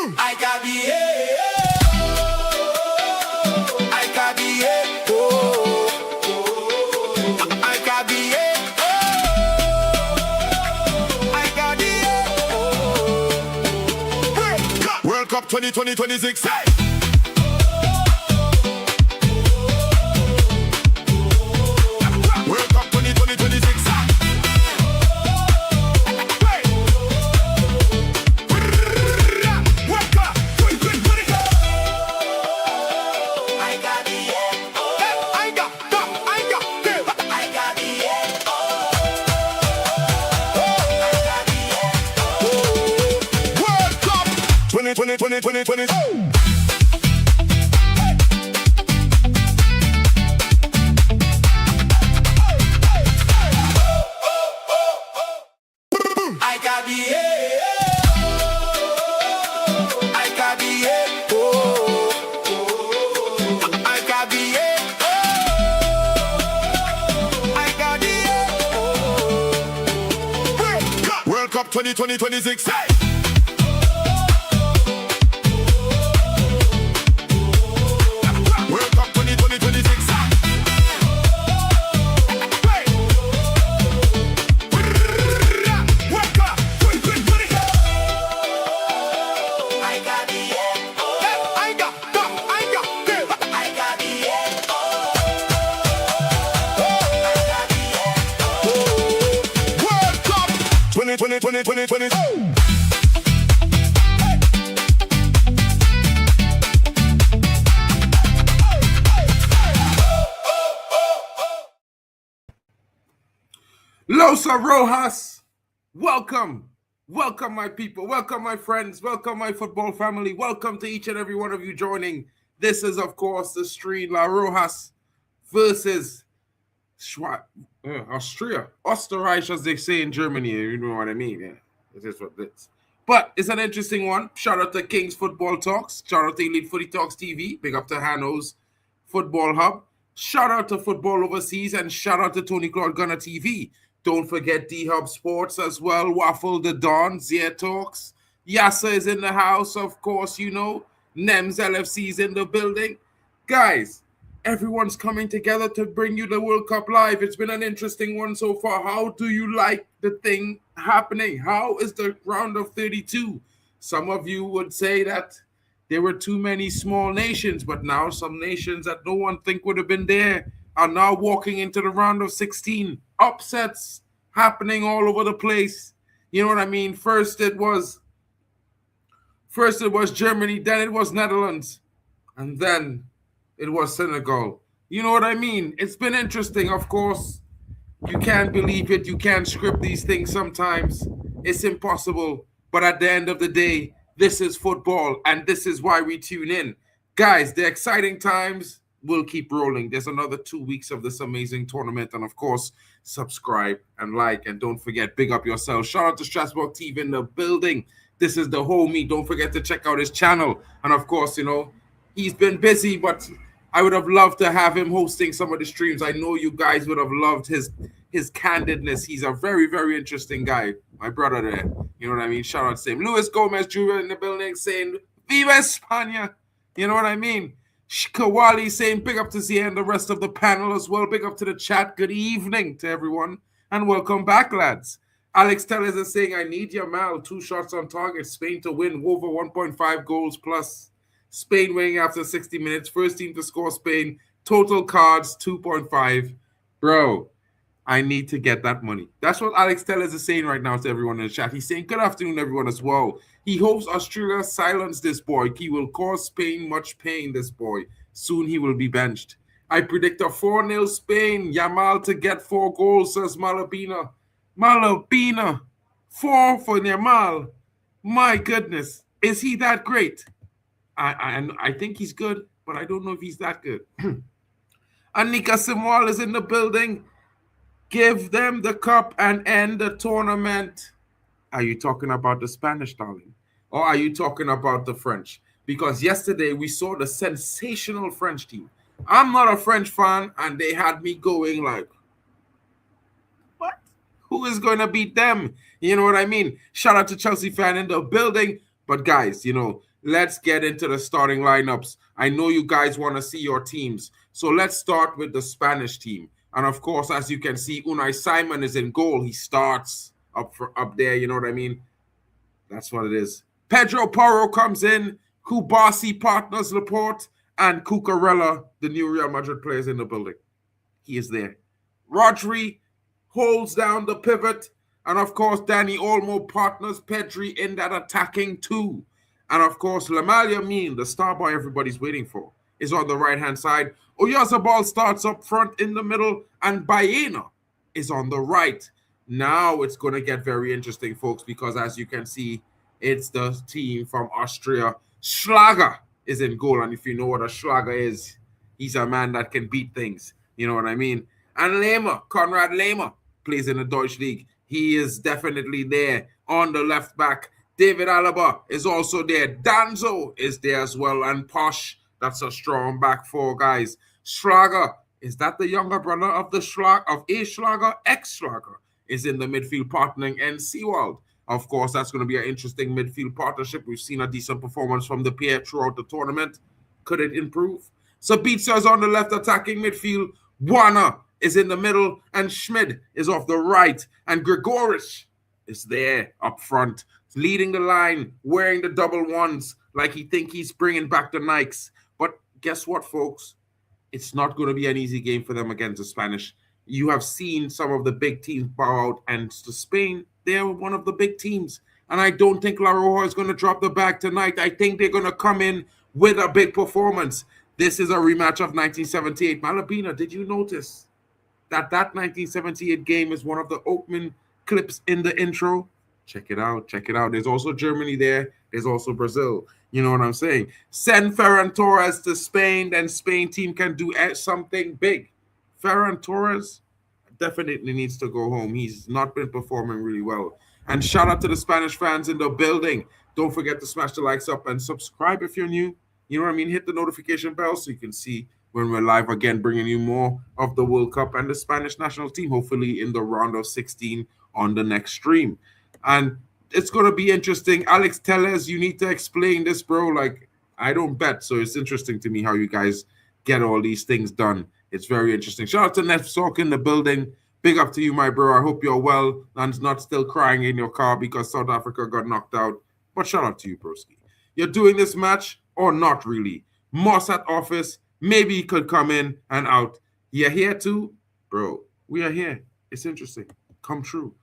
World Cup 2026. World Cup 2026. World Cup 2026. Los Rojas, welcome my people, welcome my friends, welcome my football family, welcome to each and every one of you joining. This is of course the stream La Rojas versus Austria, Österreich as they say in Germany, you know what I mean, yeah, this is what it is. But it's an interesting one. Shout out to King's Football Talks, shout out to Elite Footy Talks TV, big up to Hanno's Football Hub, shout out to Football Overseas, and shout out to Tony Claude Gunner TV. Don't forget D-Hub Sports as well, Waffle the Don, Zia Talks, Yasser is in the house, of course, you know, NEMS LFC is in the building. Guys, everyone's coming together to bring you the World Cup live. It's been an interesting one so far. How do you like the thing happening? How is the round of 32? Some of you would say that there were too many small nations, but now some nations that no one think would have been there are now walking into the round of 16. Upsets happening all over the place. You know what I mean? First it was Germany, then it was Netherlands, and then it was Senegal. You know what I mean? It's been interesting, of course. You can't believe it. You can't script these things sometimes. It's impossible. But at the end of the day, this is football, and this is why we tune in. Guys, the exciting times will keep rolling. There's another 2 weeks of this amazing tournament. And, of course, subscribe and like. And don't forget, big up yourself. Shout out to Strasbourg TV in the building. This is the homie. Don't forget to check out his channel. And, of course, you know, he's been busy, but I would have loved to have him hosting some of the streams. I know you guys would have loved his candidness. He's a very, very interesting guy. My brother there. You know what I mean? Shout out to him. Luis Gomez Jr. in the building saying, Viva España. You know what I mean? Shikawali saying, big up to Zia and the rest of the panel as well. Big up to the chat. Good evening to everyone. And welcome back, lads. Alex Tellez is saying, I need Yamal. 2 shots on target. Spain to win. Over 1.5 goals plus. Spain winning after 60 minutes. First team to score Spain. Total cards, 2.5. Bro, I need to get that money. That's what Alex Tellez is saying right now to everyone in the chat. He's saying, good afternoon, everyone, as well. He hopes Australia silence this boy. He will cause Spain much pain, this boy. Soon he will be benched. I predict a 4-0 Spain. Yamal to get 4 goals, says Malabina. Malabina. 4 for Yamal. My goodness. Is he that great? I think he's good, but I don't know if he's that good. Anika Simwal is in the building. Give them the cup and end the tournament. Are you talking about the Spanish, darling? Or are you talking about the French? Because yesterday we saw the sensational French team. I'm not a French fan, and they had me going like, what? Who is going to beat them? You know what I mean? Shout out to Chelsea fan in the building. But guys, you know, let's get into the starting lineups. I know you guys want to see your teams. So let's start with the Spanish team. And of course, as you can see, Unai Simon is in goal. He starts up there, you know what I mean? That's what it is. Pedro Porro comes in. Kubasi partners Laporte. And Cucurella, the new Real Madrid player, is in the building. He is there. Rodri holds down the pivot. And of course, Danny Olmo partners Pedri in that attacking too. And of course, Lamine Yamal, the star boy everybody's waiting for, is on the right-hand side. Oyarzabal starts up front in the middle. And Baena is on the right. Now it's going to get very interesting, folks, because as you can see, it's the team from Austria. Schlager is in goal. And if you know what a Schlager is, he's a man that can beat things. You know what I mean? And Lehmer, Konrad Lehmer, plays in the Deutsche League. He is definitely there on the left back. David Alaba is also there. Danzo is there as well. And Posh, that's a strong back four, guys. Schlager, is that the younger brother of the Schlager? Ex-Schlager is in the midfield partnering. And Seawald, of course, that's going to be an interesting midfield partnership. We've seen a decent performance from the pair throughout the tournament. Could it improve? Sabitzer is on the left attacking midfield. Warner is in the middle. And Schmid is off the right. And Gregoric is there up front, leading the line, wearing the double ones like he think he's bringing back the Nikes. But guess what, folks? It's not going to be an easy game for them against the Spanish. You have seen some of the big teams bow out, and to Spain, they're one of the big teams. And I don't think La Roja is going to drop the bag tonight. I think they're going to come in with a big performance. This is a rematch of 1978. Malabina, did you notice that 1978 game is one of the opening clips in the intro? Check it out. Check it out. There's also Germany there. There's also Brazil. You know what I'm saying? Send Ferran Torres to Spain, then Spain team can do something big. Ferran Torres definitely needs to go home. He's not been performing really well. And shout out to the Spanish fans in the building. Don't forget to smash the likes up and subscribe if you're new. You know what I mean? Hit the notification bell so you can see when we're live again, bringing you more of the World Cup and the Spanish national team, hopefully in the round of 16 on the next stream. And it's going to be interesting. Alex Tellez, you need to explain this, bro. Like, I don't bet, so it's interesting to me how you guys get all these things done. It's very interesting. Shout out to Nef Sork in the building. Big up to you, my bro. I hope you're well and not still crying in your car because South Africa got knocked out. But shout out to you, broski. You're doing this match or not really? Moss at office. Maybe he could come in and out. You're here too? Bro, we are here. It's interesting. Come true.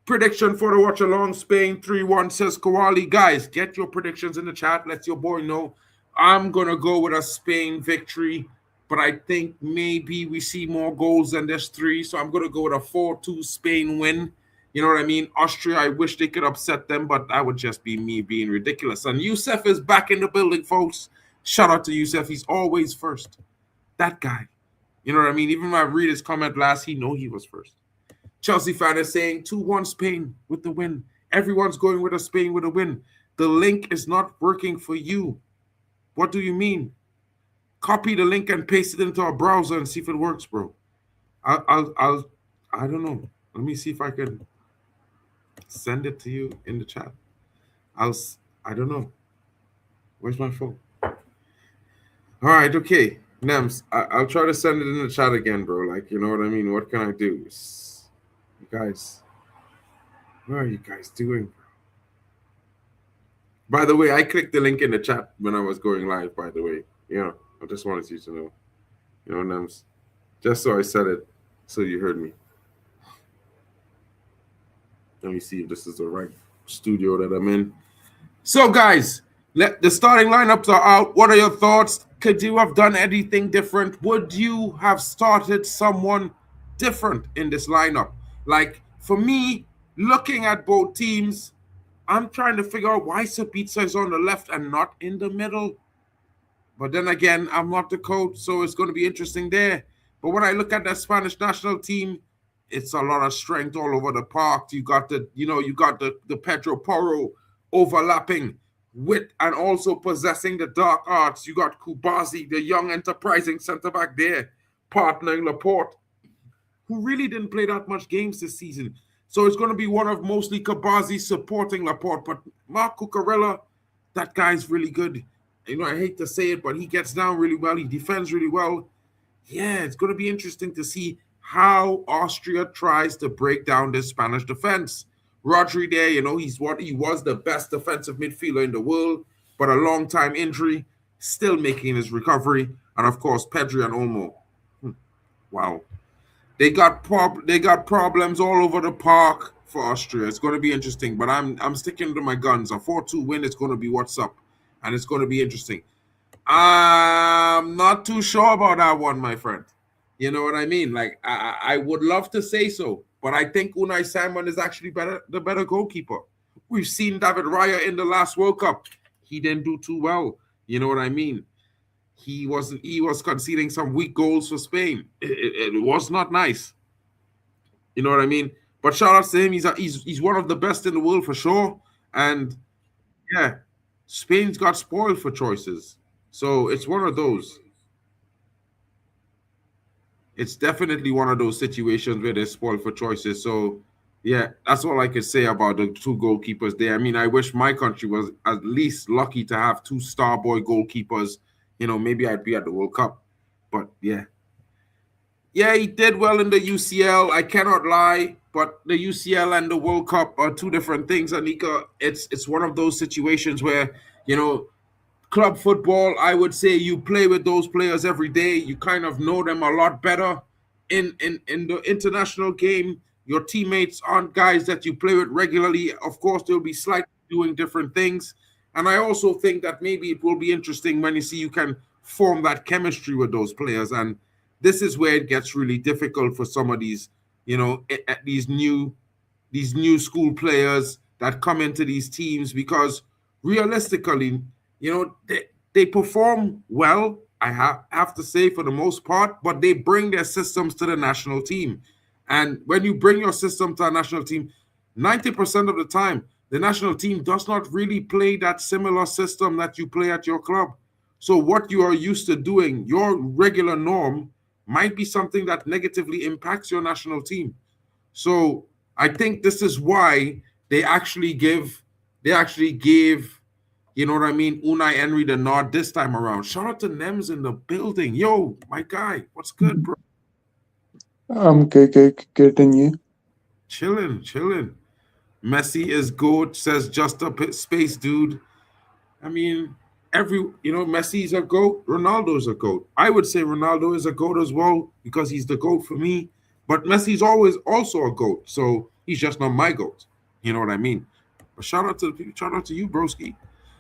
Prediction for the Watchalong, Spain 3-1, says Kowali. Guys, get your predictions in the chat. Let your boy know. I'm going to go with a Spain victory, but I think maybe we see more goals than this 3. So I'm going to go with a 4-2 Spain win. You know what I mean? Austria, I wish they could upset them, but that would just be me being ridiculous. And Youssef is back in the building, folks. Shout out to Youssef. He's always first. That guy. You know what I mean? Even when I read his comment last, he know he was first. Chelsea fan is saying 2-1 Spain with the win. Everyone's going with a Spain with a win. The link is not working for you. What do you mean? Copy the link and paste it into our browser and see if it works, bro. I don't know. Let me see if I can send it to you in the chat. I don't know. Where's my phone? All right, okay. Nems, I'll try to send it in the chat again, bro. Like, you know what I mean? What can I do? You guys, what are you guys doing? By the way, I clicked the link in the chat when I was going live, by the way. Yeah, I just wanted you to know. You know, Nems, just so I said it, so you heard me. Let me see if this is the right studio that I'm in. So, guys, the starting lineups are out. What are your thoughts? Could you have done anything different? Would you have started someone different in this lineup? Like, for me, looking at both teams, I'm trying to figure out why Sabitzer is on the left and not in the middle. But then again, I'm not the coach, so it's going to be interesting there. But when I look at that Spanish national team, it's a lot of strength all over the park. You got the Pedro Porro overlapping with and also possessing the dark arts. You got Kubasi, the young enterprising centre-back there, partnering Laporte, who really didn't play that much games this season. So it's going to be one of mostly Kubasi supporting Laporte. But Marc Cucurella, that guy's really good. I hate to say it, but he gets down really well. He defends really well. Yeah, it's going to be interesting to see how Austria tries to break down this Spanish defense. Rodri there, he was the best defensive midfielder in the world, but a long time injury, still making his recovery. And of course, Pedri and Olmo. Wow. They got problems all over the park for Austria. It's going to be interesting, but I'm sticking to my guns. A 4-2 win is going to be what's up, and it's going to be interesting. I'm not too sure about that one, my friend. You know what I mean? Like I would love to say so, but I think Unai Simon is actually the better goalkeeper. We've seen David Raya in the last World Cup. He didn't do too well. You know what I mean? He was conceding some weak goals for Spain. It was not nice. You know what I mean? But shout out to him. He's one of the best in the world for sure. And yeah, Spain's got spoiled for choices. So it's one of those. It's definitely one of those situations where they're spoiled for choices. So yeah, that's all I could say about the two goalkeepers there. I mean, I wish my country was at least lucky to have two star boy goalkeepers. Maybe I'd be at the World Cup. But yeah. Yeah, he did well in the UCL. I cannot lie, but the UCL and the World Cup are two different things, Anika. It's one of those situations where, club football, I would say you play with those players every day. You kind of know them a lot better. In the international game, your teammates aren't guys that you play with regularly. Of course, they'll be slightly doing different things. And I also think that maybe it will be interesting when you can form that chemistry with those players. And this is where it gets really difficult for some of these, these new school players that come into these teams, because realistically, they perform well, I have to say, for the most part, but they bring their systems to the national team. And when you bring your system to a national team, 90% of the time, the national team does not really play that similar system that you play at your club. So what you are used to doing, your regular norm, might be something that negatively impacts your national team. So I think this is why they actually gave, you know what I mean, Unai Emery the nod this time around. Shout out to Nems in the building. Yo, my guy, what's good, bro? I'm getting you. Chilling. Messi is good, says just a bit space, dude. I mean, Messi's a GOAT, Ronaldo's a GOAT. I would say Ronaldo is a GOAT as well because he's the GOAT for me. But Messi's always also a GOAT, so he's just not my GOAT. You know what I mean? But shout out to you, broski.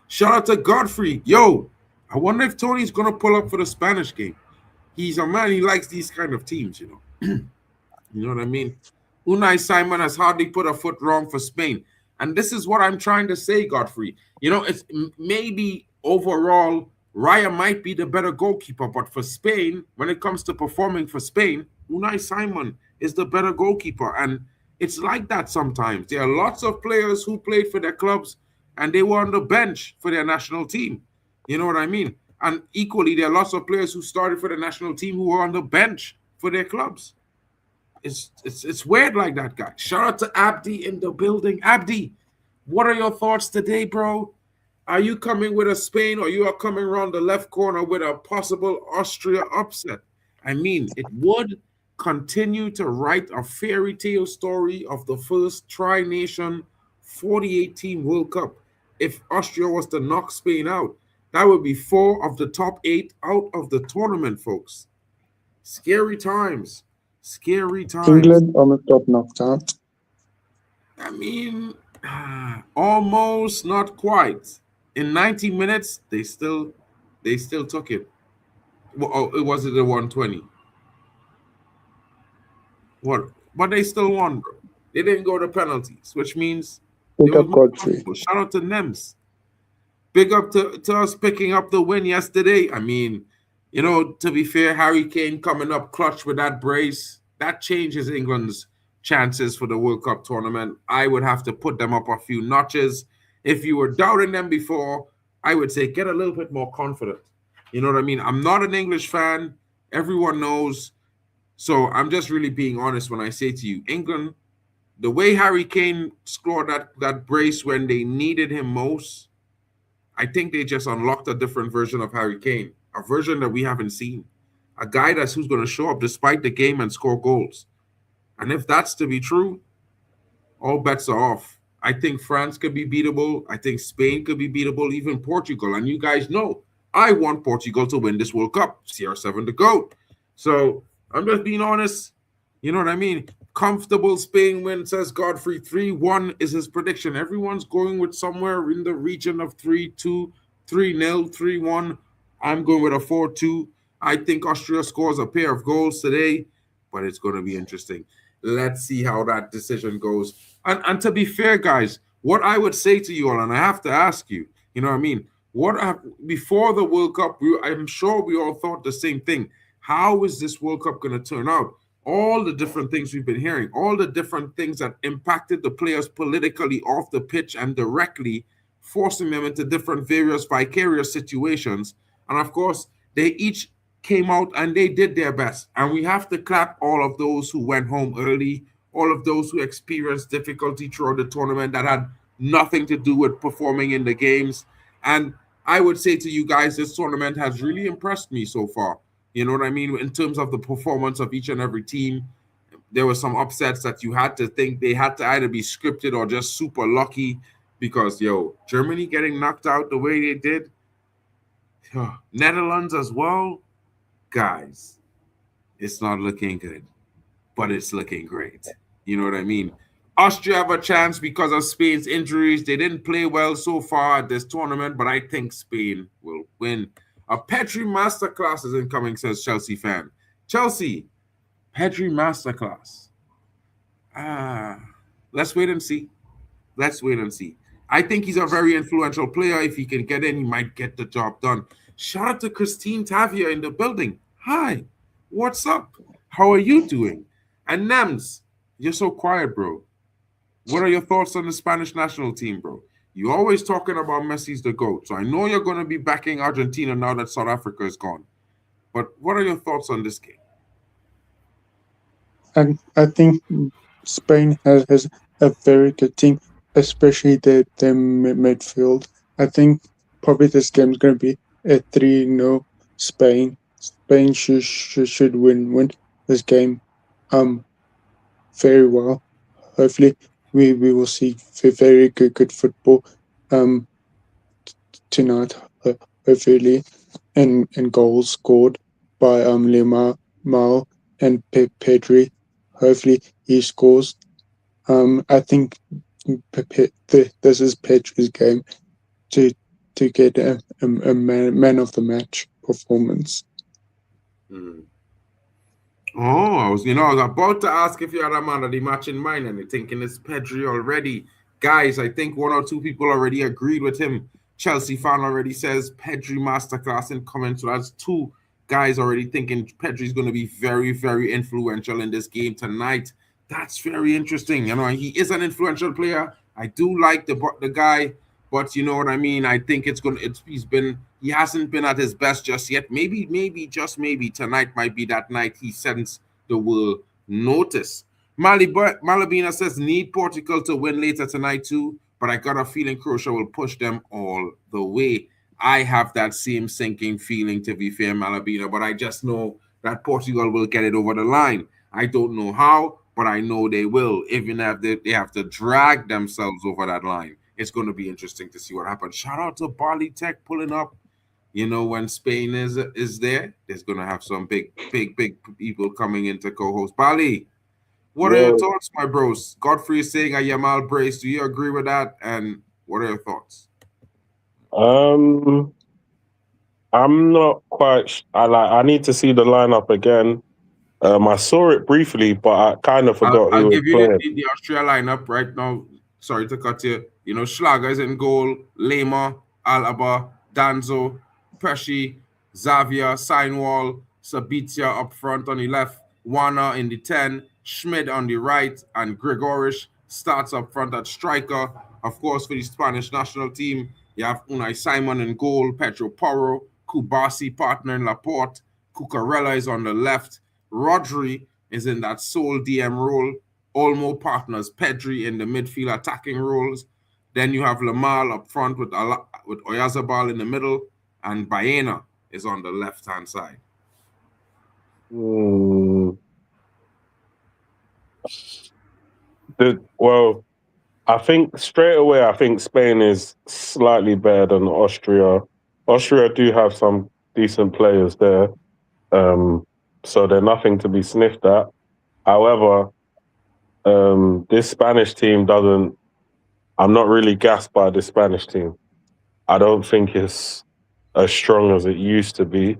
Shout out to Godfrey. Yo, I wonder if Tony's gonna pull up for the Spanish game. He's a man, he likes these kind of teams, you know what I mean? Unai Simon has hardly put a foot wrong for Spain. And this is what I'm trying to say, Godfrey. It's maybe overall Raya might be the better goalkeeper, but for Spain, when it comes to performing for Spain, Unai Simon is the better goalkeeper. And it's like that sometimes. There are lots of players who played for their clubs and they were on the bench for their national team. You know what I mean? And equally, there are lots of players who started for the national team who were on the bench for their clubs. It's weird like that, guy. Shout out to Abdi in the building. Abdi, what are your thoughts today, bro? Are you coming with a Spain, or you are coming around the left corner with a possible Austria upset? I mean, it would continue to write a fairy tale story of the first tri-nation 48-team World Cup. If Austria was to knock Spain out, that would be 4 of the top 8 out of the tournament, folks. Scary times. England almost got knocked out. I mean, almost, not quite. In 90 minutes, they still took it. Well, it was the 120. What? But they still won, bro. They didn't go to penalties, which means Pick up Godfrey. Shout out to Nems. Big up to us picking up the win yesterday. I mean, to be fair, Harry Kane coming up clutch with that brace, that changes England's chances for the World Cup tournament. I would have to put them up a few notches. If you were doubting them before, I would say get a little bit more confident. You know what I mean? I'm not an English fan. Everyone knows. So I'm just really being honest when I say to you, England, the way Harry Kane scored that brace when they needed him most, I think they just unlocked a different version of Harry Kane, a version that we haven't seen, a guy who's going to show up despite the game and score goals. And if that's to be true, all bets are off. I think France could be beatable. I think Spain could be beatable, even Portugal. And you guys know I want Portugal to win this World Cup. CR7 to go. So I'm just being honest. You know what I mean? Comfortable Spain win, says Godfrey. 3-1 is his prediction. Everyone's going with somewhere in the region of 3-2, 3-0, 3-1. I'm going with a 4-2. I think Austria scores a pair of goals today, but it's going to be interesting. Let's see how that decision goes. And to be fair, guys, what I would say to you all, and I have to ask you, you know what I mean? Before the World Cup, I'm sure we all thought the same thing. How is this World Cup going to turn out? All the different things we've been hearing, all the different things that impacted the players politically off the pitch and directly, forcing them into different various vicarious situations. And of course, they each came out and they did their best. And we have to clap all of those who went home early, all of those who experienced difficulty throughout the tournament that had nothing to do with performing in the games. And I would say to you guys, this tournament has really impressed me so far. You know what I mean? In terms of the performance of each and every team, there were some upsets that you had to think they had to either be scripted or just super lucky because, Germany getting knocked out the way they did, Netherlands as well, guys, it's not looking good, but it's looking great. You know what I mean? Austria have a chance because of Spain's injuries. They didn't play well so far at this tournament, but I think Spain will win. A Pedri masterclass is incoming, says Chelsea fan. Chelsea, Pedri masterclass. Let's wait and see. Let's wait and see. I think he's a very influential player. If he can get in, he might get the job done. Shout out to Christine Tavia in the building. Hi, what's up? How are you doing? And Nems, you're so quiet, bro. What are your thoughts on the Spanish national team, bro? You're always talking about Messi's the GOAT. So I know you're going to be backing Argentina now that South Africa is gone. But what are your thoughts on this game? And I think Spain has a very good team, especially their midfield. I think probably this game is going to be a 3-0 Spain. Spain should win this game very well. Hopefully we will see very good football tonight, hopefully, and goals scored by Lamine Yamal and Pedri. Hopefully he scores. I think this is Pedri's game to get a man of the match performance. I was about to ask if you had a man of the match in mind, and you're thinking it's Pedri already. Guys, I think one or two people already agreed with him. Chelsea fan already says Pedri masterclass in comments. So that's two guys already thinking Pedri's going to be very, very influential in this game tonight. That's very interesting. He is an influential player. I do like the guy, but you know what I mean? I think he hasn't been at his best just yet. Maybe, just maybe tonight might be that night he sends the world notice. Malabina says need Portugal to win later tonight too, but I got a feeling Croatia will push them all the way. I have that same sinking feeling, to be fair, Malabina, but I just know that Portugal will get it over the line. I don't know how, but I know they will, even if they have to drag themselves over that line. It's going to be interesting to see what happens. Shout out to Bali Tech pulling up. When Spain is there, there's going to have some big people coming in to co-host. Bali, what are your thoughts, my bros? Godfrey is saying a Yamal brace. Do you agree with that? And what are your thoughts? I'm not quite. I need to see the lineup again. I saw it briefly, but I kind of forgot. I'll give you the Austria lineup right now. Sorry to cut you. Schlager is in goal. Lema, Alaba, Danzo, Pesci, Xavier, Seinwall, Sabitzer up front on the left, Wana in the 10, Schmid on the right, and Gregorish starts up front at striker. Of course, for the Spanish national team, you have Unai Simon in goal, Pedro Porro, Kubasi partner in Laporte, Cucurella is on the left, Rodri is in that sole DM role, Olmo partners Pedri in the midfield attacking roles. Then you have Lamal up front with Oyazabal in the middle, and Baena is on the left-hand side. Well, I think straight away, I think Spain is slightly better than Austria. Austria do have some decent players there, so they're nothing to be sniffed at. However, this Spanish team doesn't. I'm not really gassed by the Spanish team. I don't think it's as strong as it used to be.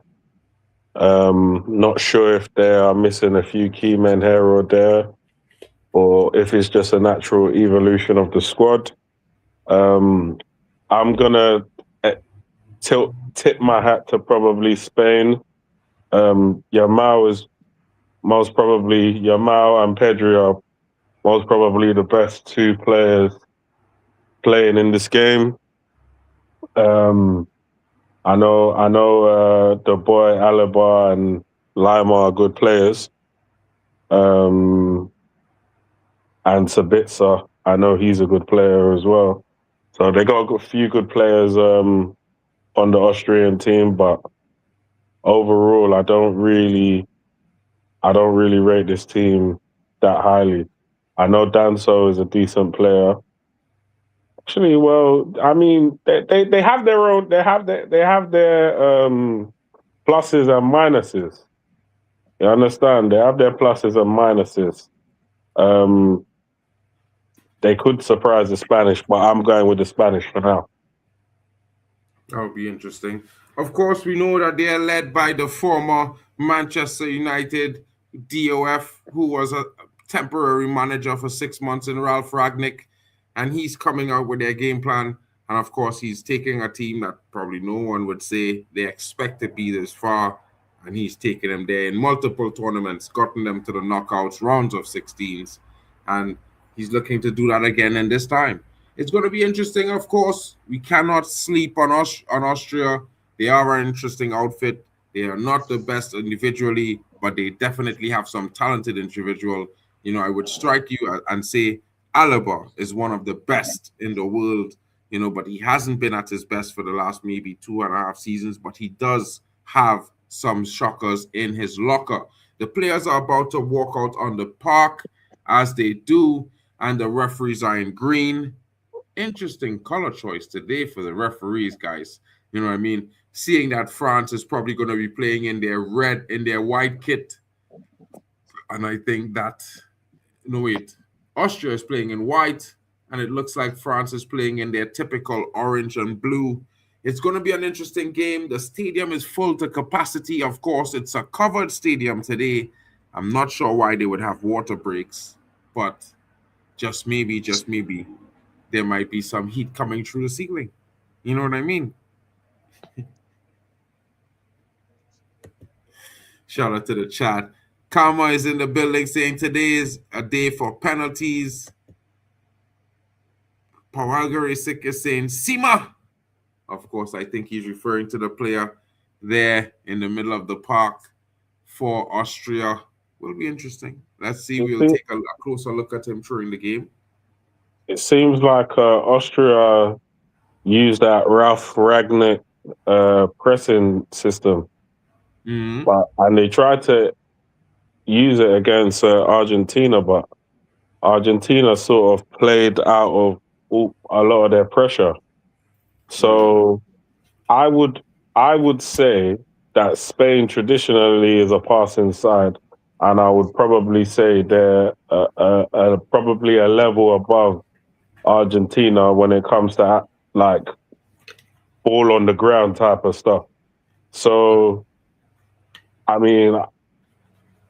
Not sure if they are missing a few key men here or there, or if it's just a natural evolution of the squad. I'm gonna tip my hat to probably Spain. Yamal is most probably Yamal and Pedri are most probably the best two players playing in this game. I know the boy Alaba and Lima are good players. And Sabitzer, I know he's a good player as well. So they got a few good players on the Austrian team, but overall, I don't really rate this team that highly. I know Danso is a decent player. Actually, well, I mean, they have their own. They have their pluses and minuses. You understand? They have their pluses and minuses. They could surprise the Spanish, but I'm going with the Spanish for now. That would be interesting. Of course, we know that they are led by the former Manchester United DOF, who was a temporary manager for 6 months in Ralph Ragnick, and he's coming out with their game plan. And of course, he's taking a team that probably no one would say they expect to be this far, and he's taken them there in multiple tournaments, gotten them to the knockouts, rounds of 16s, and he's looking to do that again in this time. It's going to be interesting, of course. We cannot sleep on Austria. They are an interesting outfit. They are not the best individually, but they definitely have some talented individual. I would strike you and say Alaba is one of the best in the world, but he hasn't been at his best for the last maybe 2.5 seasons, but he does have some shockers in his locker. The players are about to walk out on the park as they do, and the referees are in green. Interesting color choice today for the referees, guys. You know what I mean? Seeing that France is probably going to be playing in their white kit. And I think that, Austria is playing in white, and it looks like France is playing in their typical orange and blue. It's going to be an interesting game. The stadium is full to capacity. Of course, it's a covered stadium today. I'm not sure why they would have water breaks, but just maybe, there might be some heat coming through the ceiling. You know what I mean? Shout out to the chat. Karma is in the building saying today is a day for penalties. Pawagari is saying Sima. Of course, I think he's referring to the player there in the middle of the park for Austria. Will be interesting. Let's see. We'll take a closer look at him during the game. It seems like Austria used that Ralph Ragnick pressing system, and they tried to use it against Argentina, but Argentina sort of played out of a lot of their pressure. So I would say that Spain traditionally is a passing side, and I would probably say they're probably a level above Argentina when it comes to like ball on the ground type of stuff. So, I mean,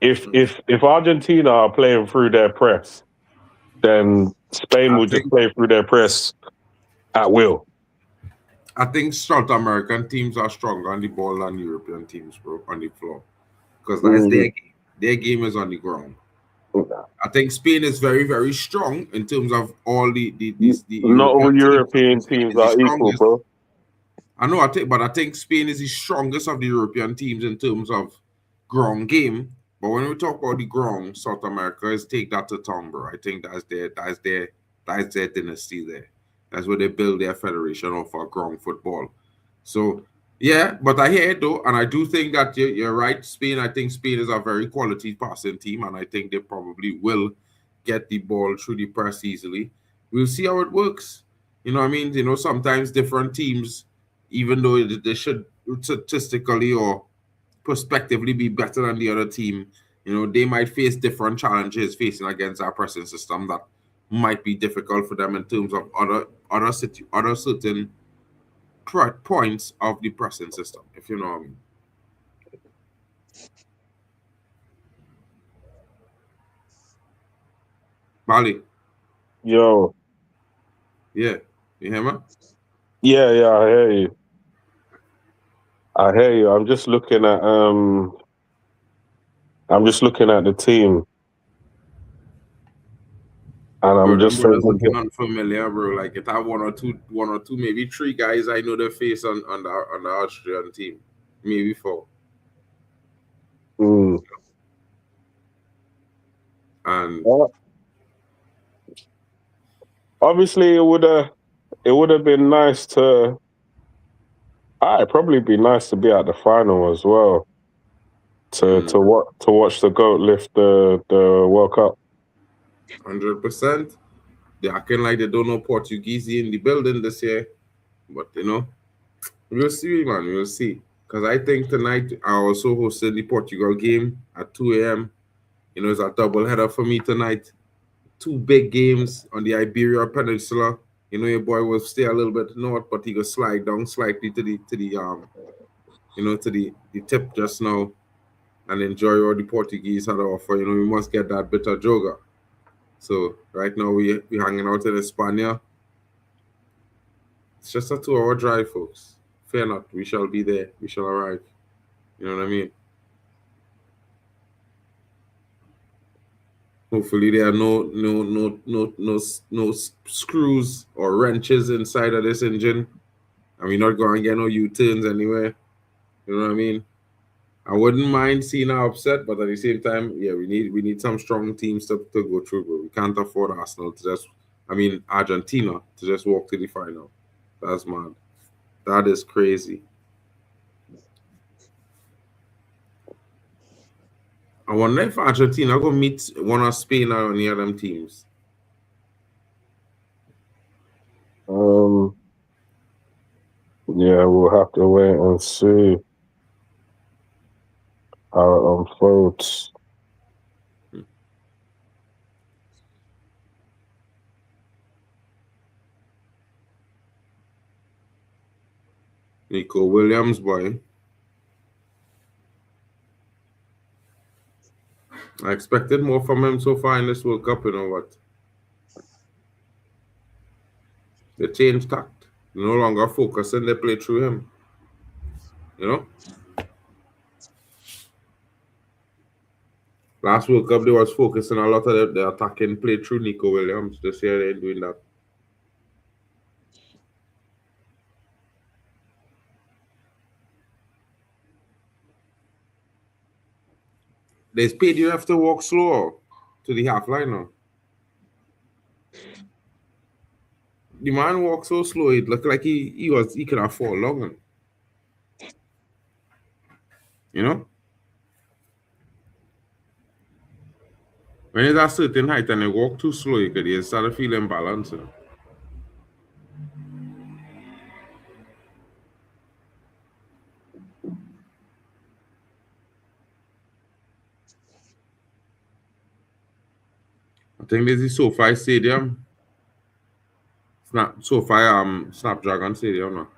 if Argentina are playing through their press, then Spain will just play through their press at will. I think South American teams are stronger on the ball than European teams, bro, on the floor. Because that's their game. Their game is on the ground. I think Spain is very, very strong in terms of all the not all European teams are equal, bro. I know, I think Spain is the strongest of the European teams in terms of ground game. But when we talk about the ground, South America is take that to town, bro. I think that's their dynasty there. That's where they build their federation of ground football. So, yeah, but I hear it though, and I do think that you're right. Spain, I think Spain is a very quality passing team, and I think they probably will get the ball through the press easily. We'll see how it works. You know what I mean? You know, sometimes different teams, even though they should statistically or prospectively be better than the other team, you know, they might face different challenges facing against our pressing system that might be difficult for them in terms of other certain points of the pressing system, if you know what I mean. Bali, Yo, yeah, you hear me? yeah, I hear you. I hear you. I'm just looking at the team, and Bro, I'm them just brothers thinking, looking unfamiliar, bro. Like if I have one or two, maybe three guys I know their face on the Austrian team, maybe four. hmm. And Well, obviously it would have been nice to. It'd probably be nice to be at the final as well. To watch the goat lift the World Cup. 100%, they acting like they don't know Portuguese in the building this year. But you know, we'll see, man. We'll see. Because I think tonight I also hosted the Portugal game at 2 a.m. You know, it's a double header for me tonight. Two big games on the Iberia Peninsula. You know, your boy will stay a little bit north, but he will slide down slightly to the tip just now and enjoy what the Portuguese had to offer. You know, we must get that bit of joga. So right now we hanging out in España. It's just a 2 hour drive, folks. Fear not, we shall be there. We shall arrive. You know what I mean? Hopefully there are no screws or wrenches inside of this engine, and we're not going to get no U-turns anywhere. You know what I mean? I wouldn't mind seeing her upset, but at the same time, yeah, we need some strong teams to go through, but we can't afford Arsenal to just, I mean Argentina to just walk to the final. That's mad. That is crazy. I wonder if Argentina go meet one of Spain or any of them teams. Um, yeah, we'll have to wait and see how it unfolds. Nico Williams, boy. I expected more from him so far in this World Cup, you know what? They changed tact. They no longer focus and they play through him. You know? Last World Cup they was focusing a lot of the attacking play through Nico Williams. This year they ain't doing that. They speed you have to walk slower to the half line now. The man walked so slow it looked like he could have fallen long. You know? When it's a certain height and they walk too slow, you could start feeling balance. You know? I think this is SoFi Stadium. Snapdragon Stadium now.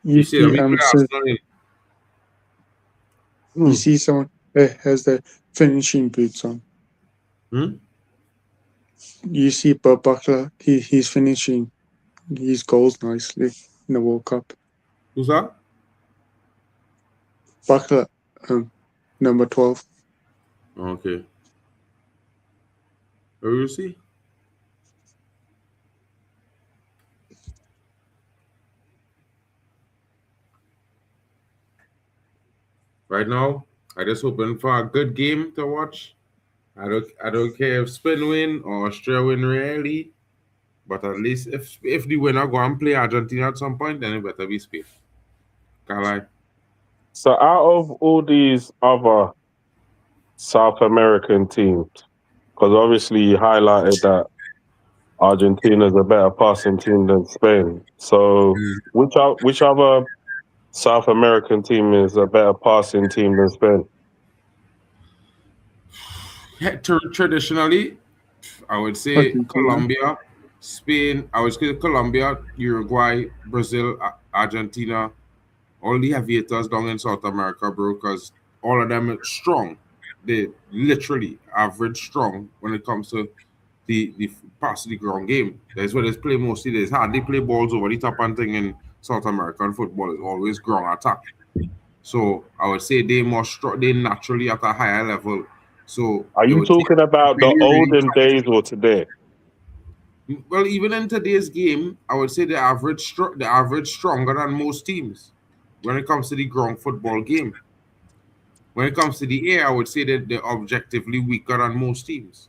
You see them, we play Arsenal in. You see someone that has the finishing boots on. You see Buckler, he's finishing his goals nicely in the World Cup. Who's that? Buckler, number 12. Okay. Where you see? Right now, I just hoping for a good game to watch. I don't care if Spain win or Austria win really, but at least if the winner go and play Argentina at some point, then it better be Spain. Can't lie. So out of all these other South American teams, because obviously you highlighted that Argentina's a better passing team than Spain. So which other South American team is a better passing team than Spain? Traditionally, I would say Argentina. Colombia, Spain. I would say Colombia, Uruguay, Brazil, Argentina. All the aviators down in South America, bro, because all of them are strong. They literally average strong when it comes to the pass the ground game. That's where they play mostly. There's hardly play balls over the top and thing in South American football. It's always ground attack. So I would say they more strong. They naturally at a higher level. So Are it you would take talking about the really, really olden days or today? well, even in today's game, I would say the average stronger than most teams when it comes to the ground football game. When it comes to the air, I would say that they're objectively weaker than most teams.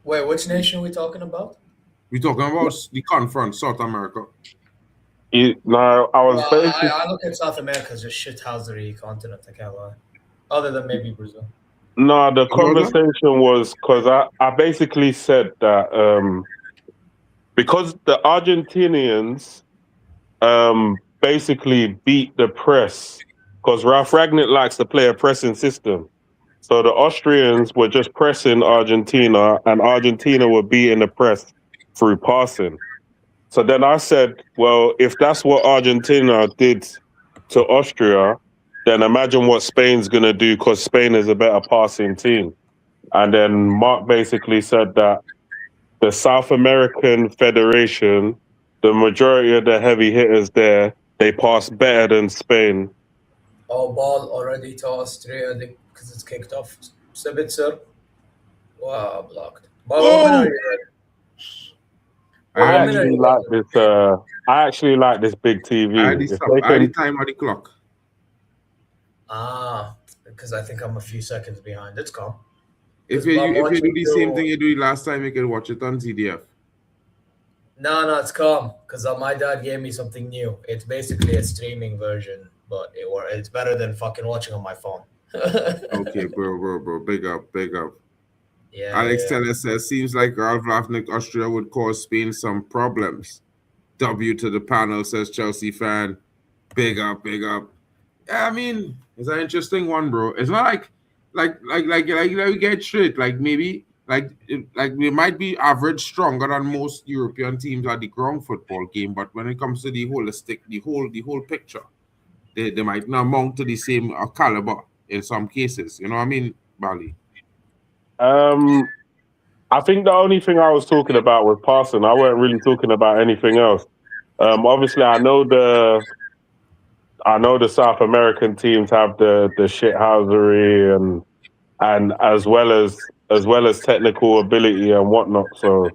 Wait, which nation are we talking about? We're talking about the conference, South America. No, I was Well, basically I look at South America as a shithousery continent, I can't lie. Other than maybe Brazil. no. The What was that? conversation was because I basically said that because the Argentinians basically beat the press because Ralph Ragnick likes to play a pressing system. So the Austrians were just pressing Argentina, and Argentina were beating the press through passing. So then I said, well, if that's what Argentina did to Austria, then imagine what Spain's going to do because Spain is a better passing team. And then Mark basically said that the South American Federation, the majority of the heavy hitters there, they pass better than Spain. Oh, ball already to Austria because it's kicked off. Sabitzer. Wow, blocked. Ball, what minute are you at? I Wait, I what had minute are actually you like at? this. I actually like this big TV. If they I had the can, time of the clock. Because I think I'm a few seconds behind. It's calm. If 'Cause you I'm if you do watching the same through- thing you do last time, you can watch it on CDF. No, it's calm. Because my dad gave me something new. It's basically a streaming version, but it's better than fucking watching on my phone. Okay, bro. Big up, big up. Yeah. Alex yeah. Teller says, seems like Ralph Rafnick Austria would cause Spain some problems. W to the panel, says Chelsea fan. Big up, big up. Yeah, I mean, it's an interesting one, bro. It's not like we get straight. Like maybe like we might be average stronger than most European teams at the ground football game, but when it comes to the holistic, the whole picture, they might not amount to the same caliber in some cases. You know what I mean, Bali? I think the only thing I was talking about was passing. I weren't really talking about anything else. Obviously, I know the South American teams have the shithousery and as well as technical ability and whatnot. So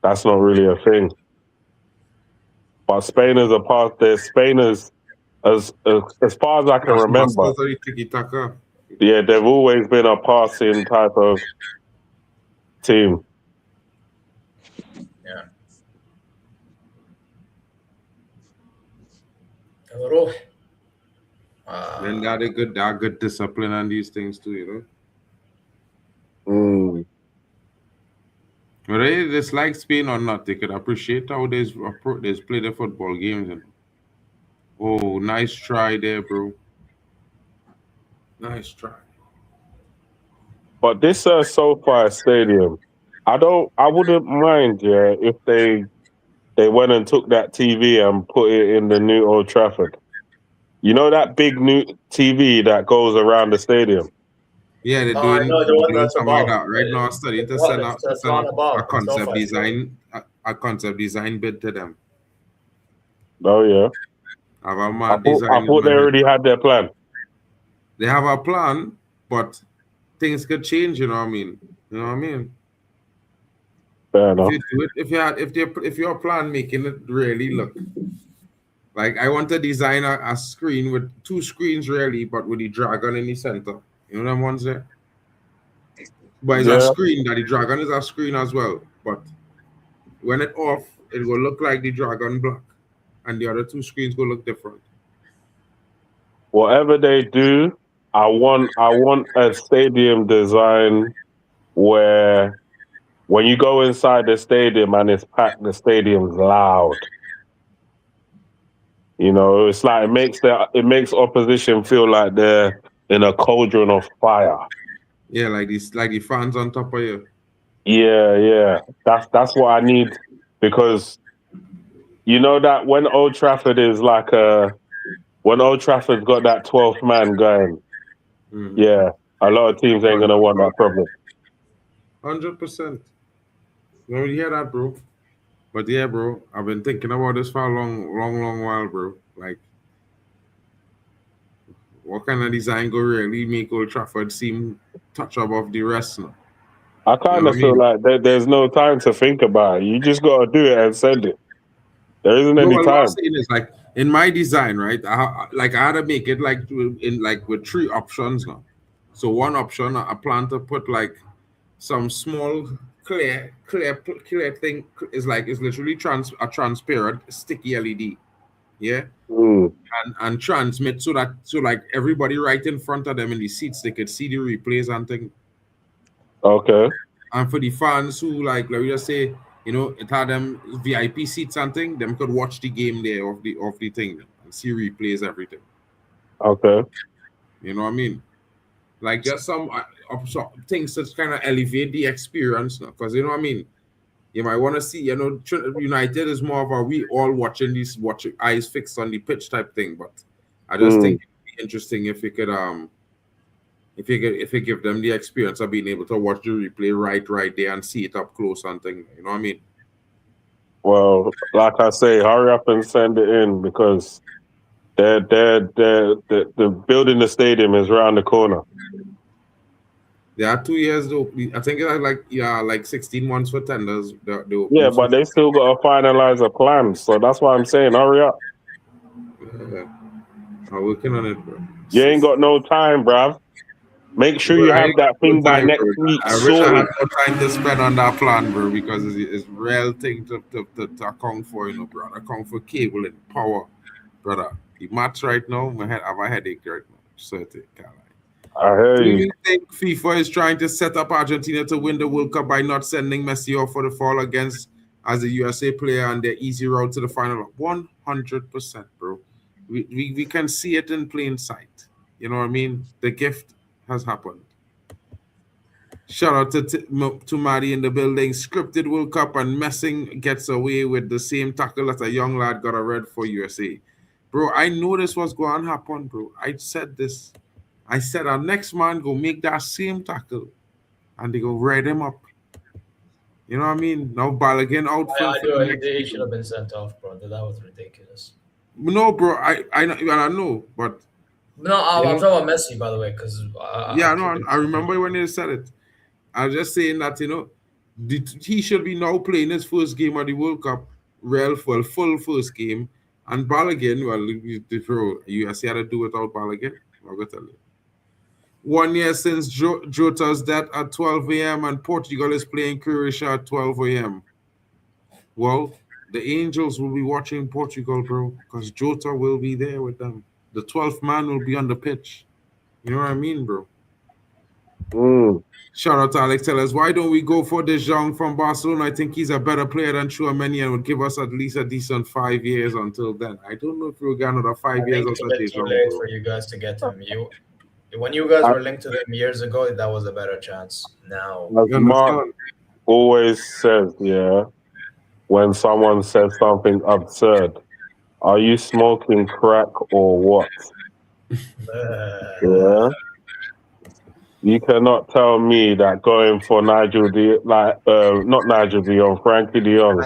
that's not really a thing. But Spain is a part. Spain is as far as I can remember. Masters of the tiki-taka. Yeah, they've always been a passing type of team. Yeah. Roja. Then they are good discipline on these things too, you know. Whether they dislike Spain or not, they could appreciate how they play their football games. And oh, nice try there, bro. Nice try. But this SoFi Stadium, I wouldn't mind, yeah, if they went and took that TV and put it in the new Old Trafford. You know that big new TV that goes around the stadium? Yeah, they're I doing, know the they're one doing that's something like above. that right now. I'm studying to It's send one- up it's one above. a concept SoFi design, a concept design bid to them. Oh yeah. Have a I mad thought design. they already had their plan. They have a plan, but things could change. You know what I mean? You know what I mean? Fair If enough. you do it, if your plan making it really look like I want to design a screen with two screens really, but with the dragon in the center. You know them ones there? But it's a Yeah. screen that the dragon is a screen as well. But when it off, it will look like the dragon black, and the other two screens will look different. Whatever they do, I want a stadium design where when you go inside the stadium and it's packed, the stadium's loud. You know, it's like it makes opposition feel like they're in a cauldron of fire. Yeah, like the fans on top of you. Yeah, yeah. That's what I need because you know that when Old Trafford is like when Old Trafford's got that 12th man going, yeah, a lot of teams ain't gonna want that problem. 100%. You hear that, bro? But yeah, bro, I've been thinking about this for a long while, bro. Like, what kind of design go really make Old Trafford seem touch above the rest now? I You know kind what of I feel mean? like there's no time to think about it. You just gotta do it and send it. There isn't No, any well, what I'm time. saying is like in my design, right? I had to make it like in like with three options now. So one option, I plan to put like some small clear thing is literally a transparent sticky LED, yeah, Mm, and transmit so like everybody right in front of them in the seats they could see the replays and thing. okay, And for the fans who like me just say, it had them VIP seats and thing, them could watch the game there of the thing and see replays everything. okay. You know what I mean? Like just some things that kind of elevate the experience, because you know what I mean. You might want to see, United is more of a we all watching these eyes fixed on the pitch type thing. But I just Mm. think it'd be interesting if you could if you give them the experience of being able to watch the replay right there and see it up close and thing. You know what I mean? Well, like I say, hurry up and send it in because the building the stadium is around the corner. There are 2 years though. I think it's like 16 months for tenders. The Yeah, openings for but they still got to finalize a plan. So that's why I'm saying, hurry up. I'm working on it, bro. You ain't got no time, bruv. Make sure Bro, you I have ain't got that no thing by time, next bro. week I wish I had sorted. more time to spend on that plan, bro, because it's real thing to account for, bro. Account for cable and power, brother. The match right now, I have a headache right now. Certain, can't lie. I hear Do you. you think FIFA is trying to set up Argentina to win the World Cup by not sending Messi off for the fall against as a USA player and their easy route to the final? 100%, bro. We can see it in plain sight. You know what I mean? The gift has happened. Shout out to Maddie in the building. Scripted World Cup and Messing gets away with the same tackle that a young lad got a red for USA. Bro, I know this was going to happen, bro. I said this. I said our next man go make that same tackle and they go red him up. You know what I mean? Now Balogun out I for do. the next He should game. have been sent off, bro. That was ridiculous. No, bro, I know, but No, you I'm know, talking about Messi, by the way, because yeah, I no, keep it. I remember when they said it. I was just saying that he should be now playing his first game of the World Cup, real full first game, and Balogun. Well, bro, you see how to do without Balogun. I'm gonna tell you. 1 year since Jota's death at 12 a.m. and Portugal is playing Croatia at 12 a.m. Well, the Angels will be watching Portugal, bro, because Jota will be there with them. The 12th man will be on the pitch. You know what I mean, bro? Mm. Shout out to Alex. Tell us, why don't we go for De Jong from Barcelona? I think he's a better player than Chouameni and would give us at least a decent 5 years until then. I don't know if we'll get another I 5 years think it's out a of bit De too Jong, late bro. for you guys to get him. When you guys were linked to them years ago, that was a better chance. Now, As You Mark understand? always says, yeah, when someone says something absurd, are you smoking crack or what? Yeah. You cannot tell me that going for not Nigel De Jong, Frankie De Jong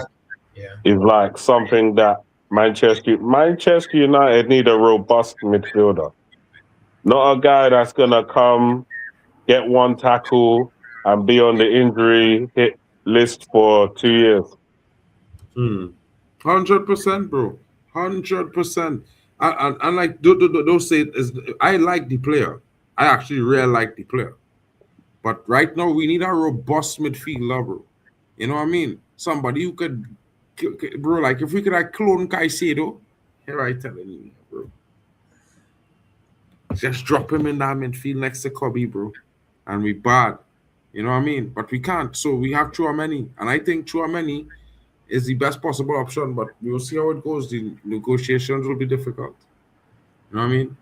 yeah. is like something that Manchester United need a robust midfielder, not a guy that's gonna come get one tackle and be on the injury hit list for 2 years. 100%, bro. 100%. And like, don't say it is. I like the player. I actually really like the player. But right now, we need a robust midfielder, bro. You know what I mean? Somebody who could, bro. Like if we could have clone Caicedo, here I telling you, bro. Just drop him in that midfield next to Kobe, bro, and we bad. You know what I mean? But we can't. So we have Chouameni, and I think Chouameni is the best possible option. But we will see how it goes. The negotiations will be difficult. You know what I mean?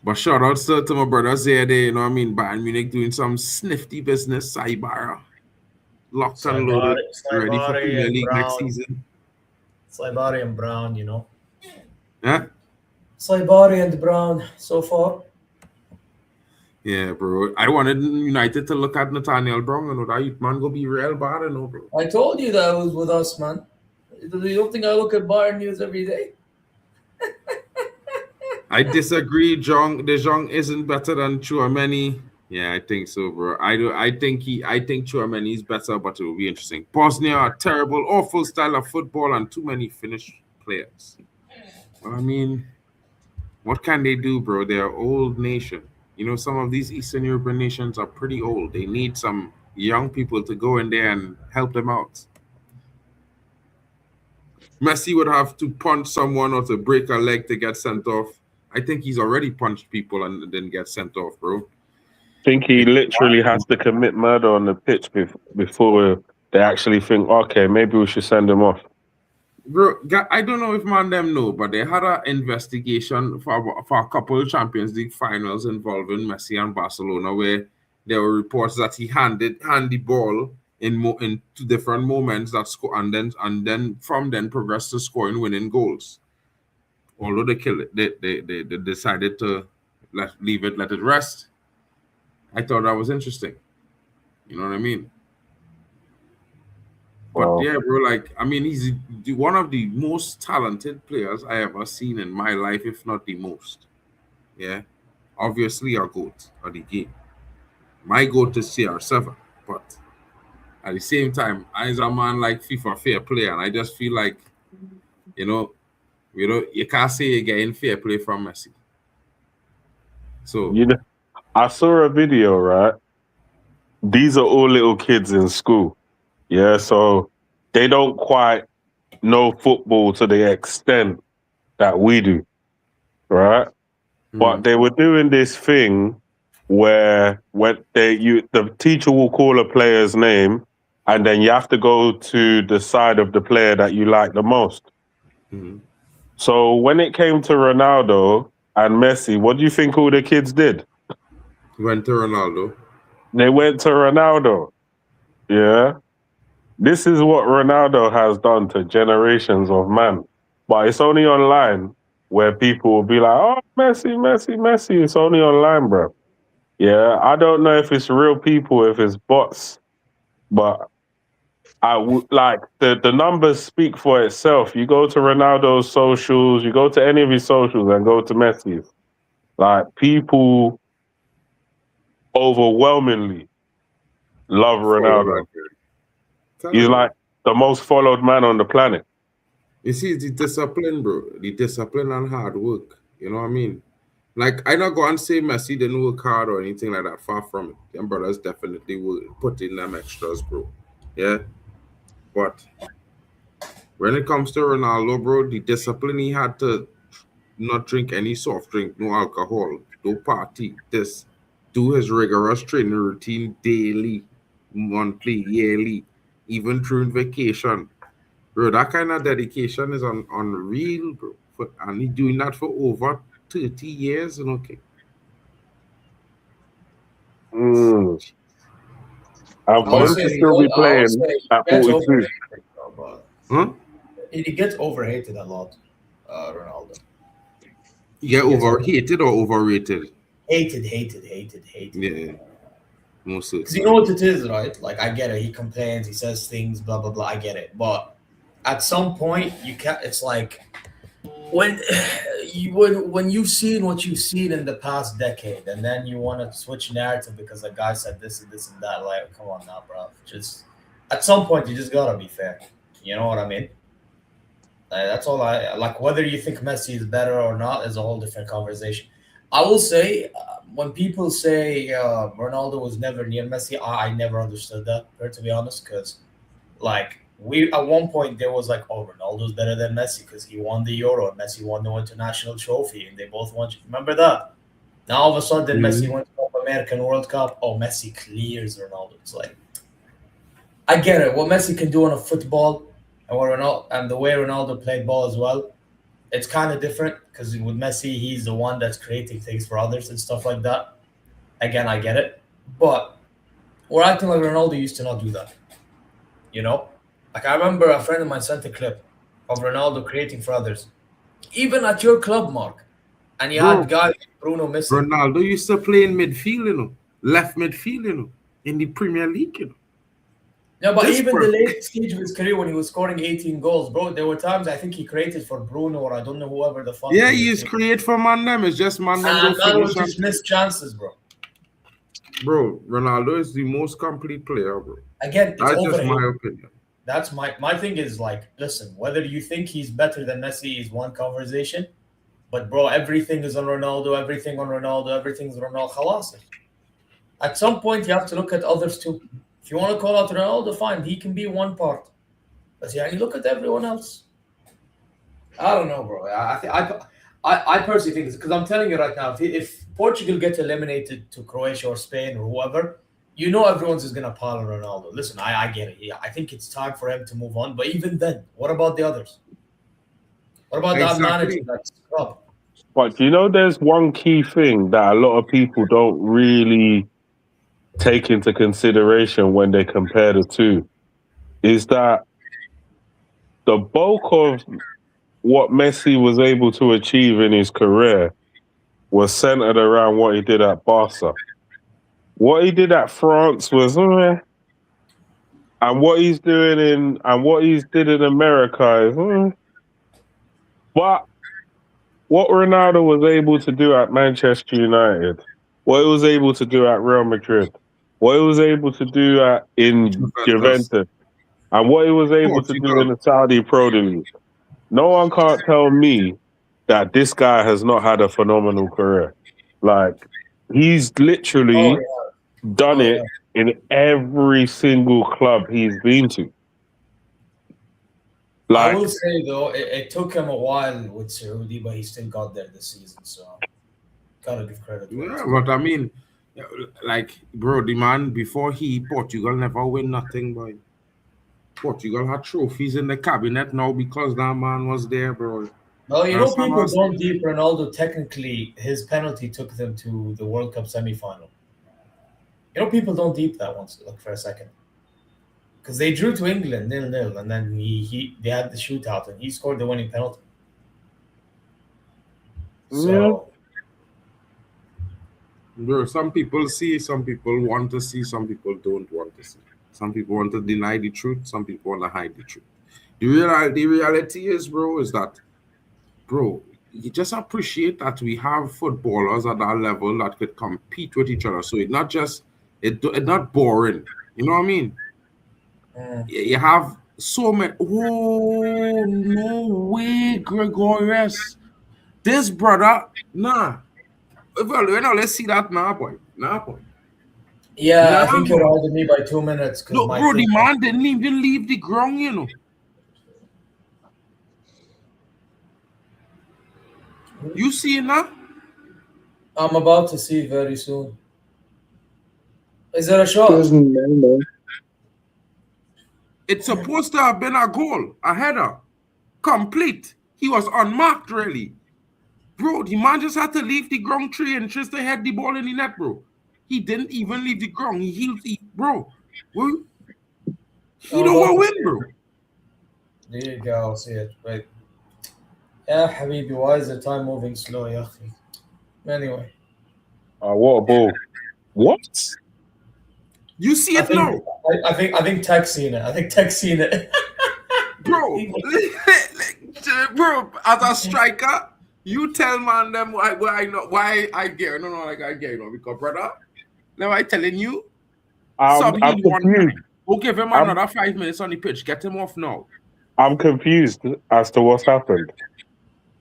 But shout outs to my brothers there, you know what I mean? Bayern Munich doing some snifty business, Saibara. Locked and loaded, ready for Saibari Premier and League next Brown. season. Saibari and Brown, you know. Yeah? Saibari and Brown so far. Yeah, bro. I wanted United to look at Nathaniel Brown and that youth man go be real bad, you know, bro. I told you that was with us, man. You don't think I look at Bayern news every day? I disagree. De Jong isn't better than Chouameni. Yeah, I think so, bro. I think Chouameni is better, but it will be interesting. Bosnia are terrible, awful style of football and too many Finnish players. Well, I mean, what can they do, bro? They're an old nation. You know, some of these Eastern European nations are pretty old. They need some young people to go in there and help them out. Messi would have to punch someone or to break a leg to get sent off. I think he's already punched people and then get sent off, bro. I think he literally has to commit murder on the pitch before they actually think, okay, maybe we should send him off. Bro, I don't know if man them know, but they had an investigation for a couple of Champions League finals involving Messi and Barcelona, where there were reports that he handed the ball in two different moments that score and then from then progressed to scoring winning goals. Although they killed it, they decided to let it rest. I thought that was interesting. You know what I mean? But Wow. yeah, bro, like, I mean, he's one of the most talented players I ever seen in my life, if not the most. Yeah. Obviously, our GOAT of the game. My GOAT is CR7. But at the same time, I'm a man like FIFA fair play, and I just feel like, you can't say you're getting fair play from Messi. So, I saw a video, right? These are all little kids in school. Yeah, so they don't quite know football to the extent that we do, right? But they were doing this thing where when the teacher will call a player's name, and then you have to go to the side of the player that you like the most. So when it came to Ronaldo and Messi, what do you think all the kids did? Went to Ronaldo. They went to Ronaldo. Yeah. This is what Ronaldo has done to generations of man. But it's only online where people will be like, oh, Messi, Messi, Messi. It's only online, bro. Yeah, I don't know if it's real people, if it's bots, but I would like the numbers speak for itself. You go to Ronaldo's socials, you go to any of his socials and go to Messi's. Like, people overwhelmingly love Ronaldo. He's like the most followed man on the planet. You see, the discipline, bro. The discipline and hard work. You know what I mean? Like, I not go and say Messi didn't work hard or anything like that. Far from it. Them brothers definitely will put in them extras, bro. Yeah? But when it comes to Ronaldo, bro, the discipline he had to not drink any soft drink, no alcohol, no party, do his rigorous training routine daily, monthly, yearly, even during vacation. Bro, that kind of dedication is unreal, bro. And he's doing that for over 30 years, and okay. And for him to still be playing at 42. Huh? He gets overhated a lot, Ronaldo. You get overhated or overrated? Hated. Yeah. Mostly. Because you know what it is, right? Like, I get it. He complains, he says things, blah, blah, blah. I get it. But at some point, you can't. It's like when you've seen what you've seen in the past decade, and then you want to switch narrative because a guy said this and this and that. Like, come on now, bro. Just at some point, you just gotta be fair. You know what I mean? That's all I like. Whether you think Messi is better or not is a whole different conversation. I will say, when people say Ronaldo was never near Messi, I never understood that, to be honest, because like we at one point there was like, oh, Ronaldo's better than Messi because he won the Euro and Messi won the international trophy and they both won. Remember that? Now all of a sudden Messi went to the American World Cup. Oh, Messi clears Ronaldo. It's like, I get it. What Messi can do on a football and what Ronaldo and the way Ronaldo played ball as well, it's kind of different because with Messi, he's the one that's creating things for others and stuff like that. Again, I get it, but we're acting like Ronaldo used to not do that. You know, like I remember a friend of mine sent a clip of Ronaldo creating for others, even at your club, Mark, and you Bro, had guys like Bruno missing. Ronaldo used to play in midfield, left midfield, in the Premier League, Yeah, but This even bro- the late stage of his career when he was scoring 18 goals, bro, there were times I think he created for Bruno or I don't know whoever the fuck. Yeah, he he was. is create for Mandem. It's just Mandem And don't man finish would just miss chances, bro. Bro, Ronaldo is the most complete player, bro. Again, it's That's just overrated. my opinion. That's my thing is like, listen, whether you think he's better than Messi is one conversation, but bro, everything is on Ronaldo, everything's on Ronaldo. Khalas. At some point, you have to look at others too. If you want to call out Ronaldo, fine, he can be one part. But yeah, you look at everyone else. I don't know, bro. I personally think it's because I'm telling you right now, if Portugal get eliminated to Croatia or Spain or whoever, you know everyone's just gonna pile on Ronaldo. Listen, I get it. Yeah, I think it's time for him to move on. But even then, what about the others? What about that manager that's scrub? But you know, there's one key thing that a lot of people don't really take into consideration when they compare the two, is that the bulk of what Messi was able to achieve in his career was centered around what he did at Barca. What he did at France was, and what he's doing what he's did in America is, but what Ronaldo was able to do at Manchester United, what he was able to do at Real Madrid, what he was able to do in Juventus, and what he was able to do in the Saudi Pro League. No one can't tell me that this guy has not had a phenomenal career. Like, he's literally done it in every single club he's been to. Like, I will say though, it took him a while with Saudi, but he still got there this season. So gotta give credit. Yeah, but I mean, like, bro, the man before Portugal never win nothing, boy. Portugal had trophies in the cabinet now because that man was there, bro. Well, you know, people don't deep Ronaldo. Technically, his penalty took them to the World Cup semi-final. You know, people don't deep that once. Look for a second, because they drew to England 0-0, and then they had the shootout, and he scored the winning penalty. So, bro, some people see, some people want to see, some people don't want to see. Some people want to deny the truth, some people want to hide the truth. The reality is, bro, is that, bro, you just appreciate that we have footballers at that level that could compete with each other. So it's not just, it's not boring. You know what I mean? You have so many. Oh, no way, Gregorius. This brother, nah. Well, let's see that now, boy. Yeah, I think you're holding me by 2 minutes. Look, bro, the man didn't even leave the ground, you know. You see it now? I'm about to see very soon. Is there a shot? It's supposed to have been a goal, a header, complete. He was unmarked, really. Bro, the man just had to leave the ground 3 inches to head the ball in the net, bro. He didn't even leave the ground. Bro. He don't want to win, bro. There you go. I'll see it. Wait. Yeah, Habibi, why is the time moving slow, ya? Anyway. What a ball. What? You see it now? I think Tech's seen it. I think Tech's seen it. Bro, bro, as a striker, you tell man them why I get because brother, now I telling you, I'm confused. We'll give him another 5 minutes on the pitch. Get him off now. I'm confused as to what's happened.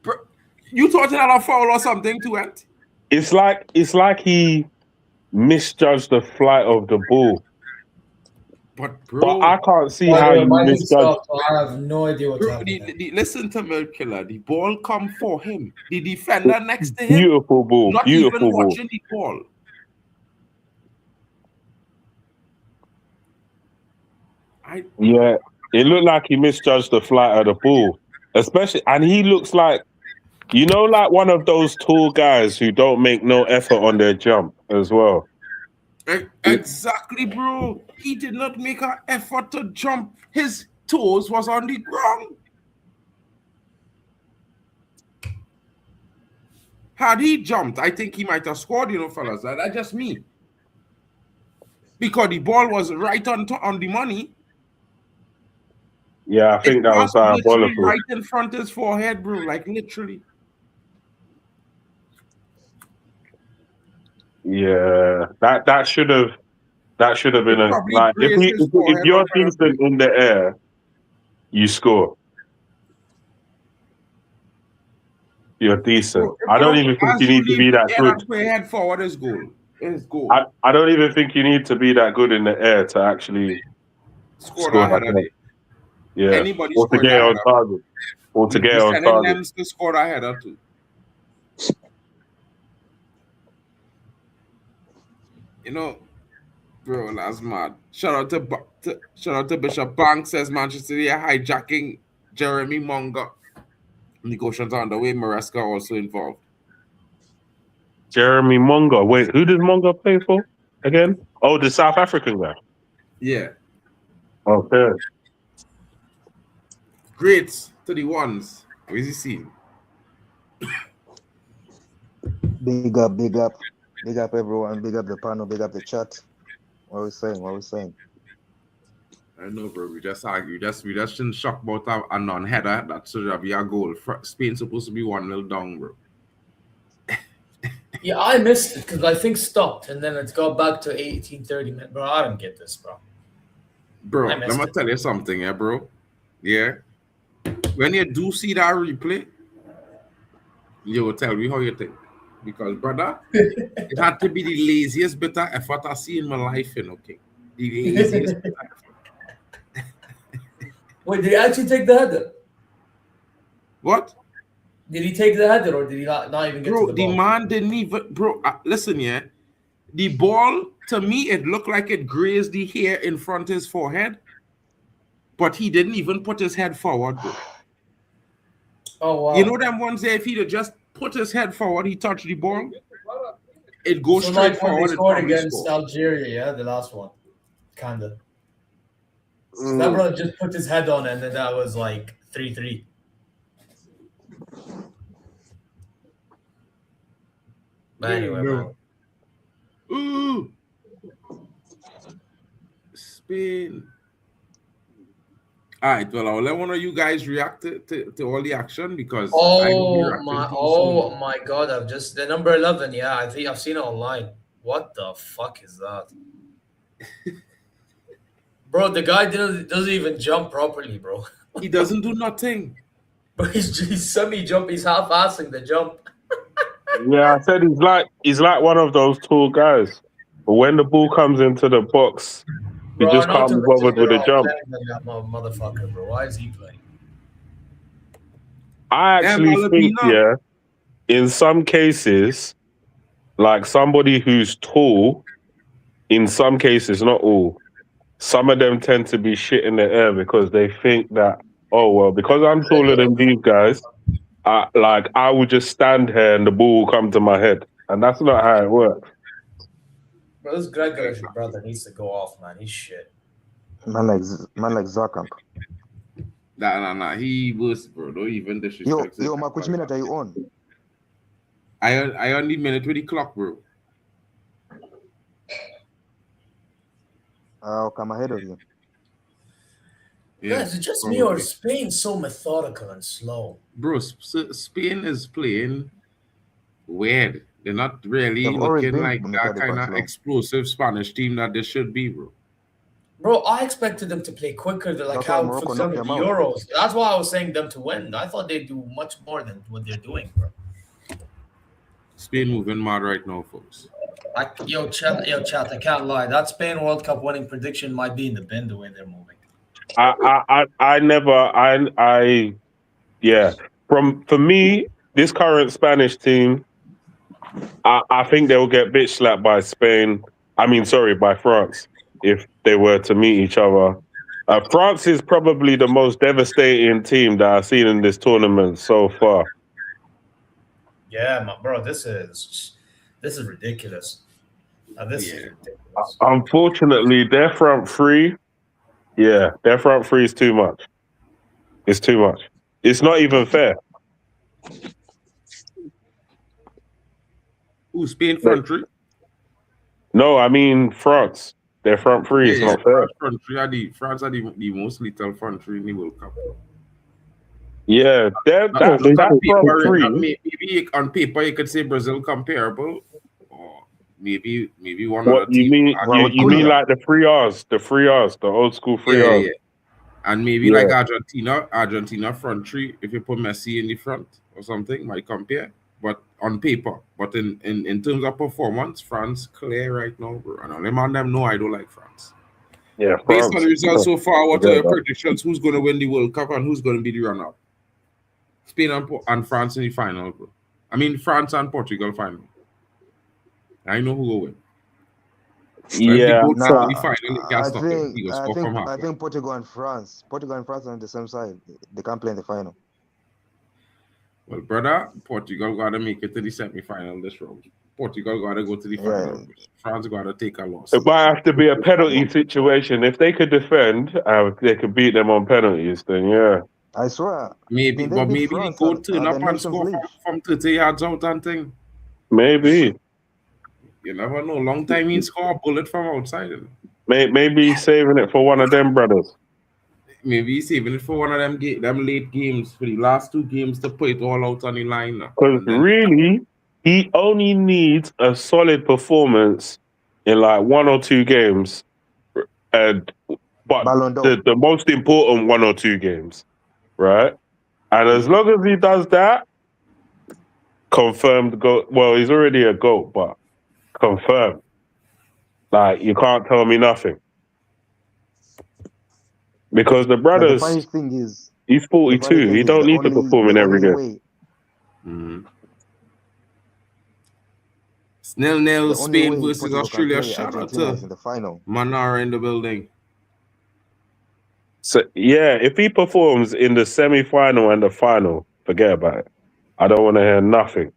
Bro, you thought it had a foul or something to it? it's like he misjudged the flight of the ball. But But I can't see By how the way, you my thing misjudge. stopped, so I have no idea what's bro, happening. listen to Milk Killer. The ball come for him. The defender next to him, Beautiful ball, not beautiful even ball. watching the ball. Yeah, it looked like he misjudged the flight of the ball, especially, and he looks like, like one of those tall guys who don't make no effort on their jump as well. Exactly, bro. He did not make an effort to jump. His toes was on the ground. Had he jumped, I think he might have scored, fellas. That's just me. Because the ball was right on the money. Yeah, I think that was literally diabolical. right in front of his forehead, bro. Like literally. Yeah, that should have been a Probably like if grazed his if forehead you're or whatever. decent in the air, you score. You're decent. Bro, I don't even think as you need to be that air good. and play head forward is goal. Is goal. I don't even think you need to be that good in the air to actually Score score that that header. goal. Yeah, Anybody or to scoring get that on header. target. Or to You get on sending target. them to score that header too. Bro, that's mad. Shout out to Bishop Banks, says Manchester City are hijacking Jeremy Monga. Negotiations are underway. Maresca also involved. Jeremy Monga. Wait, who does Monga play for again? Oh, the South African guy. Yeah. Okay. Greats to the ones. Where's he seen? Big up, big up. Big up everyone. Big up the panel. Big up the chat. What are we saying? I know, bro. We just argue. We just shouldn't shock about a non-header. That should be our goal. Spain supposed to be 1-0 down, bro. Yeah, I missed it because I think stopped and then it's got back to 18:30 minutes. Bro, I don't get this, bro. Bro, I let missed me it. tell you something, yeah, bro. Yeah. When you do see that replay, you will tell me how you think. Because, brother, it had to be the laziest bit of effort I see in my life, okay? The laziest bit of effort. Wait, did he actually take the header? What? Did he take the header or did he not even get to the ball? The man didn't even... Bro, listen, yeah. The ball, to me, it looked like it grazed the hair in front of his forehead. But he didn't even put his head forward, bro. Oh, wow. You know them ones there, if he'd just put his head forward, he touched the ball, it goes So straight like when forward. they scored against Algeria, yeah, the last one. Kind of. So that brother just put his head on and then that was like 3-3. But anyway, man. Ooh. Spain. All right, well, I'll let one of you guys react to all the action because oh my god, the number 11, yeah, I think I've seen it online. What the fuck is that? Bro, the guy doesn't even jump properly, bro. He doesn't do nothing. But he's semi-jump, he's half-assing the jump. Yeah, I said he's like one of those tall guys. But when the ball comes into the box, he just can't be bothered with the jump. That motherfucker, bro. Why is he playing? I actually think, yeah, in some cases, like somebody who's tall, in some cases, not all, some of them tend to be shit in the air because they think that, oh, well, because I'm taller than these guys, I will just stand here and the ball will come to my head. And that's not how it works. Bro, this Gregorish brother needs to go off, man. He's shit. Man like Zarkamp. Nah. He was, bro. Don't even disrespect. Yo, Mark, which minute are you on? I only minute with the clock, bro. I'll come ahead of you. Yeah, guys, is it just me or is Spain so methodical and slow? Bro, Spain is playing weird. They're not really looking like that kind of explosive Spanish team that they should be, bro. Bro, I expected them to play quicker than like how for some of the Euros. That's why I was saying them to win. I thought they'd do much more than what they're doing, bro. Spain moving mad right now, folks. Chat, I can't lie. That Spain World Cup winning prediction might be in the bin the way they're moving. Yeah. For me, this current Spanish team, I think they'll get bitch slapped by Spain. By France if they were to meet each other. France is probably the most devastating team that I've seen in this tournament so far. Yeah, bro, this is ridiculous. This is ridiculous. Unfortunately, their front three, their front three is too much. It's too much. It's not even fair. Who, Spain front three? No, I mean France. Their front three is not fair. France are the most lethal front three in the World Cup. Yeah, that front three. Maybe on paper you could say Brazil comparable, or maybe one What other you team. mean? You mean like the 3Rs, the old school 3Rs. Yeah. And maybe like Argentina front three. If you put Messi in the front or something, might compare. But on paper, but in terms of performance, France clear right now, bro. And let them know I don't like France. Yeah, based on the results so far, what are your predictions? Who's going to win the World Cup and who's going to be the runner-up? Spain and France in the final, bro. I mean, France and Portugal final. I know who will win. I think Portugal and France are on the same side. They can't play in the final. Well, brother, Portugal got to make it to the semi-final this round. Portugal got to go to the final. Yeah. France got to take a loss. It might have to be a penalty situation. If they could defend, they could beat them on penalties. Then yeah, I swear. Maybe they go turn up and score from 30 yards out and thing. Maybe. You never know. Long time he score a bullet from outside. Maybe he's saving it for one of them brothers. Maybe he's saving it for one of them late games, for the last 2 games to put it all out on the line. Because really, he only needs a solid performance in like 1 or 2 games, but the most important 1 or 2 games, right? And as long as he does that, confirmed GOAT. Well, he's already a GOAT, but confirmed. Like, you can't tell me nothing. Because the brothers, the funny thing is, he's 42. He don't need to perform in every game. Mm-hmm. 0-0 Spain versus Australia. Shout out to Manara in the building. So yeah, if he performs in the semi-final and the final, forget about it. I don't want to hear nothing.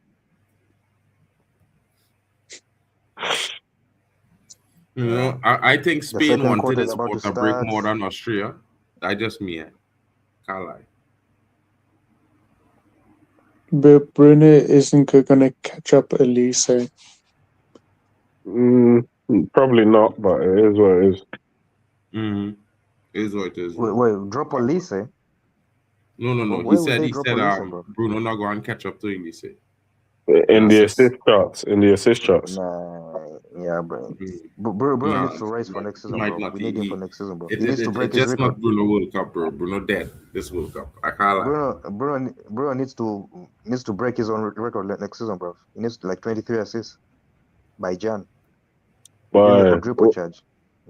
You know, I think Spain wanted this sport to break more than Austria. I just can't lie. But Bruno isn't going to catch up Elise. Probably not, but it is what it is. Mm-hmm. It is what it is. Wait, drop Elise? No. He said Bruno not going to catch up to Elise. In the assist charts. Nah, yeah, bro. Bruno needs to race for next season, bro. We need him for next season, bro. He needs to break his record. Not Bruno World Cup, bro. Bruno dead this World Cup. I can't lie. Bruno needs to break his own record next season, bro. He needs like 23 assists by Jan. But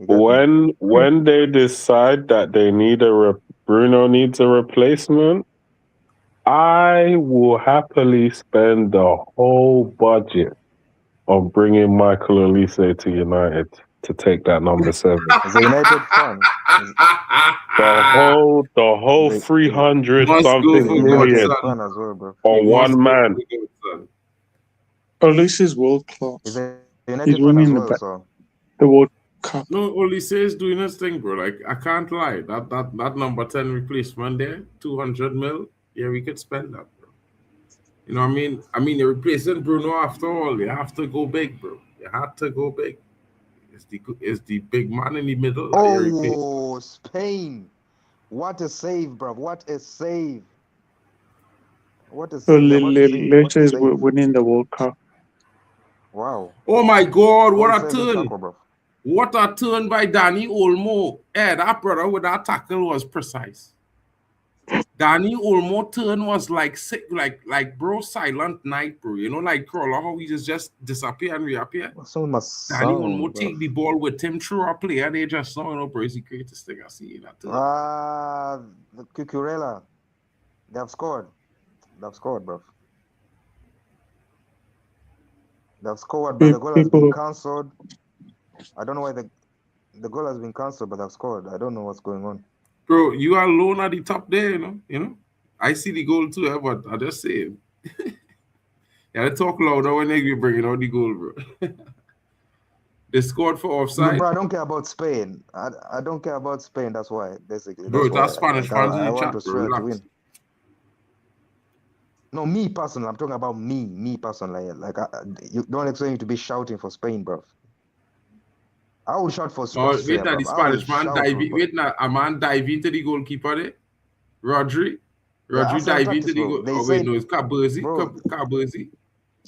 when they decide that they need Bruno needs a replacement, I will happily spend the whole budget on bringing Michael Elise to United to take that number 7. As a United fan, the whole 300 something million on one man. Elise is world class. He's winning the World Cup. No, Elise is doing his thing, bro. Like, I can't lie. That number 10 replacement there, 200 mil. Yeah, we could spend that, bro. You know what I mean? You're replacing Bruno after all. You have to go big, bro. You have to go big. It's the big man in the middle. Oh, Spain. What a save, bro. What a save. So Leicester is winning the World Cup. Wow. Oh, my God. What a turn. What a turn by Danny Olmo. That brother with that tackle was precise. Danny Olmo turn was like sick, like bro, silent night, bro. You know, like Crawler, how he just disappear and reappear. Some my Danny sound, Olmo bro. take the ball with him through a player. They just know, you know, bro, it's the greatest thing I see in that turn. The Cucurella. They have scored. Bro. They've scored, but the goal has been cancelled. I don't know why the goal has been cancelled, but they've scored. I don't know what's going on. Bro, you are alone at the top there, you know. I see the goal too, but I just say it. You gotta talk louder when they bring out the goal, bro. They scored for offside. No, bro, I don't care about Spain. I don't care about Spain. That's why, basically. Bro, that's why. Spanish fans in I the want chat, Australia bro. to win. No, me personally. I'm talking about me personally. Like, you don't expect me to be shouting for Spain, bro. I will shout for Austria, Wait, now the Spanish man a man dive into the goalkeeper there. Rodri dive into the goal. Oh, wait, no, it's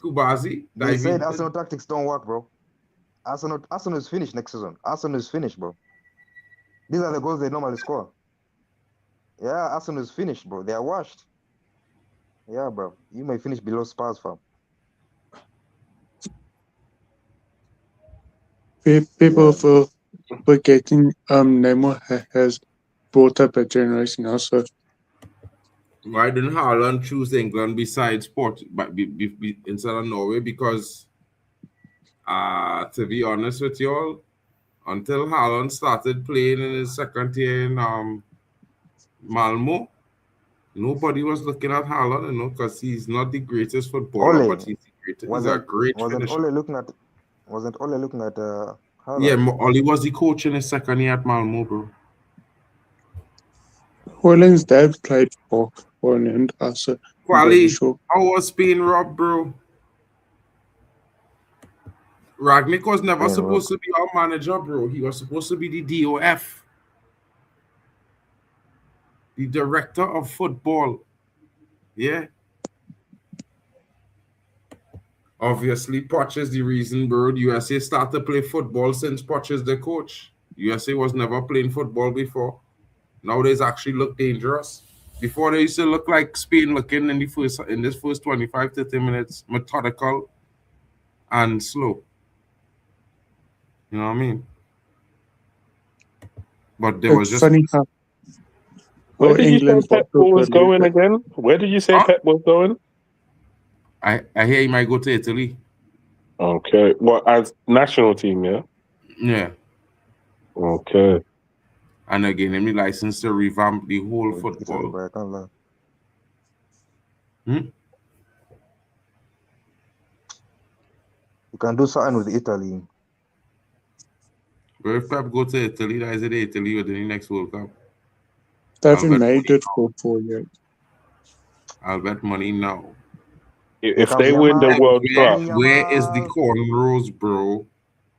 Kubazi. They said Arsenal tactics don't work, bro. Arsenal is finished next season. Arsenal is finished, bro. These are the goals they normally score. Yeah, Arsenal is finished, bro. They are washed. Yeah, bro. You may finish below Spurs, fam. People for forgetting Neymar has brought up a generation also. Why didn't Haaland choose England besides instead of Norway? Because to be honest with you all, until Haaland started playing in his second year in Malmo, nobody was looking at Haaland, you know, because he's not the greatest footballer, but he's the greatest. He's a great finisher. Wasn't Ole looking at Haaland? Yeah, Ole was the coach in his second year at Malmo, bro. Haaland's dad played for Holland also. Quali, how was Spain robbed, bro? Ragnick was never supposed to be our manager, bro. He was supposed to be the DOF. The director of football. Yeah. Obviously, Poch is the reason, bro. The USA started to play football since Poch is the coach. USA was never playing football before. Nowadays actually look dangerous. Before they used to look like Spain looking in this first 25, 30 minutes, methodical and slow. You know what I mean? But there was just funny how where did you say Pep was going again? Where did you say Pep was going? I hear he might go to Italy. Okay. What, as national team, yeah? Yeah. Okay. And again, let me license to revamp the whole football. You can do something with Italy. But if Pep go to Italy, that is it Italy within the next World Cup. They haven't made it for 4 years. I'll bet money now. If they win the World Cup, where is the cornrows, bro?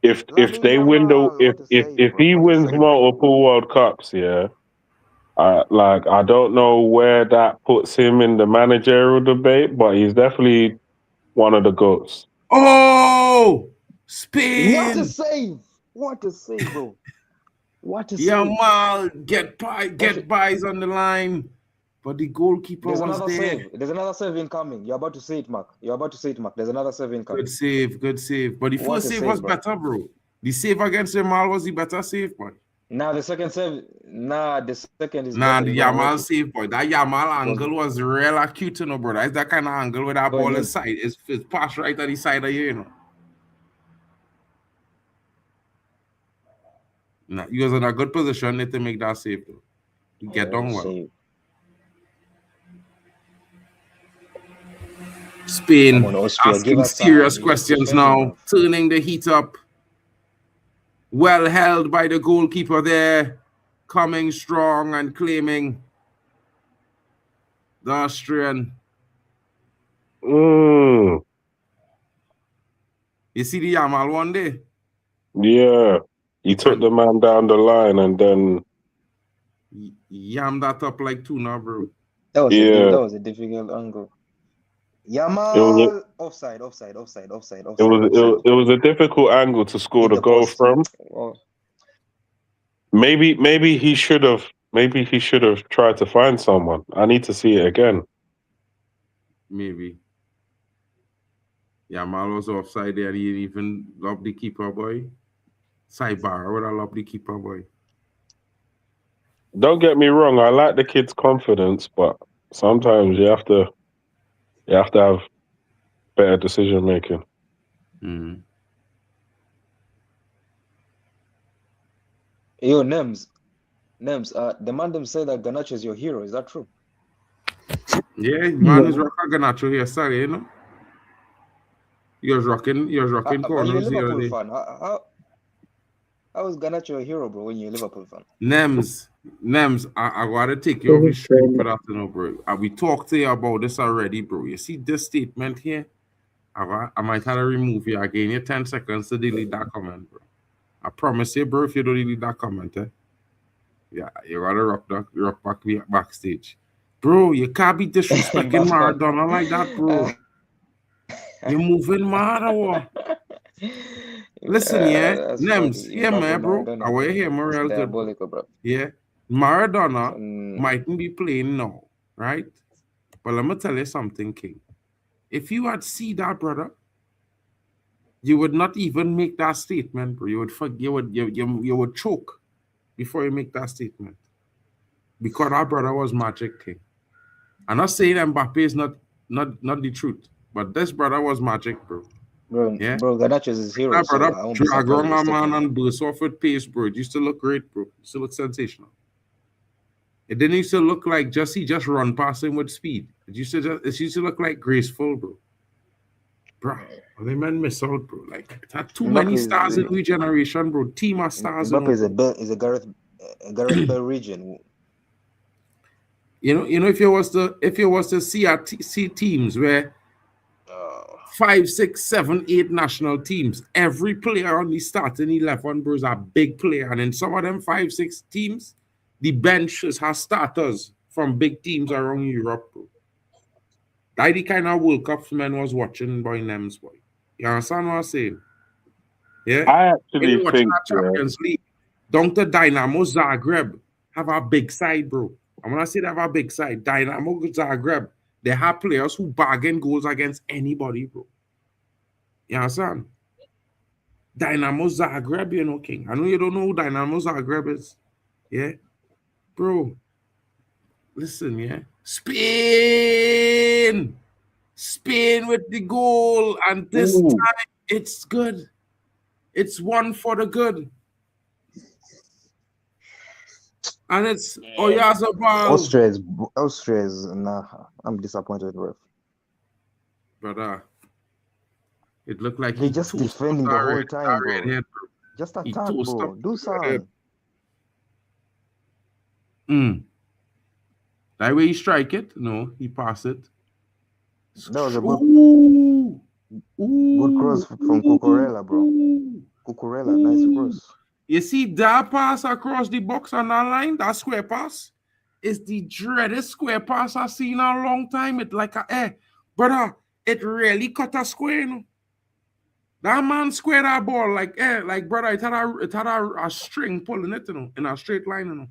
If they win if he wins multiple World Cups, yeah, I don't know where that puts him in the managerial debate, but he's definitely one of the GOATs. Oh, Spain! What a save, bro! What a save! Yamal, get buys on the line, but the goalkeeper was there. There's another save incoming. You're about to see it, Mark. There's another save incoming. Good save. But the first save was better, bro. The save against Yamal was the better save, boy. The second save. The second is. The Yamal save, boy. That Yamal angle was real acute, you know, bro. That's that kind of angle where that ball is side. It's passed right at the side of you, you know. He was in a good position to make that save, though. To get down well. Save. Spain asking serious questions now, turning the heat up. Well held by the goalkeeper there, coming strong and claiming the Austrian. You see the Yamal one day? Yeah. He took the man down the line and then yammed that up like tuna, bro. That was a difficult angle. Yamal, offside. It was a difficult angle to score the goal from. Maybe he should have maybe he should have tried to find someone. I need to see it again. Maybe. Yamal was offside there. He didn't even love the keeper, boy. Sidebar, would I love the keeper, boy? Don't get me wrong. I like the kid's confidence, but sometimes you have to have better decision making. Yo, Nems, the man them say that Garnacho is your hero. Is that true? Yeah, man is rocking Garnacho here. Sorry, you know. You're rocking But you're a corners the other Liverpool day. fan. How is Garnacho a hero, bro, when you're a Liverpool fan? Nems, I gotta take you off your street for that, you know, bro. We talked to you about this already, bro. You see this statement here? I might have to remove you. I gave you 10 seconds to delete that comment, bro. I promise you, bro, if you don't delete that comment, yeah, you gotta rock backstage. Bro, you can't be disrespecting Maradona like that, bro. You're moving mad or what? Listen, Nems, man, bro. I want to hear Morel good, bro. Yeah, Maradona mightn't be playing now, right? But let me tell you something, King. If you had seen that, brother, you would not even make that statement, bro. You would choke before you make that statement. Because our brother was magic, King. I'm not saying Mbappe is not the truth, but this brother was magic, bro. Bro, Garnacho is his hero. That brother, So I won't be drag on my surprised. man and burst off with pace, bro. It used to look great, bro. It used to look sensational. It didn't used to look like just run past him with speed. It used to look like graceful, bro. Bro, they men miss out, bro. Like it had too many stars in every generation, bro. Team of stars. Mbappe is a Gareth Bale region. You know, if you was to see teams where 5, 6, 7, 8 national teams, every player on the starting 11, bro, is a big player, and in some of them 5, 6 teams, the benches has starters from big teams around Europe, bro. That's the kind of World Cup men was watching by Nems, boy. You understand what I'm saying? Yeah. I actually think Champions League, down to Dynamo Zagreb have a big side, bro. And when I say they have a big side, Dynamo Zagreb, they have players who bargain goals against anybody, bro. You understand? Dynamo Zagreb, you know, King. I know you don't know who Dynamo Zagreb is. Yeah? Bro, listen, yeah? Spain with the goal. And this time, it's good. It's one for the good. And it's Oyarzabal. Austria is nah. I'm disappointed, bro. Brother, it looked like he just defending the whole time, bro. Head, bro. Just attack, bro. Do something. That way he strike it? No, he pass it. That was a good cross from Cucurella, bro. Cucurella, nice cross. You see that pass across the box on that line, that square pass, is the dreaded square pass I've seen in a long time. It like brother, it really cut a square, you know. That man squared that ball like brother, it had a string pulling it, you know, in a straight line, you know.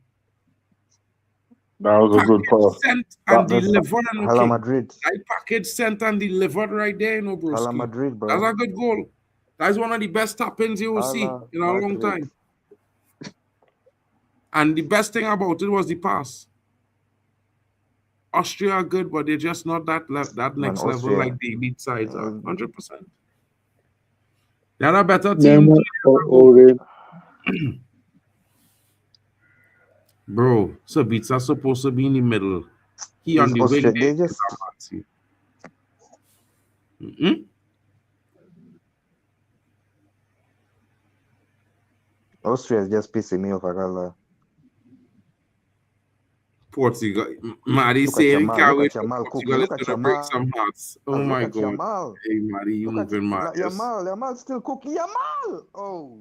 That was a good pass. Sent and delivered, Hala Madrid. That package sent and delivered right there, you know, bro. Hala Madrid, bro. That's a good goal. That's one of the best tap-ins you will see in a long time. And the best thing about it was the pass. Austria are good, but they're just not that next level like the elite sides are. 100%. They're a better team. Bro, Sabitza's supposed to be in the middle. He on the wing. They just... Austria is just pissing me off, I gotta lie. Portugal. Maddie saying can't wait for Portugal to break some hearts. Oh my God. Yamal. Hey, Maddie, you moving mad. Yamal still cooking. Yamal! Oh.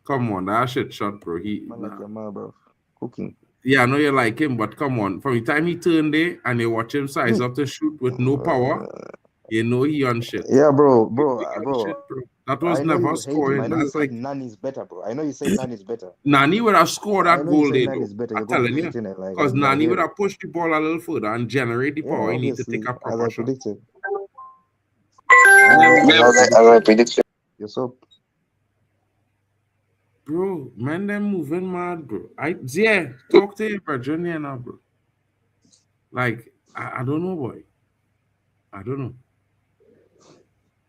Come on, that shit shot, bro. Yamal, bro. Cooking. Yeah, I know you like him, but come on. From the time he turned there and you watch him size up to shoot with no power, you know he on shit. Yeah, bro. Shit, bro. That was I know never you hate him. scoring. I know you That's said like Nani's better, bro. I know you said Nani's better. Nani would have scored I that know you goal said there, though. Nani's better. I'm You're gonna telling keep you. hitting it like Because I Nani hear would it. have pushed the ball a little further and generate the Yeah, power. He need to obviously, take a as proper I shot. predicted. Nems, As I predicted. You're so bro, man, them moving mad, bro. Yeah, talk to your brethren here now, bro. Like, I don't know, boy. I don't know.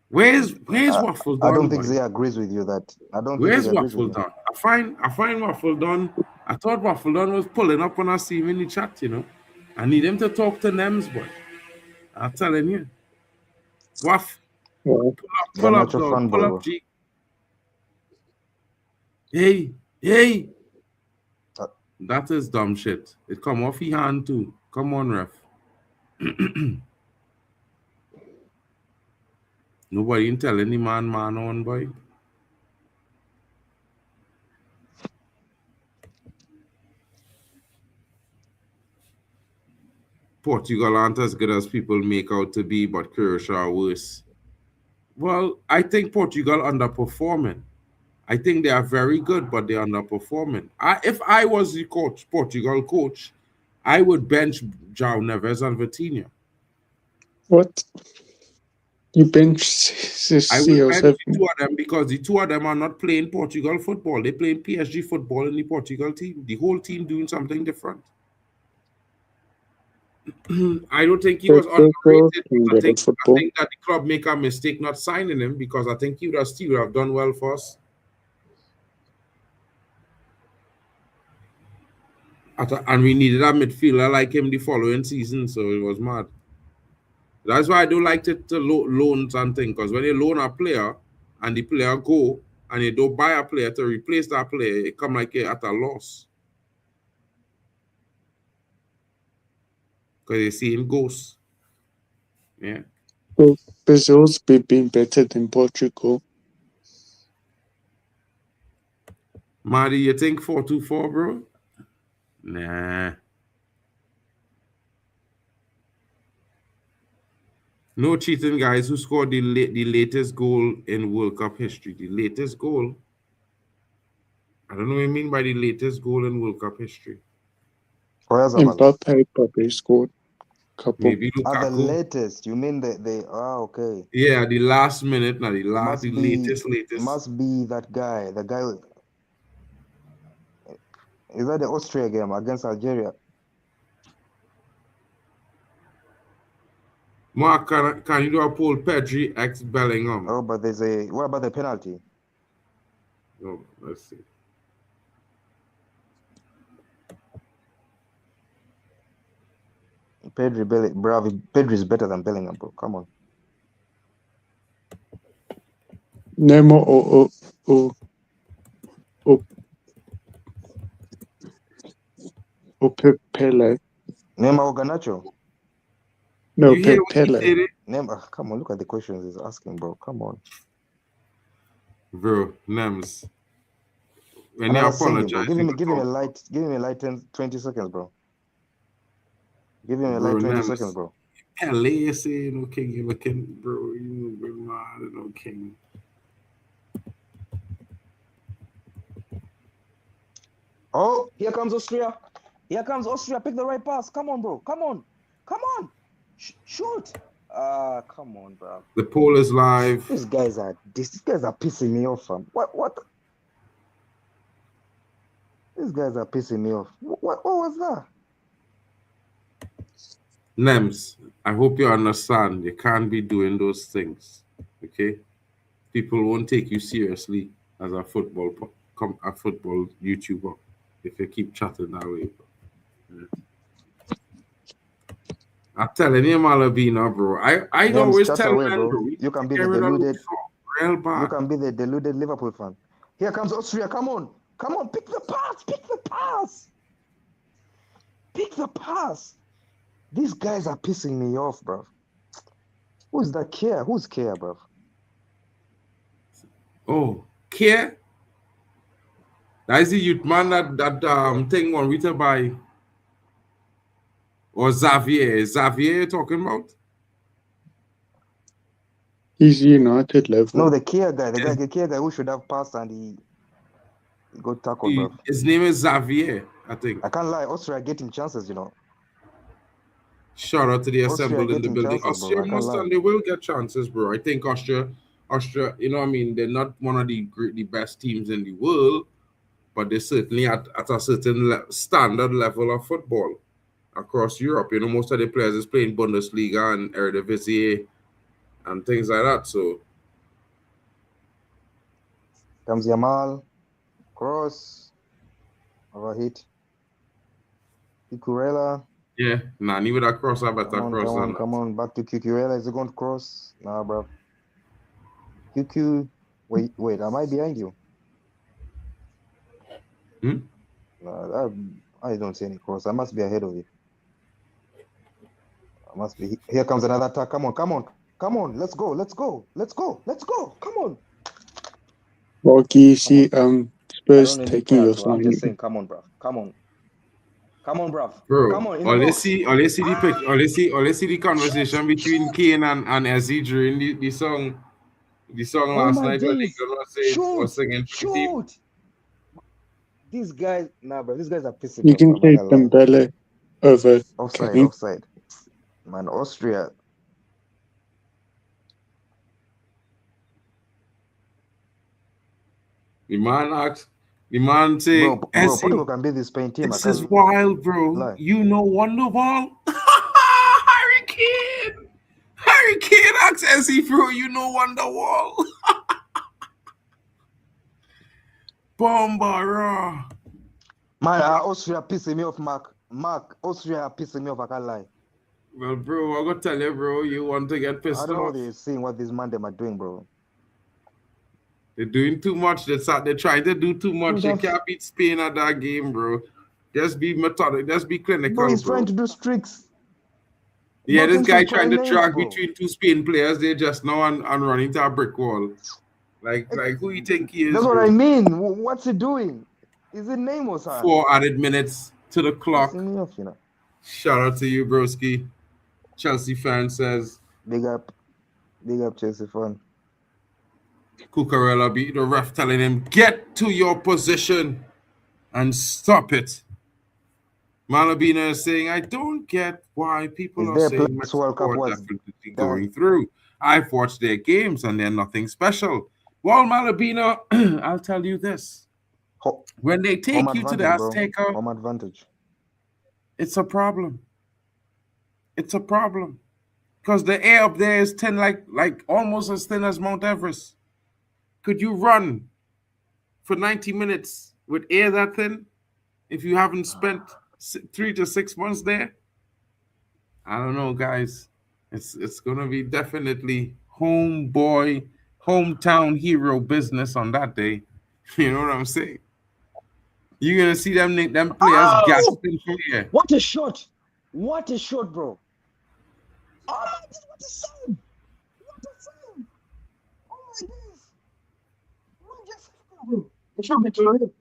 Where's Waffle I done, don't think boy? Zay agrees with you that. I don't think Where's he agrees with Waffle you. done? I find Waffle done. I thought Waffle done was pulling up when I see him in the chat, you know. I need him to talk to Nems, boy. I'm telling you. Waff, Well, pull up, Garnacho dog. fanboy, Pull up, bro. G. Hey. Uh, That is dumb shit. It come off his hand too. Come on, ref. Nobody ain't tell any man on, boy. Portugal aren't as good as people make out to be, but Croatia are worse. Well, I think Portugal underperforming. I think they are very good, but they're underperforming. If I was the Portugal coach, I would bench João Neves and Vitinha. what? You bench I will bench yourself. the two of them because the two of them are not playing Portugal football. They're playing PSG football in the Portugal team. The whole team doing something different. I don't think he was underrated. I think that the club make a mistake not signing him because I think he would have still have done well for us. And we needed a midfielder like him the following season, so it was mad. That's why I don't like to loan something, because when you loan a player and the player go and you don't buy a player to replace that player, it come like you're at a loss. Because you're seeing ghosts. Yeah. So Brazil's been better than Portugal. Marty, you think 4-2-4, bro? Nah. No cheating, guys. Who scored the latest goal in World Cup history? The latest goal? I don't know what you mean by the latest goal in World Cup history. Mbappe probably scored a couple. Maybe Lukaku. The latest? You mean the okay. Yeah, the last minute, not the latest. It must be that guy. The guy. Is that the Austria game against Algeria? Mark, can you do a poll? Pedri x Bellingham. Oh, but what about the penalty? Oh, let's see. Pedri is better than Bellingham, bro. Come on. Neymar or Pele. Neymar or Garnacho? No, Pele. Neymar, come on, look at the questions he's asking, bro. Come on. Bro, Nems. When you apologize, give him a light 20 seconds, bro. Give him a light 20 seconds, bro. LA say no king, you looking, bro. You mad, no king. Oh, here comes Austria. Here comes Austria. Pick the right pass. Come on, bro. Come on. Shoot. Come on, bro. The poll is live. These guys are pissing me off, fam. What? These guys are pissing me off. What was that? Nems, I hope you understand. You can't be doing those things. Okay? People won't take you seriously as a football YouTuber if you keep chatting that way. Yeah. I'm telling you, Malabina, bro. I always tell you, bro. You can be the deluded. You can be the deluded Liverpool fan. Here comes Austria. Come on. Pick the pass. These guys are pissing me off, bro. Who's that Care? Who's Care, bro? Oh, Care? That's the youth man that thing on Rita by. Or Xavier talking about? He's United level. No, the Kia guy, the Kia guy who should have passed and he got tackled, bro. His name is Xavier, I think. I can't lie, Austria getting chances, you know. Shout out to the assembled in the getting building. chances, Austria bro. I can't must lie. and they will get chances, bro. I think Austria, you know what I mean? They're not one of the best teams in the world, but they're certainly at a certain standard level of football across Europe. You know, most of the players is playing Bundesliga and Eredivisie and things like that. So comes Yamal, cross, overhit. Cucurella. yeah, nah, need with that cross, I better cross. Come on, back to Cucurella. Is it going to cross? Nah, bro. QQ, wait, am I behind you? Nah, I don't see any cross. I must be ahead of you. I must be. Here comes another attack. Come on. Let's go. Come on. Okay, you see, Spurs taking your I'm just saying, come on, bro. Come on, bro. Bro, Come on. all they see the conversation between Kane and Ezzy during the song last night when they was singing for the team. These guys, bro. These guys are pissing me off. You can take Dembele over offside. Man, Austria. The man say, bro, Portugal can beat the Spain team. This is wild, bro. Lie. You know Wonderball? Harry Kane asks Ezzy, bro, you know Wonderwall? Bombara. Man, Austria pissing me off, Mark, Austria pissing me off, I can't lie. Well, bro, I'm going to tell you, bro, you want to get pissed off. I don't know what they're seeing, what these man them are doing, bro. They're doing too much. They're trying to do too much. You can't beat Spain at that game, bro. Just be methodic. Just be clinical, bro. He's trying to do streaks. Yeah, this guy trying to drag between two Spain players. They just now and run into a brick wall. Like who you think he is? That's what I mean. What's he doing? Is it name or something? 4 added minutes to the clock. Me off, you know. Shout out to you, broski. Chelsea fan says. Big up Chelsea fan. Cucurella beat the ref telling him, get to your position and stop it. Malabina is saying, I don't get why people are saying Mexico are definitely going through. I've watched their games and they're nothing special. Well, Malabina, I'll tell you this. When they take you to the Azteca, home advantage. It's a problem. It's a problem. Because the air up there is thin, like almost as thin as Mount Everest. Could you run for 90 minutes with air that thin if you haven't spent 3 to 6 months there? I don't know, guys. It's going to be definitely hometown hero business on that day. You know what I'm saying? You're going to see them players gasping for air. What a shot, bro. Oh, my God, what a save. It should be too late.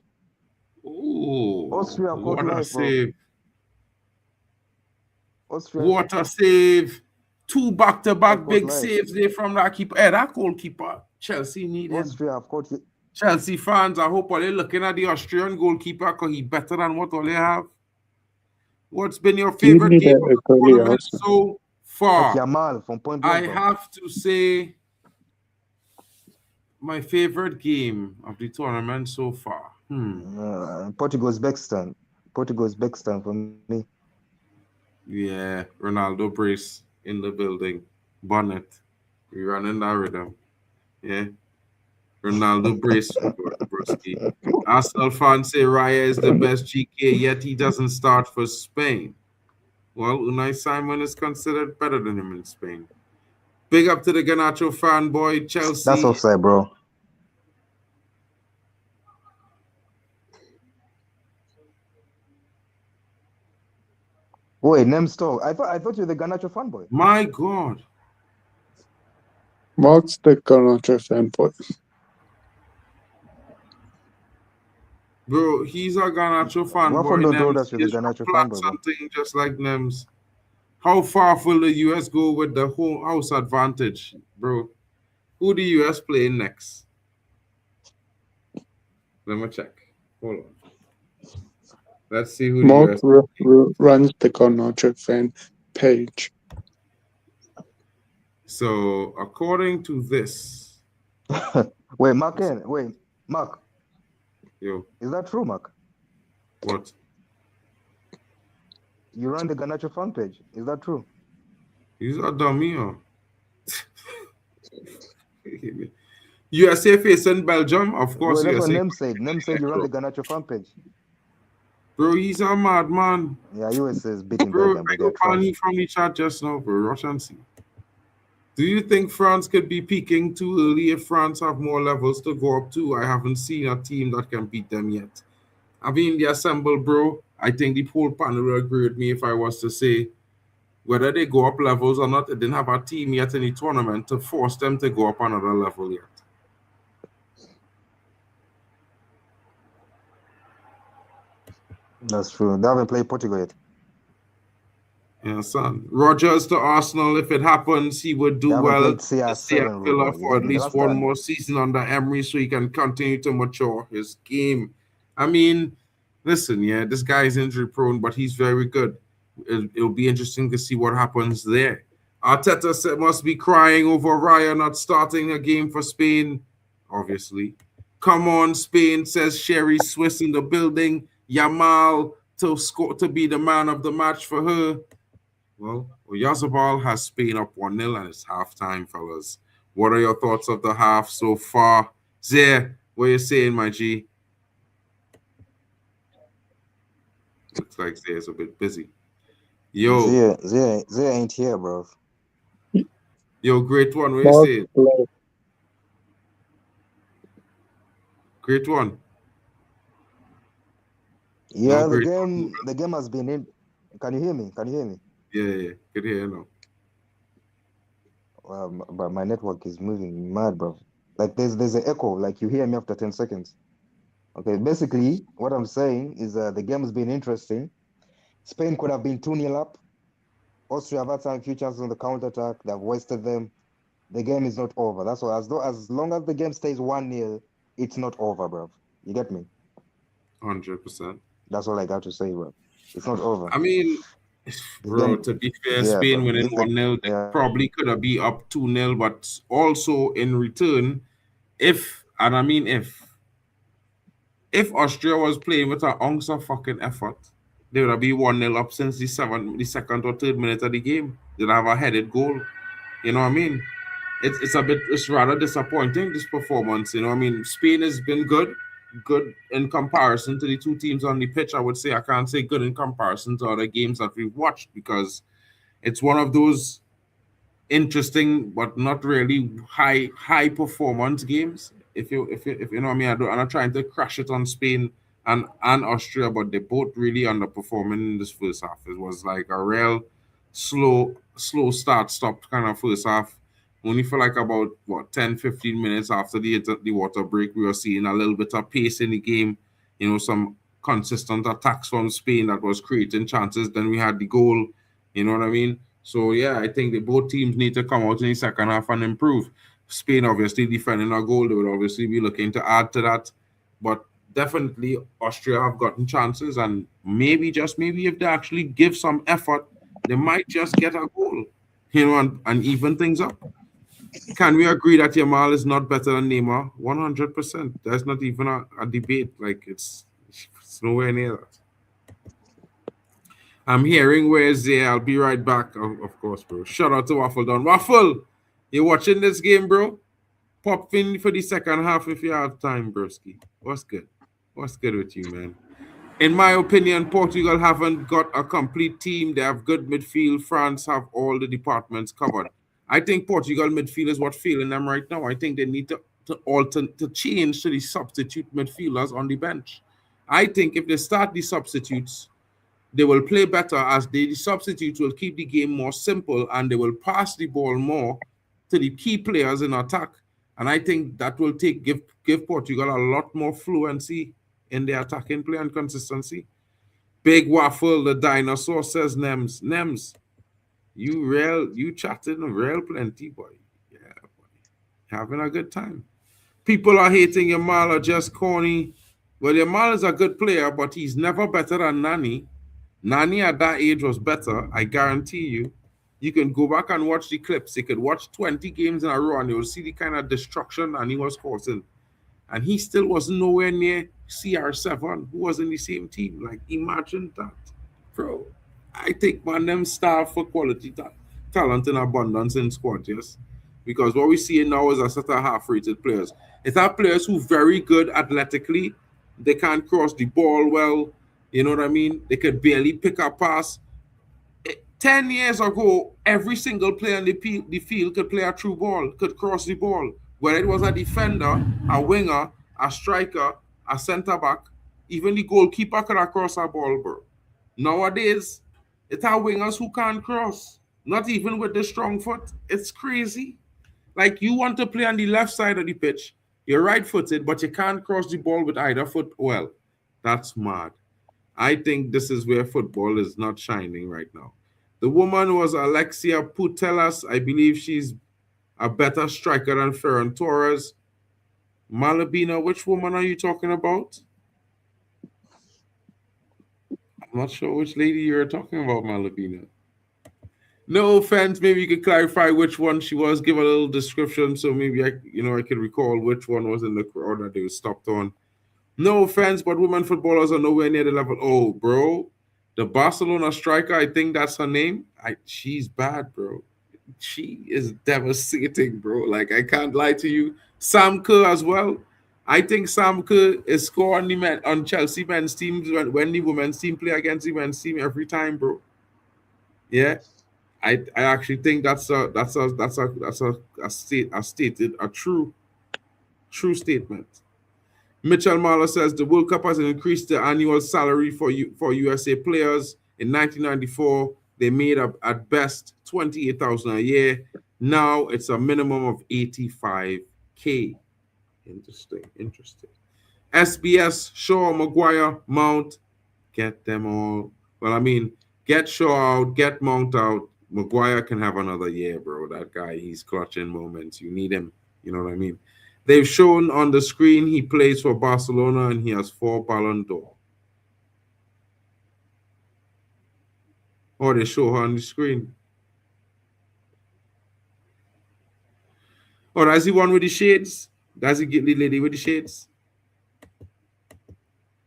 Ooh, Austria what a save. Austria. What a save. 2 back-to-back big saves there from that keeper. Hey, that goalkeeper, Chelsea need him. Austria, of course. Chelsea fans, I hope all they're looking at the Austrian goalkeeper because he's better than what all they have. What's been your favorite game of the tournament so far? Yamal from point I have to say my favorite game of the tournament so far. Portugal's Bexton for me. Yeah, Ronaldo brace in the building. Bonnet. We running that rhythm. Yeah. Ronaldo brace. Arsenal fans say Raya is the best GK, yet he doesn't start for Spain. Well, Unai Simon is considered better than him in Spain. Big up to the Garnacho fanboy, Chelsea. That's offside, bro. Wait, Nemstov. I thought you were the Garnacho fanboy. My God. What's the Garnacho fanboy? Bro, he's a Garnacho fanboy. What told us you're the Garnacho fanboy? Something just like Nems. How far will the US go with the whole house advantage, bro? Who the US playing next? Let me check. Hold on. Let's see who the Mark US. runs the Garnacho fan page. So according to this, Wait, Mark. Wait, Mark. yo, Is that true, Mark? what? You run the Garnacho fan page. Is that true? He's a dummy, oh. USA facing Belgium, of course. Wait, that's what USA. Nem said. Nem said you run the Garnacho fan page. Bro, he's a madman. Yeah, USA is beating Bro, Belgium, but bring they're up Pani trash. from the chat just now, bro. Rush and see. Do you think France could be peaking too early if France have more levels to go up to? I haven't seen a team that can beat them yet. I mean, the assemble, bro. I think the whole panel will agree with me if I was to say whether they go up levels or not. They didn't have a team yet in the tournament to force them to go up another level yet. That's true. They haven't played Portugal yet. Yeah, son. Rogers to Arsenal. If it happens, he would do They haven't well played to CR7, stay at Villa Ruben. for at You least one understand? more season under Emery so he can continue to mature his game. I mean, listen, yeah, this guy is injury prone, but he's very good. It'll be interesting to see what happens there. Arteta must be crying over Raya not starting a game for Spain, obviously. Come on, Spain, says Sherry Swiss in the building. Yamal to score to be the man of the match for her. Well, Oyarzabal has Spain up 1-0 and it's halftime, fellas. What are your thoughts of the half so far? Zare, what are you saying, my G? Looks like Zare's a bit busy. Yo, Zia ain't here, bro. yo, great one. What are you Mark saying? Blair. Great one. Yeah, No, great the game has been in. Can you hear me? Can you hear me? Yeah. Good here now. But my network is moving mad, bro. Like there's an echo. Like you hear me after 10 seconds. Okay, basically what I'm saying is the game has been interesting. Spain could have been 2-0 up. Austria have had some few chances on the counter attack. They've wasted them. The game is not over. That's all. As long as the game stays 1-0, it's not over, bro. You get me? 100%. That's all I got to say, bro. It's not over. I mean, bro, to be fair, Spain bro. winning 1-0, they probably could have been up 2-0, but also in return, if Austria was playing with an ounce of fucking effort, they would have been 1-0 up since the second or third minute of the game. They'd have a headed goal. You know what I mean? It's rather disappointing, this performance. You know what I mean? Spain has been good in comparison to the two teams on the pitch. I would say I can't say good in comparison to other games that we've watched because it's one of those interesting but not really high performance games. If you know what I mean, I'm not trying to crash it on Spain and Austria, but they both really underperforming in this first half. It was like a real slow stop kind of first half. Only for like about 10-15 minutes after the water break, we were seeing a little bit of pace in the game. You know, some consistent attacks from Spain that was creating chances. Then we had the goal. You know what I mean? So, yeah, I think that both teams need to come out in the second half and improve. Spain obviously defending a goal. They would obviously be looking to add to that. But definitely Austria have gotten chances. And maybe, just maybe, if they actually give some effort, they might just get a goal, you know, and even things up. Can we agree that Yamal is not better than Neymar? 100%. There's not even a debate. Like, it's nowhere near that. I'm hearing where's there. I'll be right back. Of course, bro. Shout out to Waffle Don. Waffle, you watching this game, bro? Pop in for the second half if you have time, broski. What's good? What's good with you, man? In my opinion, Portugal haven't got a complete team. They have good midfield. France have all the departments covered. I think Portugal midfield is what's failing them right now. I think they need to change to the substitute midfielders on the bench. I think if they start the substitutes, they will play better as the substitutes will keep the game more simple and they will pass the ball more to the key players in attack. And I think that will give Portugal a lot more fluency in their attacking play and consistency. Big Waffle, the dinosaur, says Nems. Nems, you chatting real plenty, boy. Yeah, boy. having a good time. People are hating Yamal or just corny. Well, Yamal is a good player, but he's never better than Nani. Nani at that age was better, I guarantee you. You can go back and watch the clips. You could watch 20 games in a row and you'll see the kind of destruction Nani was causing. And he still wasn't nowhere near CR7, who was in the same team. Like, imagine that. Bro, I think, man, them starve for quality talent in abundance in squad, yes? Because what we see now is a set of half-rated players. It's our players who very good athletically. They can't cross the ball well. You know what I mean? They could barely pick a pass. 10 years ago, every single player in the field could play a true ball, could cross the ball. Whether it was a defender, a winger, a striker, a centre-back, even the goalkeeper could have crossed a ball, bro. Nowadays, it's our wingers who can't cross. Not even with the strong foot. It's crazy. Like, you want to play on the left side of the pitch. You're right-footed, but you can't cross the ball with either foot well. That's mad. I think this is where football is not shining right now. The woman was Alexia Putellas. I believe she's a better striker than Ferran Torres. Malabina, which woman are you talking about? I'm not sure which lady you're talking about, Malabina. No offense, maybe you could clarify which one she was, give a little description so maybe I could recall which one was in the crowd that they were stopped on. No offense, but women footballers are nowhere near the level. Oh, bro, the Barcelona striker, I think that's her name. She's bad, bro. She is devastating, bro. Like, I can't lie to you. Sam Kerr as well. I think Sam Kerr is scoring on Chelsea men's teams when the women's team play against the men's team every time, bro. Yeah, I actually think that's a true statement. Mitchell Marler says the World Cup has increased the annual salary for USA players. In 1994, they made up at best $28,000 a year. Now it's a minimum of $85K. Interesting. SBS, Shaw, Maguire, Mount, get them all. Well, I mean, get Shaw out, get Mount out. Maguire can have another year, bro. That guy, he's clutching moments. You need him. You know what I mean? They've shown on the screen he plays for Barcelona and he has 4 Ballon d'Or. Oh, they show her on the screen. Oh, that's the one with the shades? That's the lady with the shades?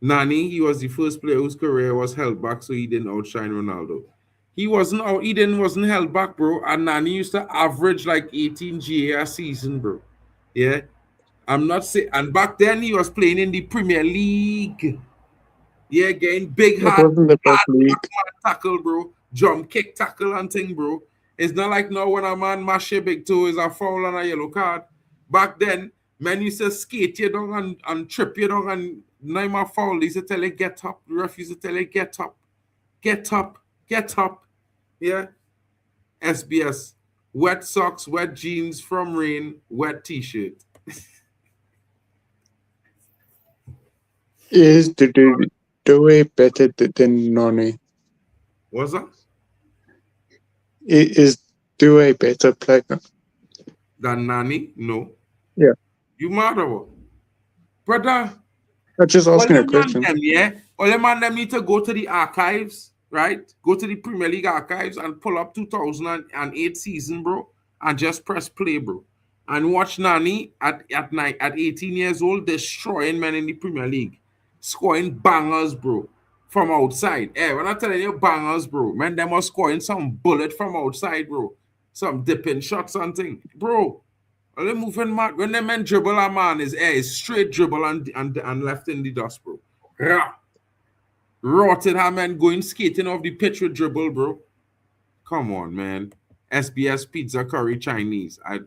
Nani, he was the first player whose career was held back, so he didn't outshine Ronaldo. He wasn't held back, bro. And Nani used to average like 18 GA a season, bro. Yeah. I'm not saying, and back then he was playing in the Premier League. Yeah, getting big hard tackle, bro. Jump kick tackle and thing, bro. It's not like now when a man mash your big toe is a foul and a yellow card. Back then, men used to skate you down and trip you down and name a foul. They used to tell you get up. The ref used to tell you get up. Get up. Get up. Yeah. SBS. Wet socks, wet jeans from rain, wet t-shirt. Is the Due better than Nani? What's that? Is Due a better player than Nani? No. Yeah. You mad or what? Brother. I'm just asking a question. All the man them need to go to the archives, right? Go to the Premier League archives and pull up 2008 season, bro, and just press play, bro. And watch Nani at 18 years old destroying men in the Premier League. Scoring bangers, bro, from outside. Hey, when I'm telling you bangers, bro, man, them are scoring some bullet from outside, bro. Some dipping shots and thing. Bro, they moving mad. When the men dribble a man, is straight dribble and left in the dust, bro. Rotted her man going skating off the pitch with dribble, bro. Come on, man. SBS pizza curry Chinese. I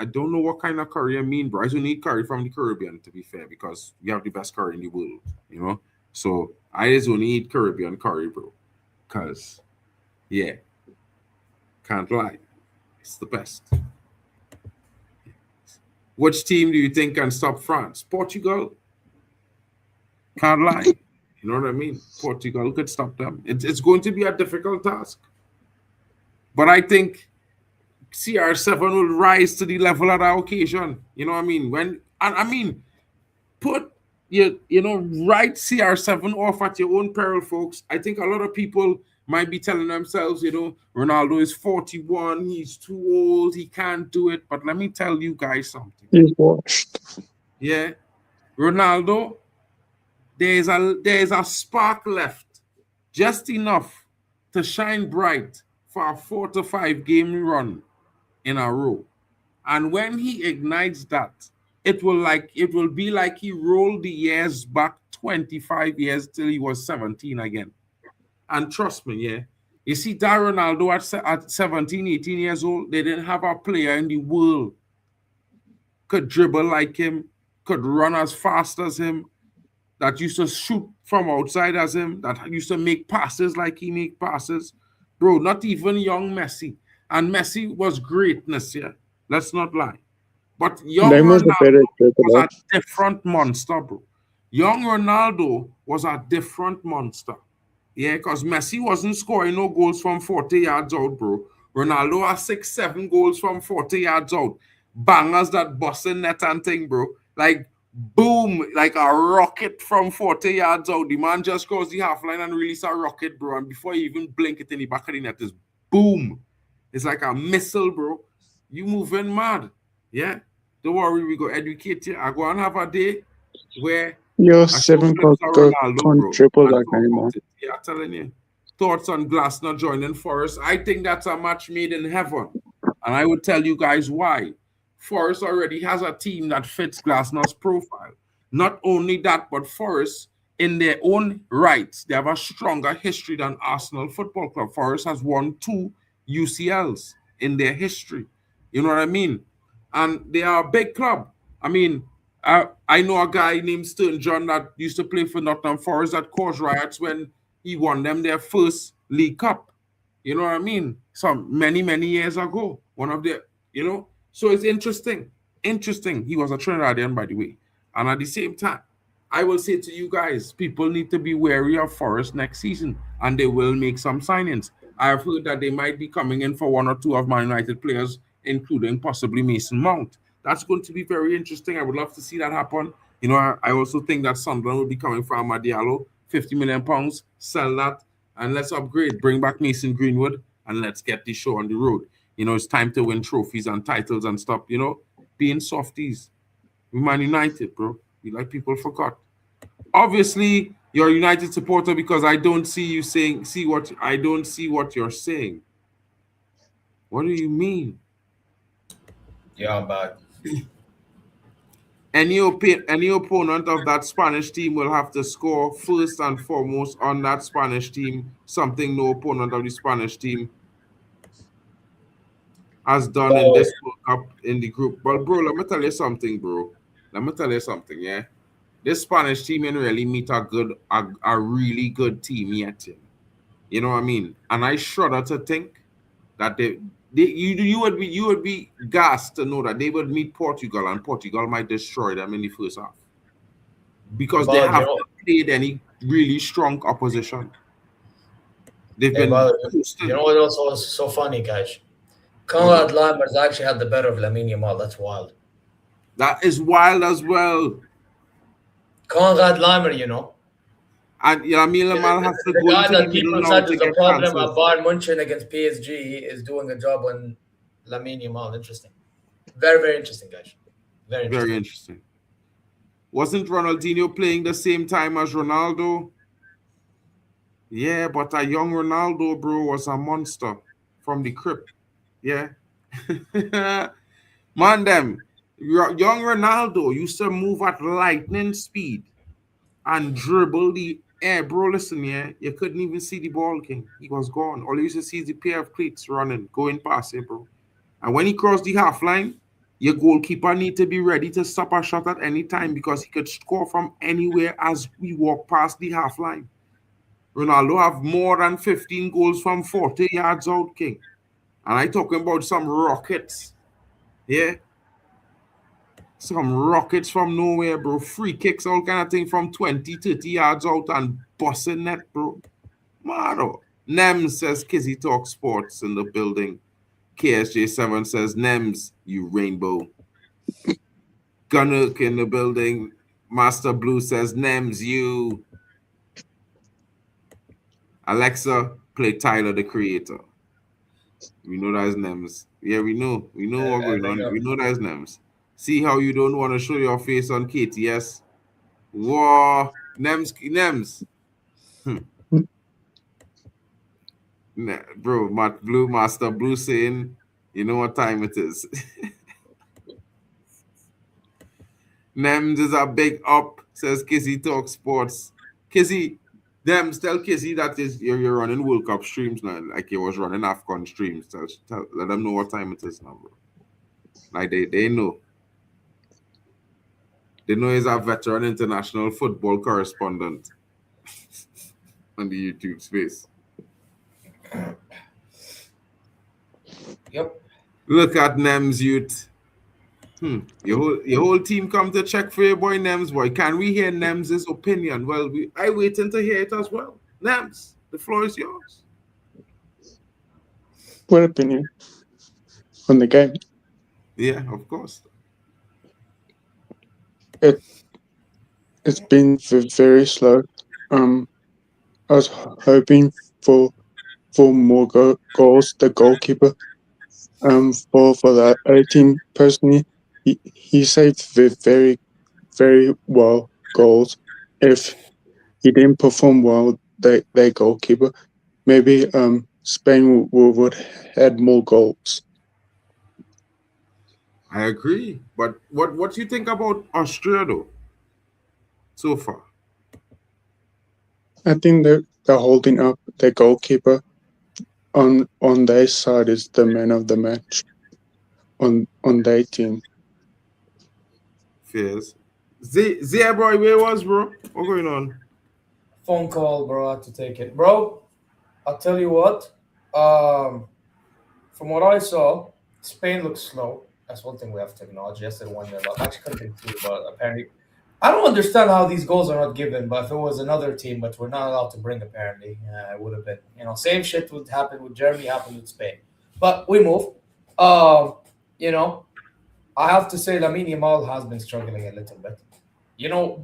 don't know what kind of curry I mean, bro. I just need curry from the Caribbean, to be fair, because we have the best curry in the world, you know? So I just only eat Caribbean curry, bro. Because, yeah, can't lie. It's the best. Which team do you think can stop France? Portugal? Can't lie. You know what I mean? Portugal could stop them. It's going to be a difficult task. But I think CR7 will rise to the level of that occasion. You know what I mean? Put write CR7 off at your own peril, folks. I think a lot of people might be telling themselves, Ronaldo is 41, he's too old, he can't do it. But let me tell you guys something. He's washed. Yeah, Ronaldo, there's a spark left, just enough to shine bright for a 4 to 5 game run in a row. And when he ignites that, it will be like he rolled the years back 25 years till he was 17 again. And trust me, yeah. You see, that Ronaldo at 17, 18 years old, they didn't have a player in the world could dribble like him, could run as fast as him, that used to shoot from outside as him, that used to make passes like he make passes. Bro, not even young Messi. And Messi was greatness, yeah. Let's not lie. But young Ronaldo was a different monster, bro. Young Ronaldo was a different monster. Yeah, because Messi wasn't scoring no goals from 40 yards out, bro. Ronaldo has 6-7 goals from 40 yards out. Bangers that busting net and thing, bro. Like, boom, like a rocket from 40 yards out. The man just crossed the half line and release a rocket, bro. And before you even blink it in the back of the net, is boom. It's like a missile, bro. You moving mad. Yeah? Don't worry, we go educate you. I go and have a day where Yo, 7 got triple that game, man. Yeah, I'm telling you. Thoughts on Glasner joining Forest? I think that's a match made in heaven. And I would tell you guys why. Forest already has a team that fits Glasner's profile. Not only that, but Forest, in their own rights, they have a stronger history than Arsenal Football Club. Forest has won 2 UCLs in their history. You know what I mean? And they are a big club. I mean, I know a guy named Stern John that used to play for Nottingham Forest that caused riots when he won them their first League Cup. You know what I mean? Some many years ago. One of the, So it's interesting. Interesting. He was a Trinidadian, by the way. And at the same time, I will say to you guys, people need to be wary of Forest next season, and they will make some signings. I've heard that they might be coming in for 1 or 2 of Man United players, including possibly Mason Mount. That's going to be very interesting. I would love to see that happen. I also think that Sunderland will be coming for Amad Diallo, £50 million, sell that, and let's upgrade. Bring back Mason Greenwood, and let's get this show on the road. It's time to win trophies and titles and stop, being softies. We're Man United, bro. Like people forgot. Obviously, you're a United supporter because I don't see you I don't see what you're saying. What do you mean? Yeah, I'm back. Any opponent of that Spanish team will have to score first and foremost on that Spanish team, something no opponent of the Spanish team has done in this World Cup in the group. But, bro, let me tell you something, bro. Yeah? This Spanish team ain't really meet a really good team yet. You know what I mean? And I shudder to think that you would be gassed to know that they would meet Portugal and Portugal might destroy them in the first half because they haven't played any really strong opposition. They've been. You know what else was so funny, guys? Conrad Lamers actually had the better of Lamine Yamal. That's wild. That is wild as well. Conrad Lammer, And Lamine Yamal has to the go guy into that the people middle said now to is the get problem chances. at Bayern Munchen against PSG is doing a job on Lamine Yamal. Interesting. Very, very interesting, guys. Very interesting. Wasn't Ronaldinho playing the same time as Ronaldo? Yeah, but a young Ronaldo, bro, was a monster from the crypt. Yeah. Man, young Ronaldo used to move at lightning speed and dribble the air. Bro, listen, yeah, you couldn't even see the ball, King. He was gone. All you used to see is the pair of cleats running, going past it, bro. And when he crossed the half line, your goalkeeper need to be ready to stop a shot at any time because he could score from anywhere as we walk past the half line. Ronaldo have more than 15 goals from 40 yards out, King. And I talking about some rockets. Yeah. Some rockets from nowhere, bro. Free kicks, all kind of thing from 20, 30 yards out and busting net, bro. Mado. Nem says Kizzy Talk Sports in the building. KSJ7 says, Nems, you rainbow. Gunnook in the building. Master Blue says, Nems, you. Alexa, play Tyler, the Creator. We know that's Nems. Yeah, we know. We know what's going on. We know that's Nems. See how you don't want to show your face on KTS? Whoa. Nems. Bro, Master Blue saying, you know what time it is. Nems is a big up, says Kizzy Talk Sports. Kizzy, Nems, tell Kizzy that you're running World Cup streams now, like you was running AFCON streams. Let them know what time it is now, bro. Like they know. They know he's a veteran international football correspondent on the YouTube space. Yep. Look at Nems youth. Your whole team come to check for your boy Nems, boy. Can we hear Nems' opinion? Well, I waiting to hear it as well. Nems, the floor is yours. What opinion on the game? Yeah, of course. It's been very slow. I was hoping for more goals. The goalkeeper, for the other team personally, he saved very well goals. If he didn't perform well, their goalkeeper, maybe Spain would had more goals. I agree. But what do you think about Austria though? So far? I think they're holding up. Their goalkeeper on their side is the man of the match on their team. Fairs. Zia, bro, where was, bro? What going on? Phone call, bro. I had to take it, bro. I'll tell you what. From what I saw, Spain looks slow. That's one thing we have to acknowledge. Yes, they won their luck. Actually, could have been two, but apparently, I don't understand how these goals are not given. But if it was another team, but we're not allowed to bring, apparently, it would have been. Same shit would happen with Germany, happened with Spain. But we move. You know, I have to say, Lamine Yamal has been struggling a little bit.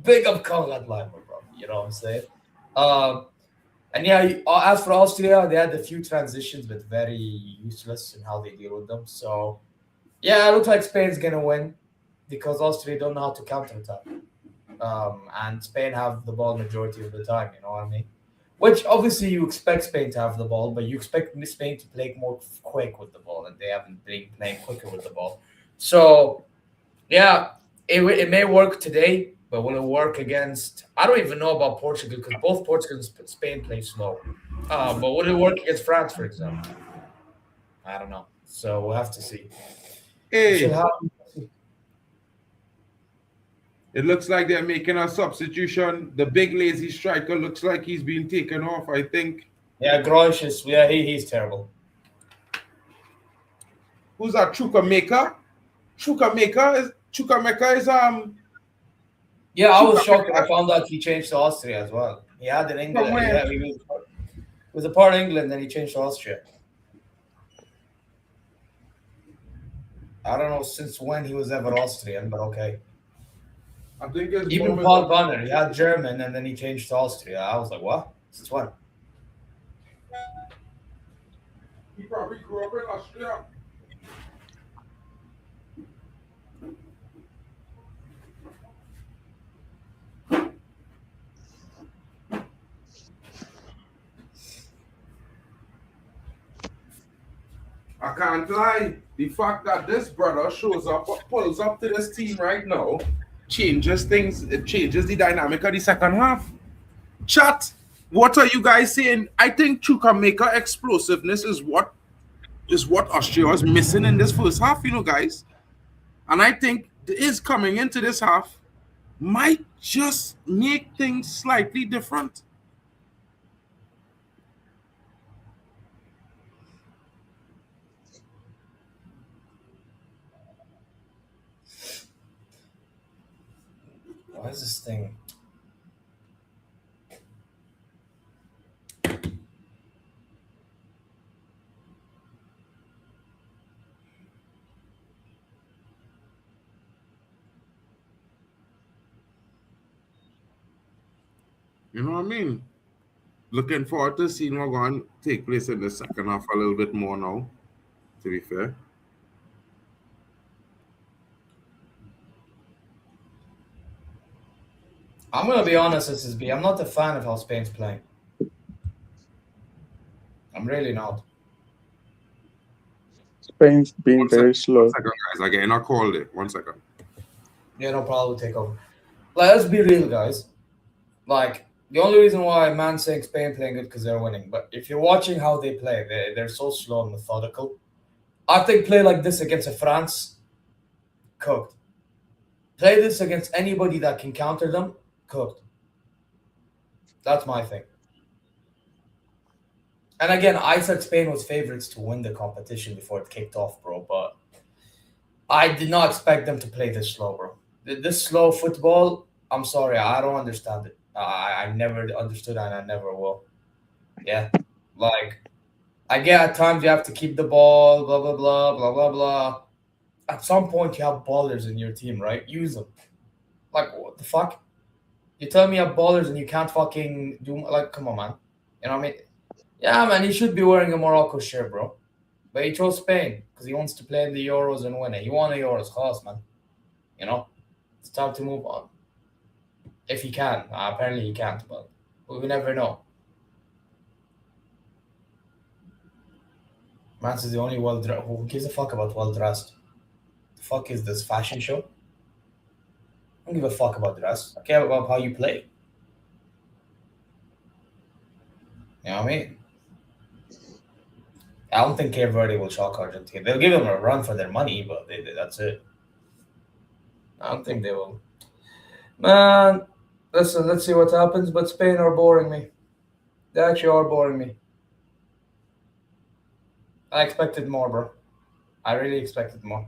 Big up Conrad Leimer, bro. You know what I'm saying? And yeah, as for Austria, they had a few transitions, but very useless in how they deal with them. So, yeah, it looks like Spain's gonna win because Austria don't know how to counterattack, and Spain have the ball majority of the time. You know what I mean? Which obviously you expect Spain to have the ball, but you expect Spain to play more quick with the ball, and they haven't been playing quicker with the ball. So, yeah, it may work today, but will it work against? I don't even know about Portugal because both Portugal and Spain play slow. But will it work against France, for example? I don't know. So we'll have to see. Hey, it looks like they're making a substitution. The big lazy striker looks like he's been taken off, I think. Yeah, Groisches. Yeah, he's terrible. Who's that? Chukwuemeka? Chukwuemeka is Yeah, I was shocked when I found out he changed to Austria as well. He had in England. Somewhere. He was a part of England, then he changed to Austria. I don't know since when he was ever Austrian, but okay. I think it's Even Paul Gunner, he had German and then he changed to Austria. I was like, what? Since when? He probably grew up in Austria. I can't lie. The fact that this brother pulls up to this team right now, changes things. It changes the dynamic of the second half. Chat, what are you guys saying? I think Chukwuemeka explosiveness is what Austria was missing in this first half, guys. And I think his coming into this half might just make things slightly different. Why is this thing? You know what I mean? Looking forward to seeing what's going to take place in the second half a little bit more now, to be fair. I'm gonna be honest, SSB. I'm not a fan of how Spain's playing. I'm really not. Spain's been 1 second, very 1 slow. second, guys. I'm getting a call there. 1 second. Yeah, no problem. Take over. Like, let's be real, guys. Like, the only reason why man saying Spain playing good because they're winning. But if you're watching how they play, they're so slow and methodical. I think play like this against a France, cooked. Play this against anybody that can counter them, cooked. That's my thing. And again, I said Spain was favorites to win the competition before it kicked off, bro. But I did not expect them to play this slow, bro. This slow football, I'm sorry, I don't understand it. I never understood and I never will. Yeah. Like, I get at times you have to keep the ball, blah, blah, blah, blah, blah, blah. At some point, you have ballers in your team, right? Use them. Like, what the fuck? You tell me you have ballers and you can't fucking do, like, come on, man. You know what I mean? Yeah, man, he should be wearing a Morocco shirt, bro. But he chose Spain because he wants to play in the Euros and win it. He won the Euros, class, man. You know? It's time to move on. If he can. Apparently he can't, but we never know. Mans is the only well-dressed. Who gives a fuck about well-dressed? The fuck is this fashion show? I don't give a fuck about dress. I care about how you play. You know what I mean? I don't think Cape Verde will shock Argentina. They'll give them a run for their money, but that's it. I don't think they will. Man, listen, let's see what happens. But Spain are boring me. They actually are boring me. I expected more, bro. I really expected more.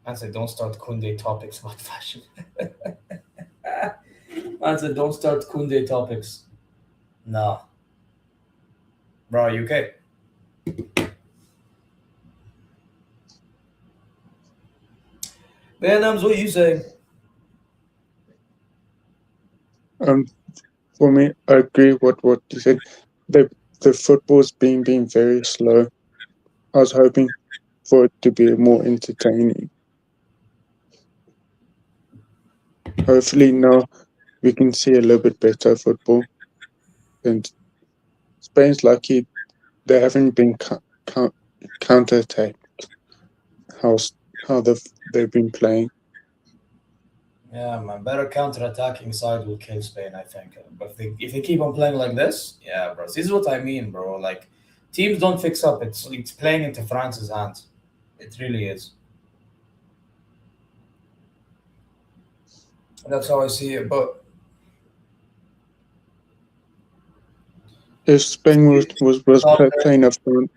Man said, don't start Kunde topics about fashion. Man said, don't start Kunde topics. Nah. Bro, are you okay? Nams, what are you saying? For me, I agree with what you said. The football's been very slow. I was hoping for it to be more entertaining. Hopefully now we can see a little bit better football. And Spain's lucky they haven't been counter-attacked. How they've been playing. Yeah, man. Better counter-attacking side will kill Spain, I think. But if they keep on playing like this, yeah, bro. This is what I mean, bro. Like, teams don't fix up. It's playing into France's hands. It really is. That's how I see it. But if Spain was playing a front,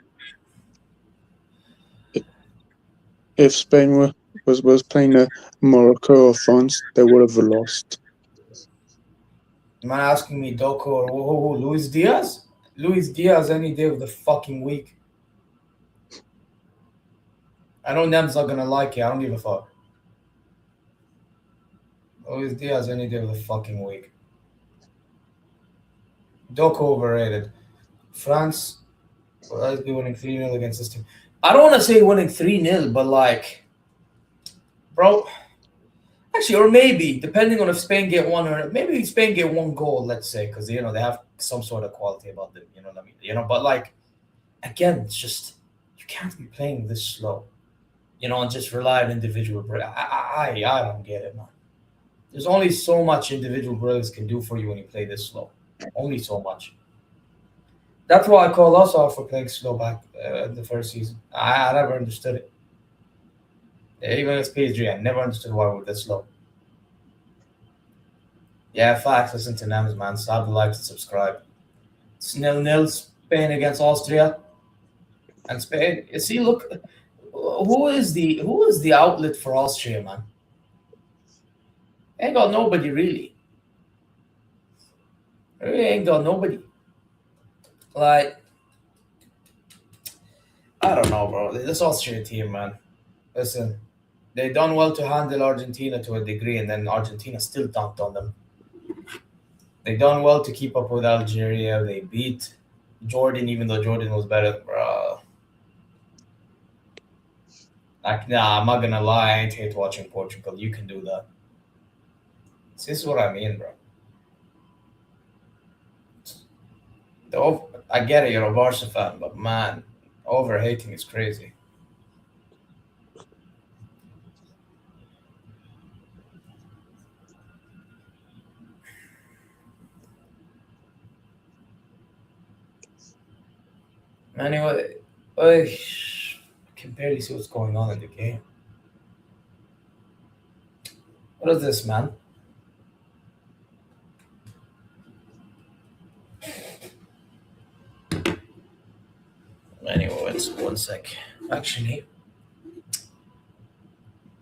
if Spain was playing a Morocco or France, they would have lost. Man asking me Doku or who, Luis Diaz? Luis Diaz any day of the fucking week. I know Nem's not gonna like it. I don't give a fuck. Luis Diaz any day of the fucking week. Doku overrated. France will always be winning 3-0 against this team. I don't want to say winning 3-0, but like, bro, actually, or maybe, depending on if Spain get one or maybe Spain get one goal, let's say, because, you know, they have some sort of quality about them, you know what I mean? You know, but like, again, it's just, you can't be playing this slow, you know, and just rely on individual brilliance. I don't get it, man. There's only so much individual brilliance can do for you when you play this slow. Only so much. That's why I call us out for playing slow back the first season. I never understood it. Even as PSG, I never understood why we're this slow. Yeah, facts. Listen to Nems, man. Sub, like, and subscribe. It's 0-0. Spain against Austria. And Spain, you see, look, who is the outlet for Austria, man? Ain't got nobody, really. Really ain't got nobody. Like, I don't know, bro. This Austrian team, man. Listen, They done well to handle Argentina to a degree, and then Argentina still dunked on them. They done well to keep up with Algeria. They beat Jordan, even though Jordan was better, bro. Like, nah, I'm not gonna lie. I ain't hate watching Portugal. You can do that. This is what I mean, bro. I get it, you're a Barca fan, but man, overhating is crazy. Anyway, I can barely see what's going on in the game. What is this, man? Anyway, it's 1 sec. Actually,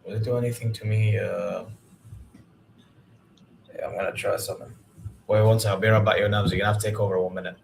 will it do anything to me? Yeah, I'm gonna try something. Wait 1 sec. I'll be right back. Your nubs. You're gonna have to take over 1 minute.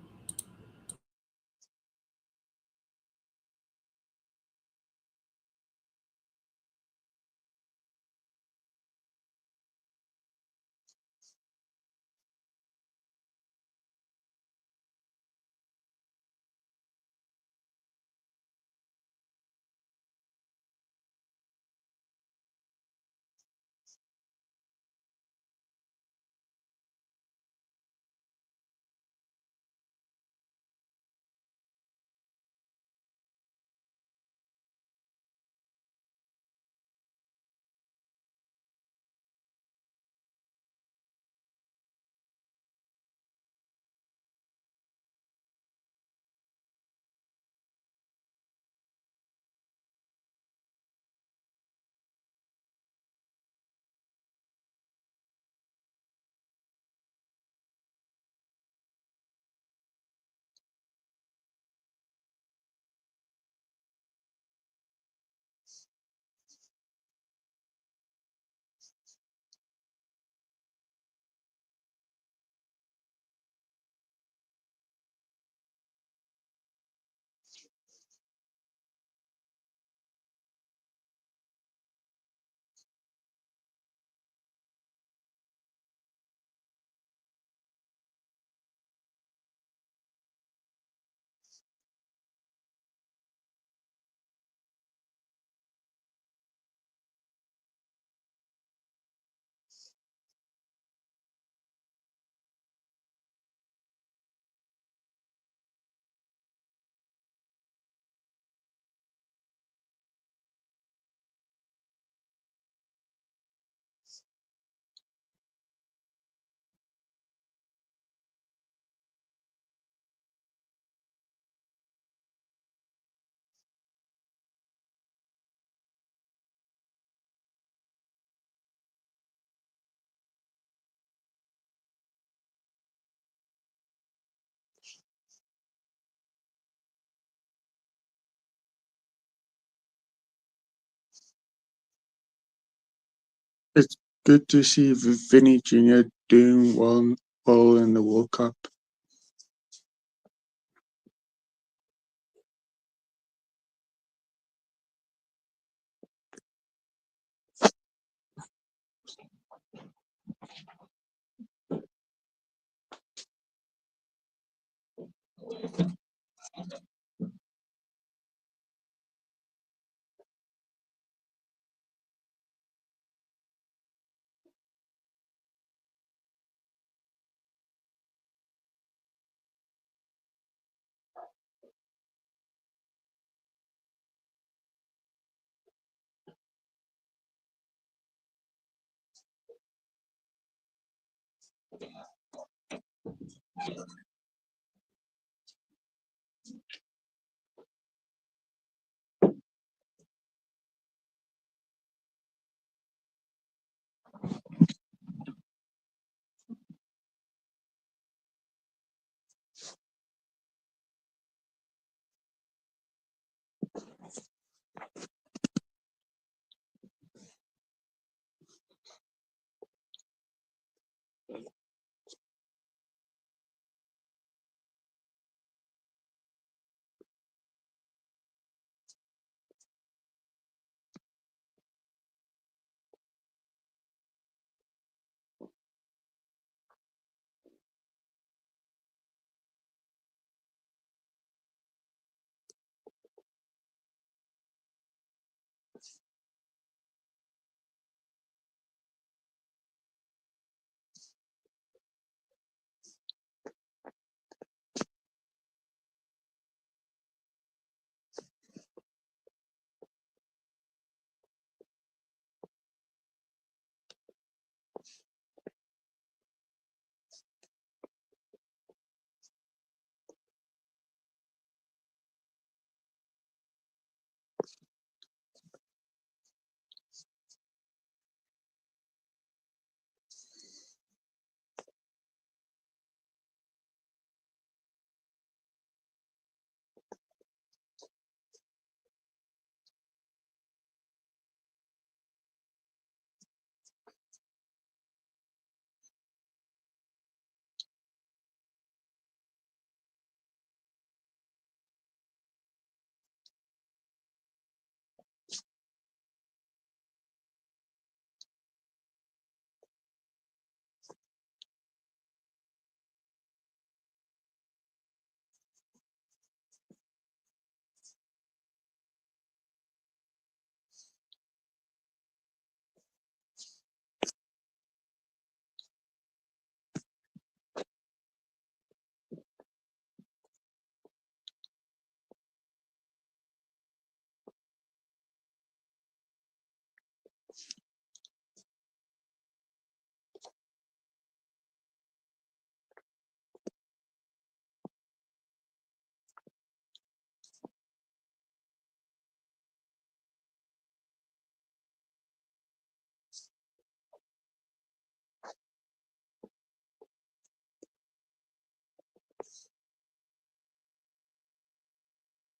It's good to see Vinny Jr. doing well in the World Cup.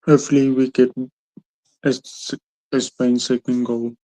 Hopefully we get a Spain second goal.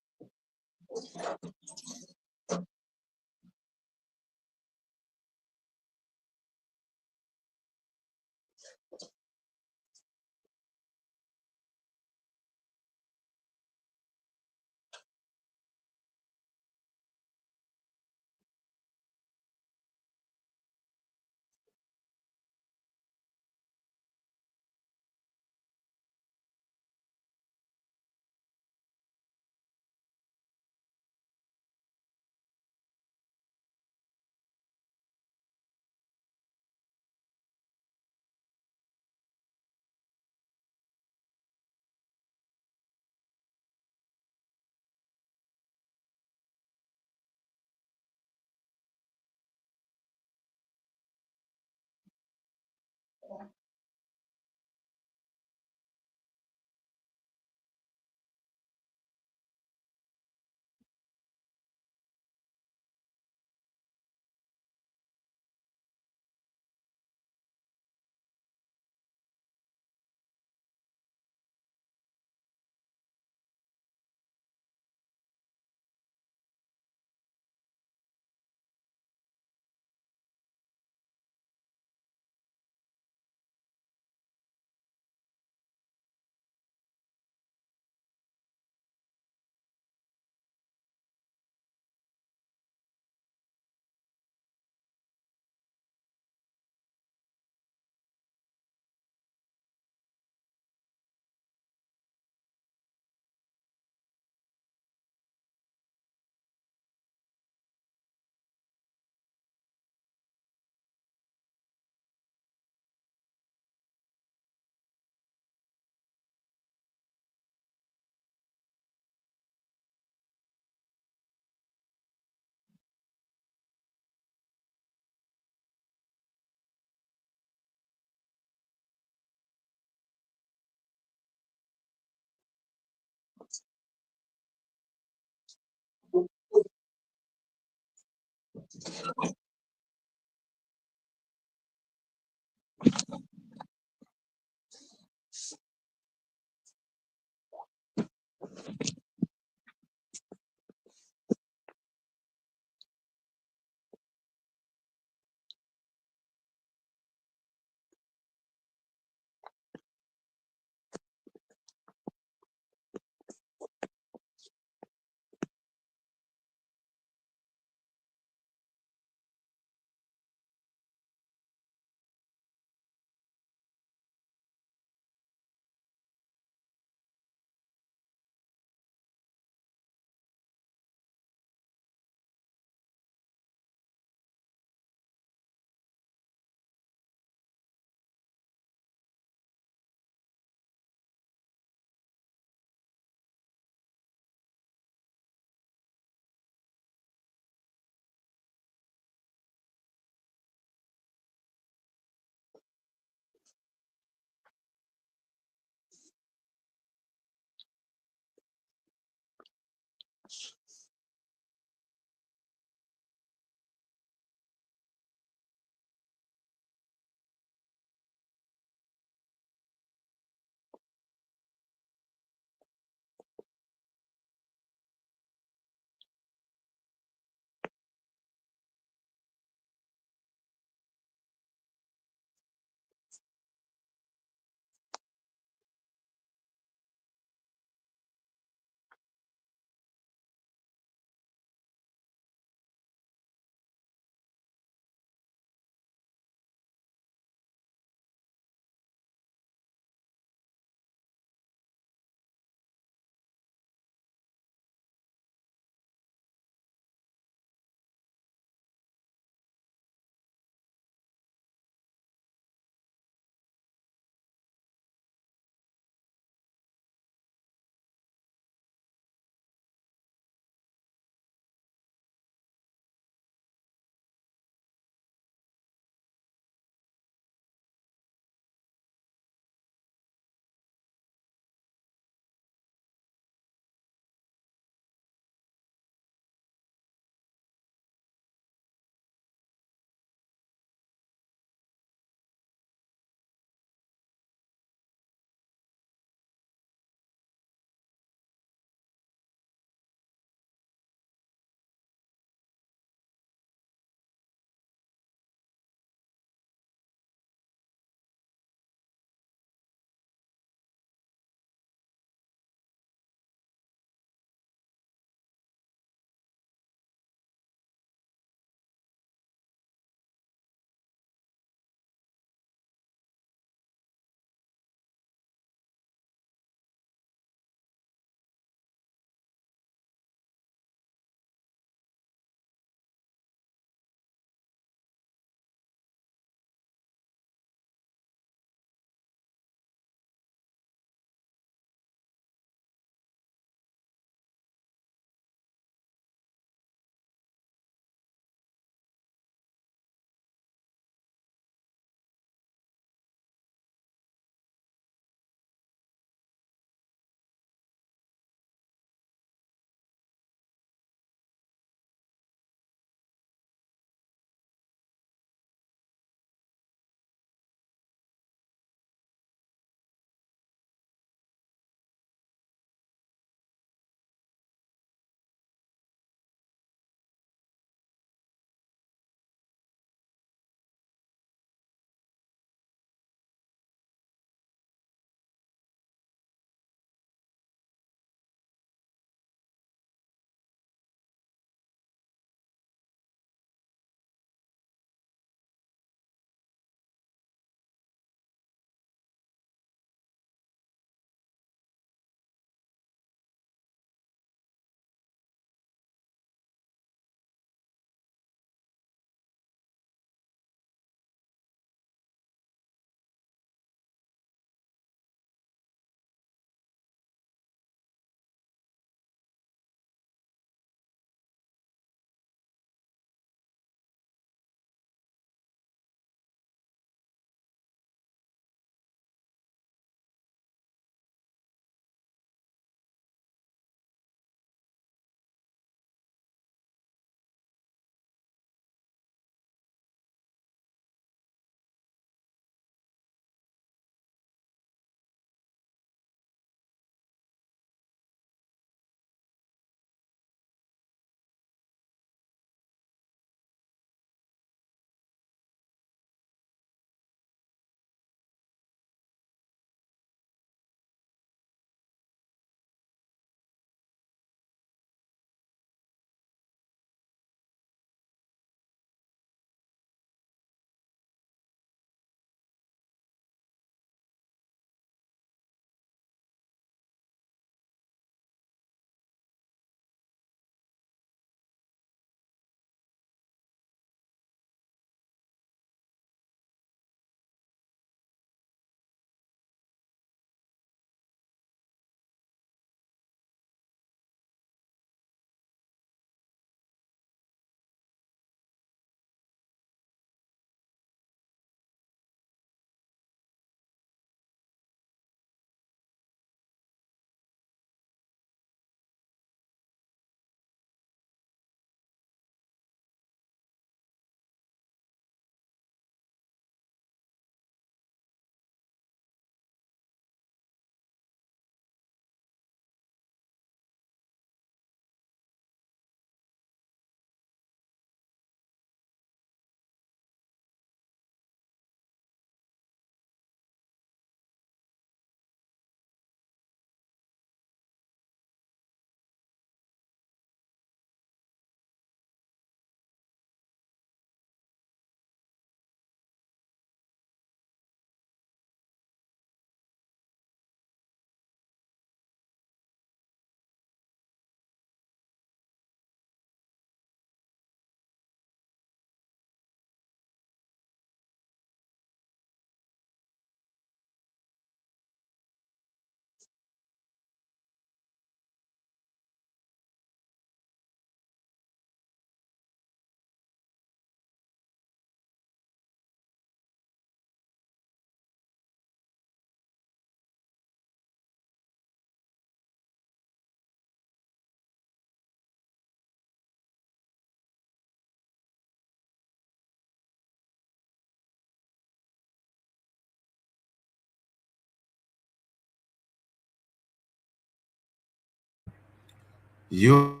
Yo.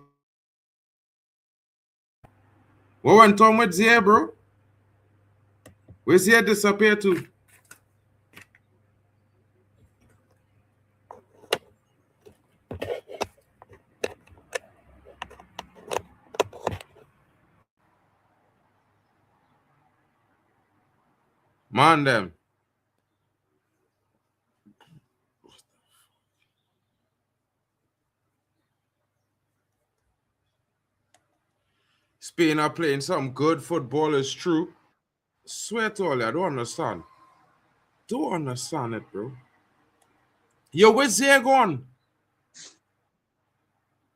What went on with Zia, bro? Where's Zia disappear to? Man, them. Spain are playing some good football, is true. Swear to all, I don't understand. Don't understand it, bro. Yo, where's Zia gone?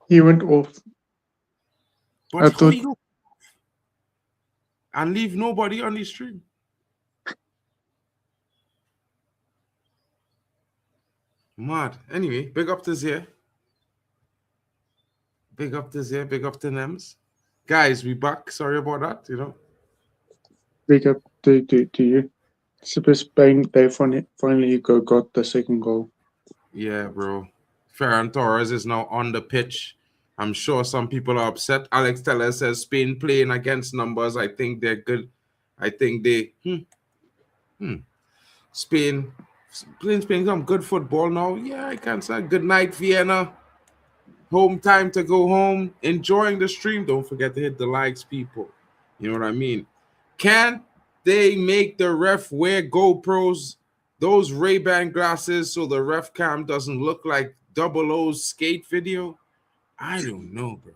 He went off. But I how thought you and leave nobody on the stream? Mad. Anyway, big up to Zia. Big up to Zia. Big up to Nems. Guys, we back. Sorry about that, you know. big up to you. Super Spain, they finally got the second goal. Yeah, bro. Ferran Torres is now on the pitch. I'm sure some people are upset. Alex Teller says Spain playing against numbers. I think they're good. I think they Spain playing some good football now. Yeah, I can say good night, Vienna. Home time to go home. Enjoying the stream. Don't forget to hit the likes, people. You know what I mean? Can't they make the ref wear GoPros, those Ray-Ban glasses, so the ref cam doesn't look like Double O's skate video? I don't know, bro.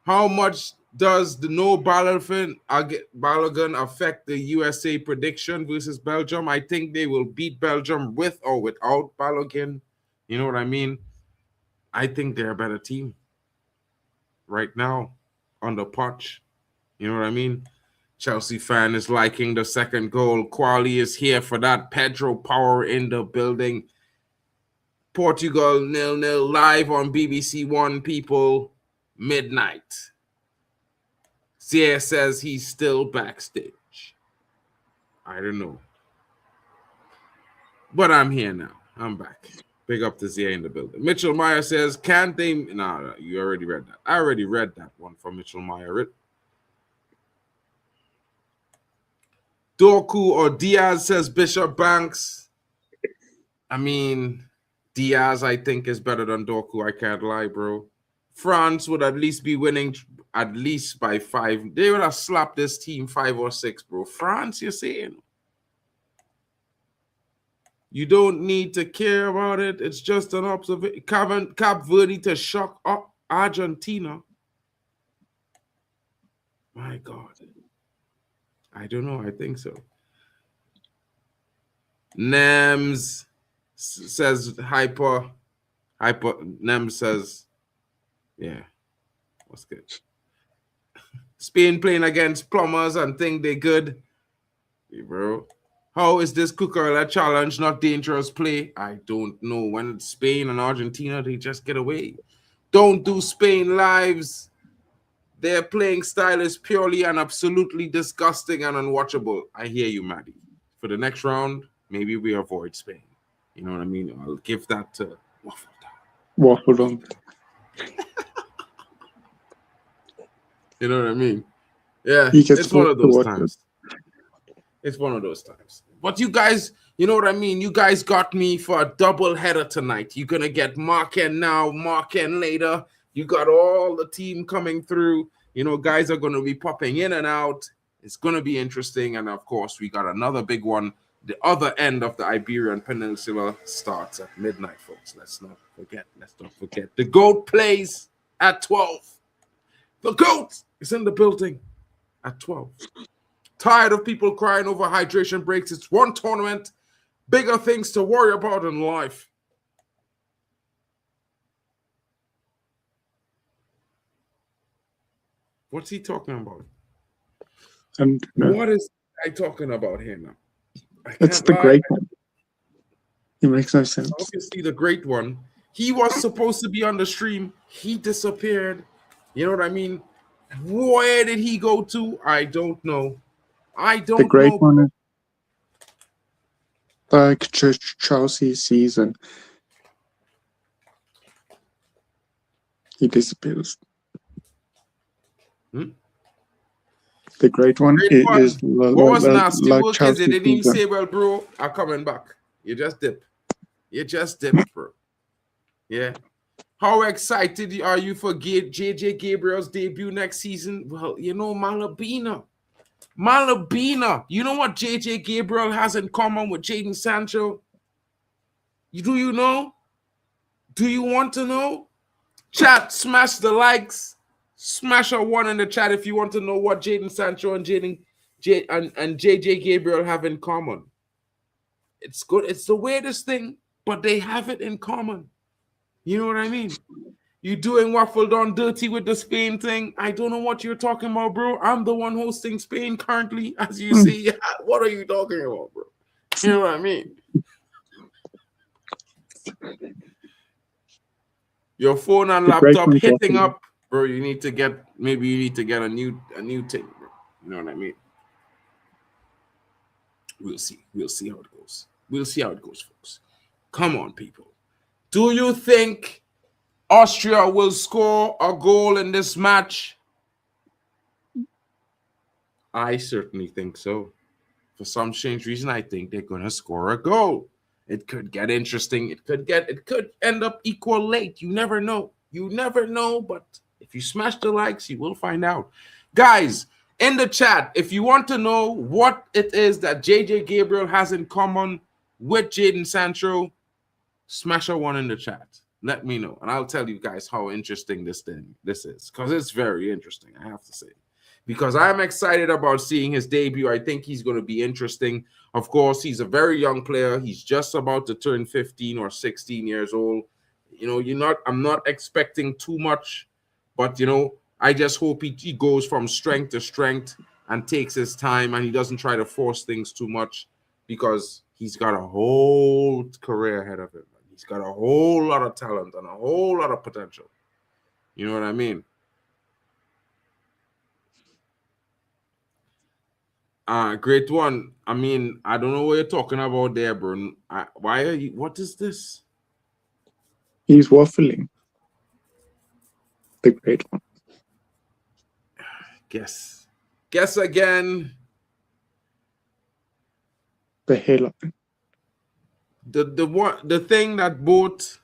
How much does the no Balogun affect the USA prediction versus Belgium? I think they will beat Belgium with or without Balogun. You know what I mean? I think they're a better team right now on the pitch. You know what I mean? Chelsea fan is liking the second goal. Quali is here for that. Pedro Power in the building. Portugal 0-0 live on BBC One, people. Midnight. Zia says he's still backstage. I don't know. But I'm here now. I'm back. Big up to Zia in the building. Mitchell Meyer says, can't they... No, you already read that. I already read that one from Mitchell Meyer. Dorku or Diaz, says Bishop Banks. I mean, Diaz, I think, is better than Dorku. I can't lie, bro. France would at least be winning at least by 5. They would have slapped this team 5 or 6, bro. France, you're saying? You don't need to care about it. It's just an observation. Cap Verde to shock up Argentina. My God. I don't know. I think so. Nems says hyper. Nems says, yeah. What's good? Spain playing against plumbers and think they good. Hey, bro. How is this Cucurella challenge not dangerous play? I don't know. When it's Spain and Argentina, they just get away. Don't do Spain lives. Their playing style is purely and absolutely disgusting and unwatchable. I hear you, Maddie. For the next round, maybe we avoid Spain. You know what I mean? I'll give that to Waffle. You know what I mean? Yeah, He gets it's one of those watch times. It's one of those times. But you guys, you know what I mean? You guys got me for a double header tonight. You're going to get Marken now, Marken later. You got all the team coming through. You know, guys are going to be popping in and out. It's going to be interesting. And, of course, we got another big one. The other end of the Iberian Peninsula starts at midnight, folks. Let's not forget. The GOAT plays at 12. The GOAT is in the building at 12. Tired of people crying over hydration breaks. It's one tournament. Bigger things to worry about in life. What's he talking about? What is I talking about here now? It's the great one. It makes no sense. Obviously, the great one. He was supposed to be on the stream. He disappeared. You know what I mean? Where did he go to? I don't know. The great one is like Chelsea season. He disappears. Hmm? The great one Great is one. What was nasty like work is they Chelsea didn't even season. say, well, bro, I'm coming back. You just dip. You just dip, bro. Yeah. How excited are you for JJ Gabriel's debut next season? Well, you know, Malabina. You know what JJ Gabriel has in common with Jadon Sancho? Do you know? Do you want to know? Chat, smash the likes. Smash a one in the chat if you want to know what Jadon Sancho and JJ Gabriel have in common. It's good. It's the weirdest thing, but they have it in common. You know what I mean? You doing Waffle Down dirty with the Spain thing. I don't know what you're talking about, bro. I'm the one hosting Spain currently, as you see. What are you talking about, bro? You know what I mean? Your phone and laptop hitting up, bro. You need to get a new thing, bro. You know what I mean? We'll see. We'll see how it goes. We'll see how it goes, folks. Come on, people. Do you think Austria will score a goal in this match? I certainly think so. For some strange reason, I think they're gonna score a goal. It could get interesting. It could end up equal late. You never know. You never know, but if you smash the likes, you will find out. Guys, in the chat, if you want to know what it is that JJ Gabriel has in common with Jadon Sancho, smash a one in the chat. Let me know, and I'll tell you guys how interesting this is, because it's very interesting, I have to say. Because I'm excited about seeing his debut. I think he's going to be interesting. Of course, he's a very young player. He's just about to turn 15 or 16 years old. You know, I'm not expecting too much, but, you know, I just hope he goes from strength to strength and takes his time and he doesn't try to force things too much, because he's got a whole career ahead of him. He's got a whole lot of talent and a whole lot of potential. You know what I mean? Great one. I mean, I don't know what you're talking about there, bro. Why are you? What is this? He's waffling. The great one. Guess again. The hairline. The thing that both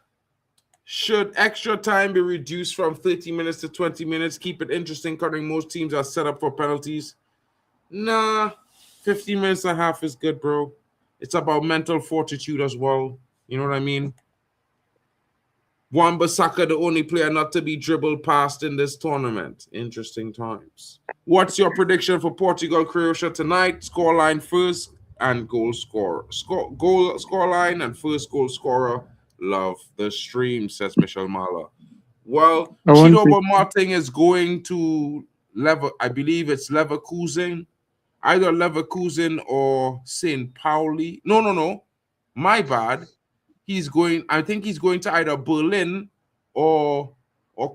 should extra time be reduced from 30 minutes to 20 minutes. Keep it interesting, considering most teams are set up for penalties. Nah, 15 minutes and a half is good, bro. It's about mental fortitude as well. You know what I mean? Wan-Bissaka, the only player not to be dribbled past in this tournament. Interesting times. What's your prediction for Portugal-Croatia tonight? Scoreline first and goal scorer. Scoreline and first goal scorer. Love the stream, says Michelle Mala. Well, Chido Martin is going to I believe it's Leverkusen. Either Leverkusen or St. Pauli. No. My bad. I think he's going to either Berlin or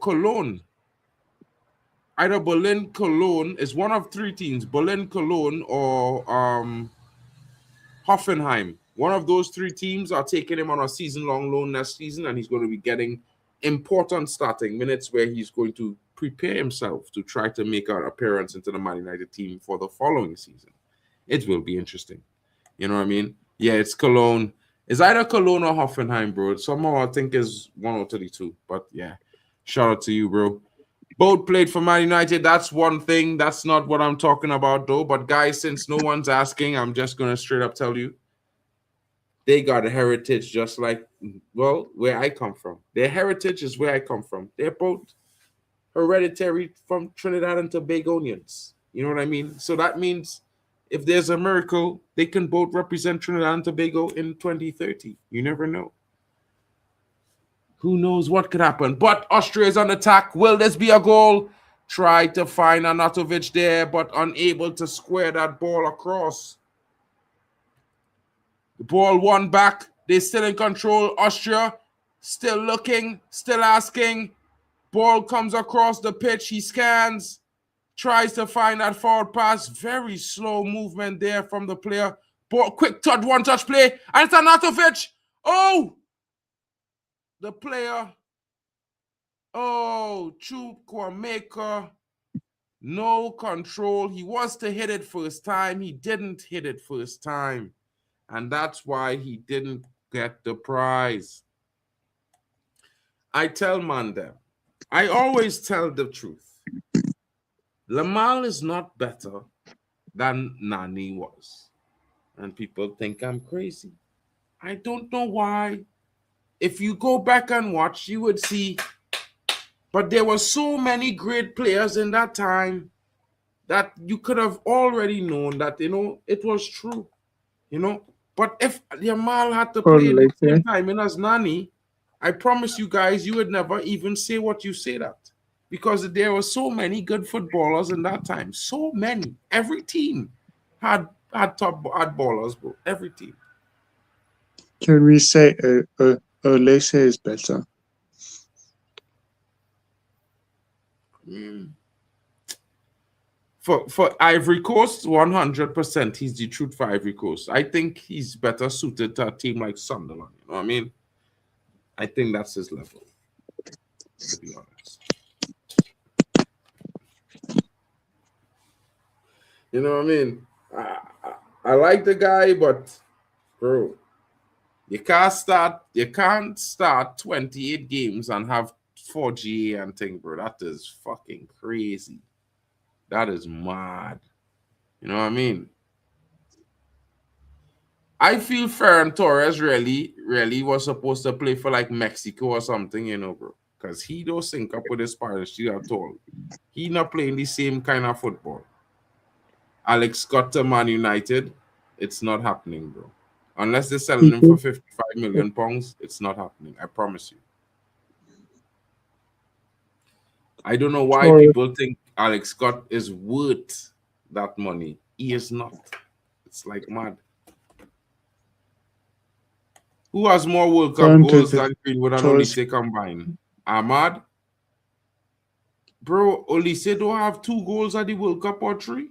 Cologne. Either Berlin, Cologne is one of three teams. Berlin, Cologne, or Hoffenheim. One of those three teams are taking him on a season-long loan next season, and he's going to be getting important starting minutes where he's going to prepare himself to try to make an appearance into the Man United team for the following season. It will be interesting. You know what I mean? Yeah, it's Cologne. It's either Cologne or Hoffenheim, bro. Somehow I think is 132. But yeah, shout out to you, bro. Both played for Man United. That's one thing. That's not what I'm talking about, though. But guys, since no one's asking, I'm just going to straight up tell you. They got a heritage just like, well, where I come from. Their heritage is where I come from. They're both hereditary from Trinidad and Tobagonians. You know what I mean? So that means if there's a miracle, they can both represent Trinidad and Tobago in 2030. You never know. Who knows what could happen? But Austria is on attack. Will this be a goal? Tried to find Anatovic there, but unable to square that ball across. The ball won back. They're still in control. Austria still looking, still asking. Ball comes across the pitch. He scans. Tries to find that forward pass. Very slow movement there from the player. Ball, quick touch, one-touch play. And it's Anatovic. Oh! The player Oh, Chup Kwameka. No control. He was to hit it first time. He didn't hit it first time. And that's why he didn't get the prize. I tell Manda, I always tell the truth. Lamal is not better than Nani was. And people think I'm crazy. I don't know why. If you go back and watch, you would see. But there were so many great players in that time that you could have already known that, it was true. But if Yamal had to play in the same time as Nani, I promise you guys, you would never even say what you say that. Because there were so many good footballers in that time. So many. Every team had ballers, bro. Every team. Can we say Olise is better? For Ivory Coast, 100%, he's the truth for Ivory Coast. I think he's better suited to a team like Sunderland. You know what I mean? I think that's his level, to be honest. You know what I mean? I like the guy, but bro, you can't start 28 games and have 4 GA and thing, bro. That is fucking crazy. That is mad. You know what I mean? I feel Ferran Torres really was supposed to play for like Mexico or something, bro. Because he don't sync up with his Spanish at all. He not playing the same kind of football. Alex Scott to Man United, it's not happening, bro. Unless they're selling him for 55 million pounds, it's not happening. I promise you. I don't know why people think Alex Scott is worth that money. He is not. It's like mad. Who has more World Cup goals than Greenwood and Olise combined? Ahmad? Bro, Olise don't have 2 goals at the World Cup or 3?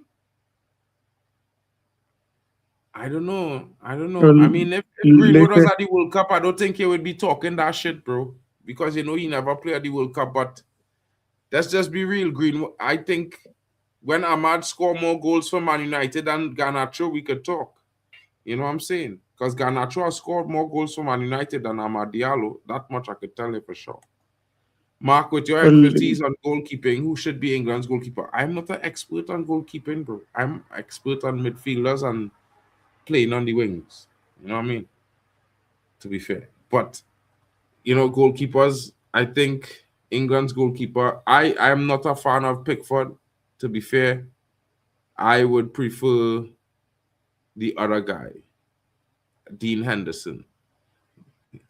I don't know. I mean, if Greenwood was at the World Cup, I don't think he would be talking that shit, bro. Because, he never played at the World Cup. But let's just be real, Greenwood. I think when Ahmad scored more goals for Man United than Garnacho, we could talk. You know what I'm saying? Because Garnacho has scored more goals for Man United than Amad Diallo. That much I could tell you for sure. Mark, with your expertise on goalkeeping, who should be England's goalkeeper? I'm not an expert on goalkeeping, bro. I'm expert on midfielders and playing on the wings. You know what I mean? To be fair. But, goalkeepers, I think England's goalkeeper, I am not a fan of Pickford, to be fair. I would prefer the other guy, Dean Henderson.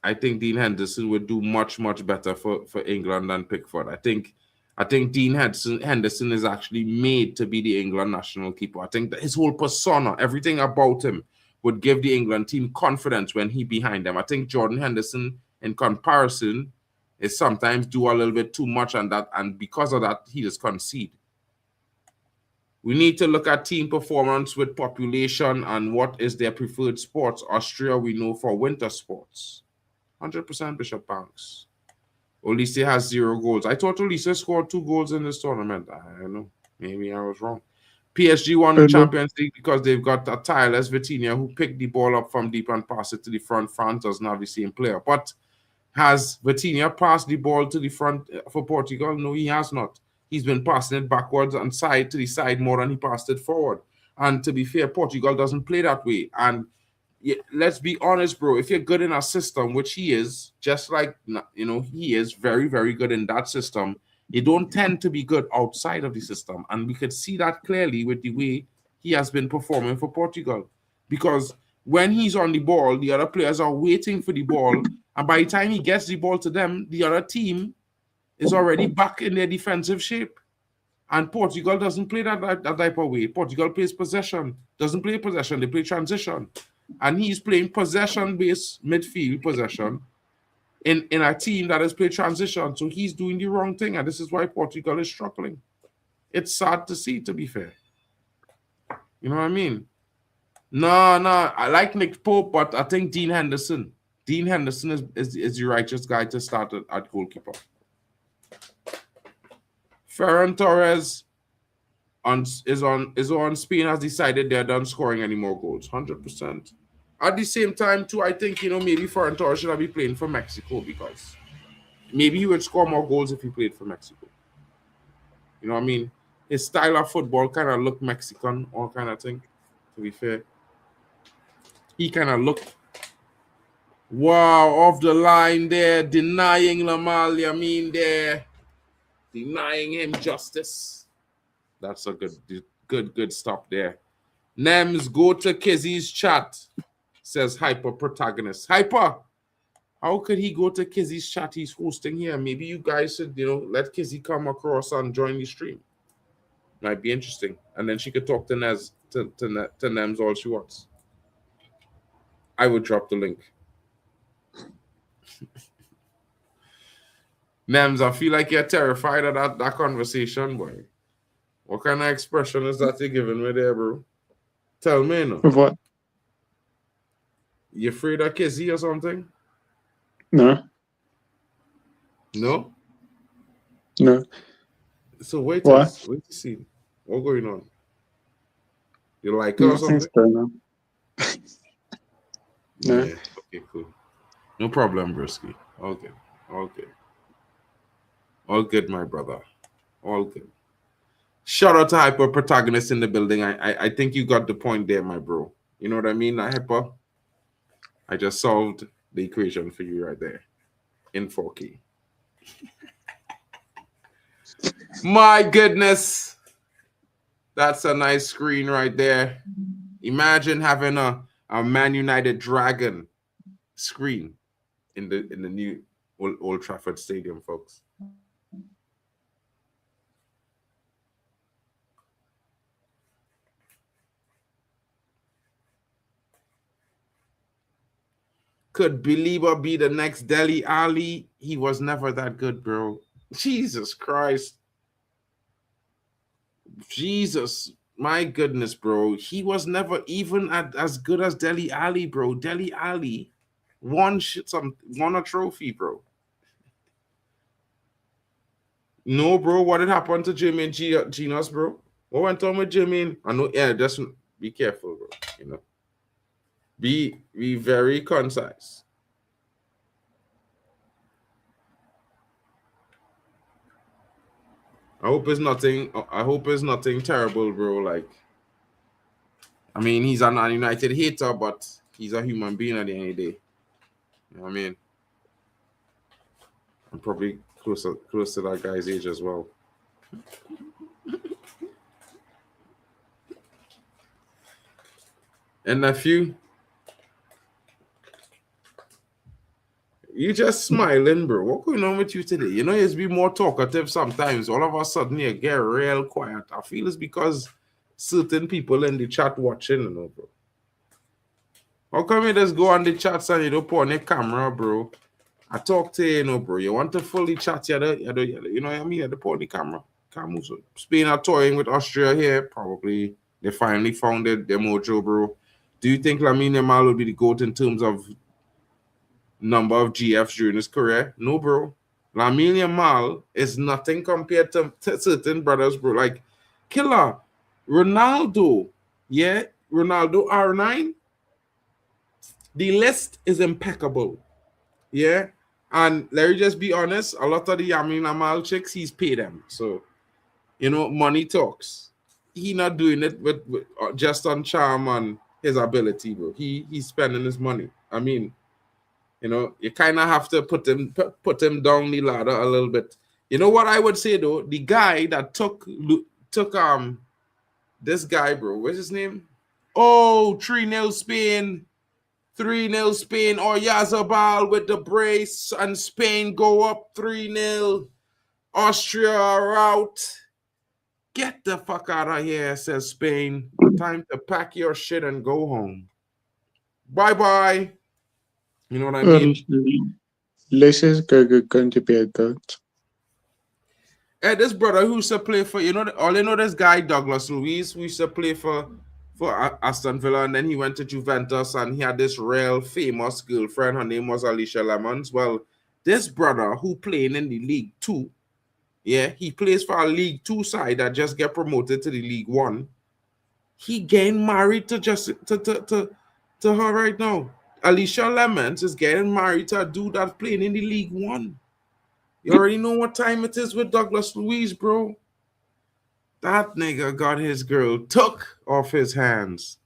I think Dean Henderson would do much, much better for England than Pickford. I think Dean Henderson is actually made to be the England national keeper. I think that his whole persona, everything about him, would give the England team confidence when he behind them. I think Jordan Henderson, in comparison, is sometimes do a little bit too much on that, and because of that, he just concede. We need to look at team performance with population and what is their preferred sports. Austria, we know for winter sports. 100% Bishop Banks. Olise has 0 goals. I thought Olise scored 2 goals in this tournament. I don't know. Maybe I was wrong. PSG won the Champions League because they've got a tireless Vitinha who picked the ball up from deep and passed it to the front. France doesn't have the same player. But has Vitinha passed the ball to the front for Portugal? No, he has not. He's been passing it backwards and side to the side more than he passed it forward. And to be fair, Portugal doesn't play that way. And let's be honest, bro. If you're good in a system, which he is, just like, he is very, very good in that system, you don't tend to be good outside of the system. And we could see that clearly with the way he has been performing for Portugal. Because when he's on the ball, the other players are waiting for the ball. And by the time he gets the ball to them, the other team is already back in their defensive shape. And Portugal doesn't play that type of way. Portugal plays possession. Doesn't play possession. They play transition. And he's playing possession-based midfield possession in a team that has played transition. So he's doing the wrong thing. And this is why Portugal is struggling. It's sad to see, to be fair. You know what I mean? No, I like Nick Pope, but I think Dean Henderson. Dean Henderson is the righteous guy to start at goalkeeper. Ferran Torres is on Spain has decided they're done scoring any more goals. 100%. At the same time, too, I think maybe Ferran Torres should be playing for Mexico because maybe he would score more goals if he played for Mexico. You know what I mean? His style of football kind of looked Mexican, all kind of thing. To be fair, he kind of looked off the line there, denying Lamine there, denying him justice. That's a good stop there. Nems, go to Kizzy's chat, says Hyper Protagonist. Hyper, how could he go to Kizzy's chat? He's hosting here. Maybe you guys should, let Kizzy come across and join the stream. Might be interesting. And then she could talk to Nems all she wants. I would drop the link. Nems, I feel like you're terrified of that conversation, boy. What kind of expression is that you're giving me there, bro? Tell me, no. What? You afraid of Kizzy or something? No. No? No. So wait What? to see. What's going on? You like her or something? Nothing's going on. No. Yeah. Okay, cool. No problem, Brisky. Okay. All good, my brother. All good. Shout out to Hyper Protagonist in the building. I think you got the point there, my bro. You know what I mean, Hyper? I just solved the equation for you right there in 4K. My goodness. That's a nice screen right there. Imagine having a Man United Dragon screen in the new Old Trafford Stadium, folks. Could Belieber be the next Dele Alli? He was never that good, bro. Jesus Christ. Jesus, my goodness, bro. He was never even as good as Dele Alli, bro. Dele Alli won a trophy, bro. No, bro. What had happened to Jimmy and Genos, bro? What went on with Jimmy? I know. Yeah, just be careful, bro. Be very concise. I hope it's nothing terrible, bro. Like, I mean, he's an United hater, but he's a human being at the end of the day. You know what I mean? I'm probably close to that guy's age as well. And nephew, you just smiling, bro. What's going on with you today? You be more talkative sometimes. All of a sudden, you get real quiet. I feel it's because certain people in the chat watching, bro. How come you just go on the chats and you don't put on your camera, bro? I talk to you, bro. You want to fully chat, you know what I mean? You have to put on the camera. Spain are toying with Austria here. Probably they finally found their mojo, bro. Do you think Lamine Yamal will be the GOAT in terms of number of GFs during his career? No, bro. Lamine Yamal is nothing compared to certain brothers, bro. Like, killer. Ronaldo. Yeah? Ronaldo R9. The list is impeccable. Yeah? And let me just be honest, a lot of the Lamine Yamal chicks, he's paid them. So, money talks. He not doing it with just on charm and his ability, bro. He's spending his money. I mean, you kind of have to put him down the ladder a little bit. You know what I would say though? The guy that took this guy, bro. What's his name? Oh, 3-0 Spain. 3-0 Spain. Or Yazabal with the brace and Spain go up 3-0. Austria are out. Get the fuck out of here, says Spain. Time to pack your shit and go home. Bye-bye. You know what I mean? This is going to be a goat. Hey, this brother who used to play for, this guy, Douglas Luiz, who used to play for Aston Villa, and then he went to Juventus, and he had this real famous girlfriend. Her name was Alicia Lemons. Well, this brother who playing in the league too, Yeah, he plays for a League 2 side that just get promoted to the League 1. He getting married to her right now. Alicia Lemons is getting married to a dude that's playing in the League 1. You already know what time it is with Douglas Luiz, bro. That nigga got his girl took off his hands.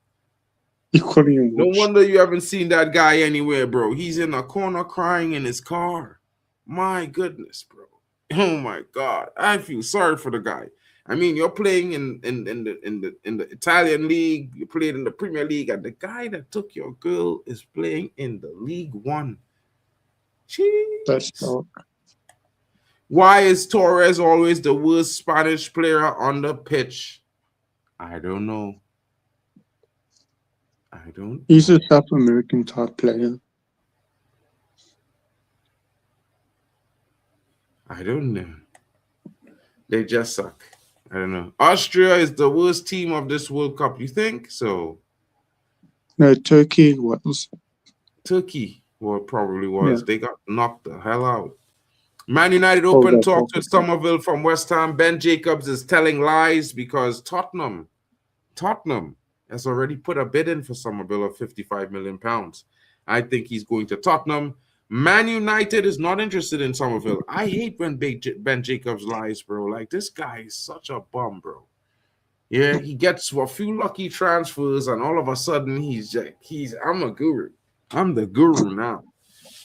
You couldn't even No watch. wonder you haven't seen that guy anywhere, bro. He's in a corner crying in his car. My goodness, bro. Oh my God. I feel sorry for the guy. I mean, you're playing in the Italian league, you played in the Premier League, and the guy that took your girl is playing in the League 1. That's Jeez. all. Why is Torres always the worst Spanish player on the pitch? I don't know. He's a South American type player. I don't know. They just suck. I don't know. Austria is the worst team of this World Cup. You think so? No, Turkey was. Turkey, well, probably was. Yeah. They got knocked the hell out. Man United open that's talks all. with Somerville from West Ham. Ben Jacobs is telling lies because Tottenham has already put a bid in for Somerville of £55 million. I think he's going to Tottenham. Man United is not interested in Somerville. I hate when Ben Jacobs lies, bro. Like, this guy is such a bum, bro. Yeah, he gets a few lucky transfers, and all of a sudden I'm a guru. I'm the guru now.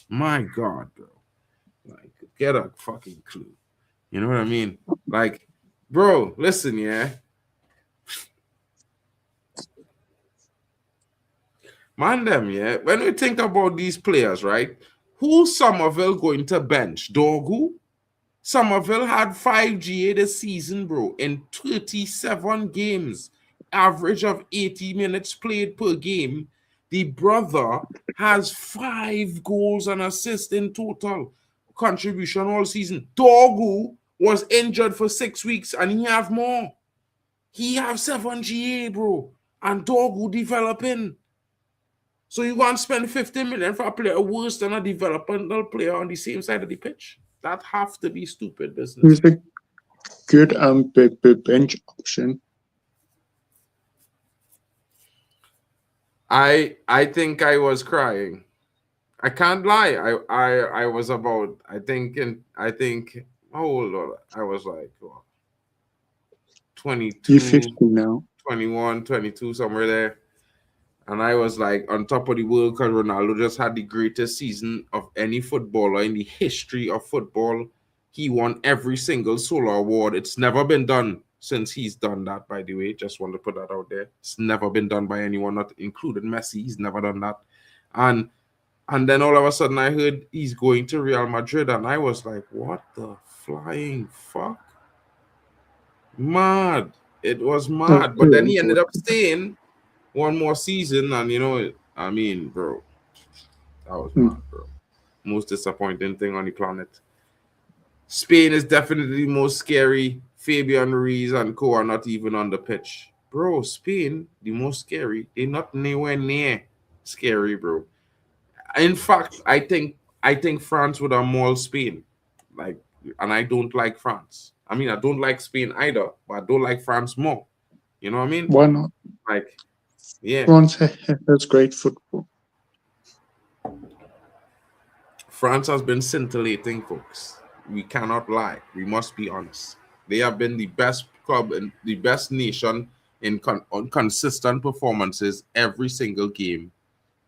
My God, bro. Like, get a fucking clue. You know what I mean? Like, bro, listen, yeah. Man, them, yeah. When we think about these players, right? Who's Somerville going to bench? Dorgu? Somerville had 5 GA this season, bro, in 37 games. Average of 80 minutes played per game. The brother has 5 goals and assists in total contribution all season. Dorgu was injured for 6 weeks and he have more. He have 7 GA, bro. And Dorgu developing. So you want to spend 50 million for a player worse than a developmental player on the same side of the pitch? That have to be stupid business. He's a good bench option. I think I was crying. I can't lie. I was about how old was I? I was like 22, You're 50 now. 21, 22, somewhere there. And I was like on top of the world because Ronaldo just had the greatest season of any footballer in the history of football. He won every single solo award. It's never been done since he's done that, by the way. Just want to put that out there. It's never been done by anyone, not including Messi. He's never done that. And then all of a sudden I heard he's going to Real Madrid. And I was like, what the flying fuck? Mad. It was mad. But then he ended up staying one more season, and you know, I mean, bro, that was mad, bro. Most disappointing thing on the planet. Spain is definitely the most scary. Fabian Ruiz and co are not even on the pitch. Bro, Spain, the most scary. They're not nowhere near scary, bro. In fact, I think France would have mauled Spain. Like, and I don't like France. I mean, I don't like Spain either, but I don't like France more. You know what I mean? Why not? Like, yeah. France has great football. France has been scintillating, folks. We cannot lie. We must be honest. They have been the best club and the best nation on consistent performances every single game,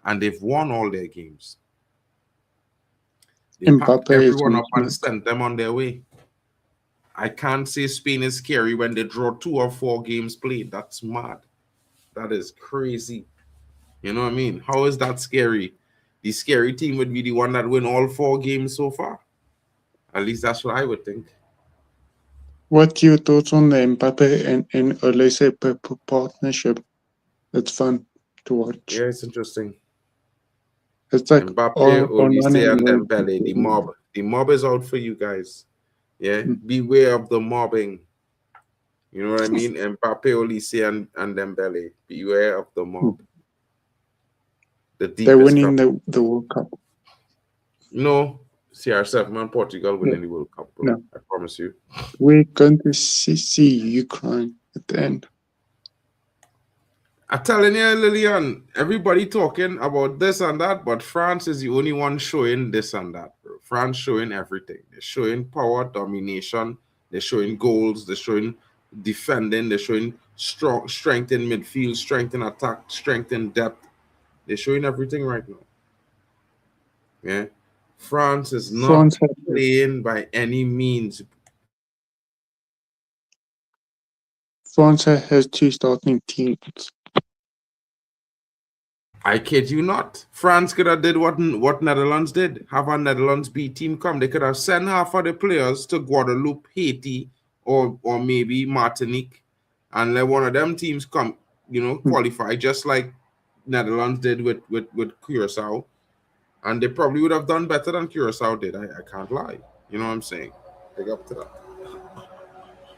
and they've won all their games. They packed everyone up and sent them on their way. I can't say Spain is scary when they draw 2 or 4 games played. That's mad. That is crazy. You know what I mean? How is that scary? The scary team would be the one that win all 4 games so far. At least that's what I would think. What's your thoughts on the Mbappe and Olise partnership? It's fun to watch. Yeah, it's interesting. It's like Mbappe, Olise, and Dembele. The mob is out for you guys. Yeah, beware of the mobbing. You know what I mean? Mbappe, Olise, and Dembele. Beware of the mob. They're winning the World Cup. No, CR7 and Portugal winning the World Cup, bro. No. I promise you. We're going to see Ukraine at the end. I'm telling you, Lillian, everybody talking about this and that, but France is the only one showing this and that, bro. France showing everything. They're showing power, domination. They're showing goals. They're showing defending. They're showing strength in midfield, strength in attack, strength in depth. They're showing everything right now. Yeah. France is not playing by any means. France has 2 starting teams. I kid you not. France could have did what Netherlands did. Have a Netherlands B team come. They could have sent half of the players to Guadeloupe, Haiti, or maybe Martinique, and let one of them teams come, qualify, just like Netherlands did with Curacao. And they probably would have done better than Curacao did. I can't lie. You know what I'm saying? Big up to that.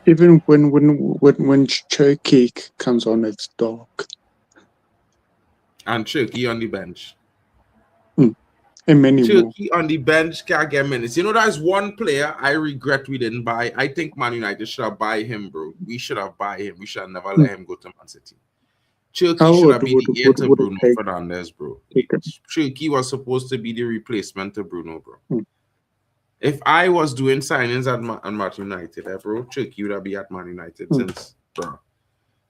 Even when Turkey comes on, it's dark. And Turkey on the bench. And many Turkey on the bench can't get minutes. There's one player I regret we didn't buy. I think Man United should have buy him, bro. We should have buy him. We should have never let him go to Man City. Turkey should have been the heir to Bruno Fernandes, bro. Turkey was supposed to be the replacement to Bruno, bro. If I was doing signings at Man United, bro, Turkey would have been at Man United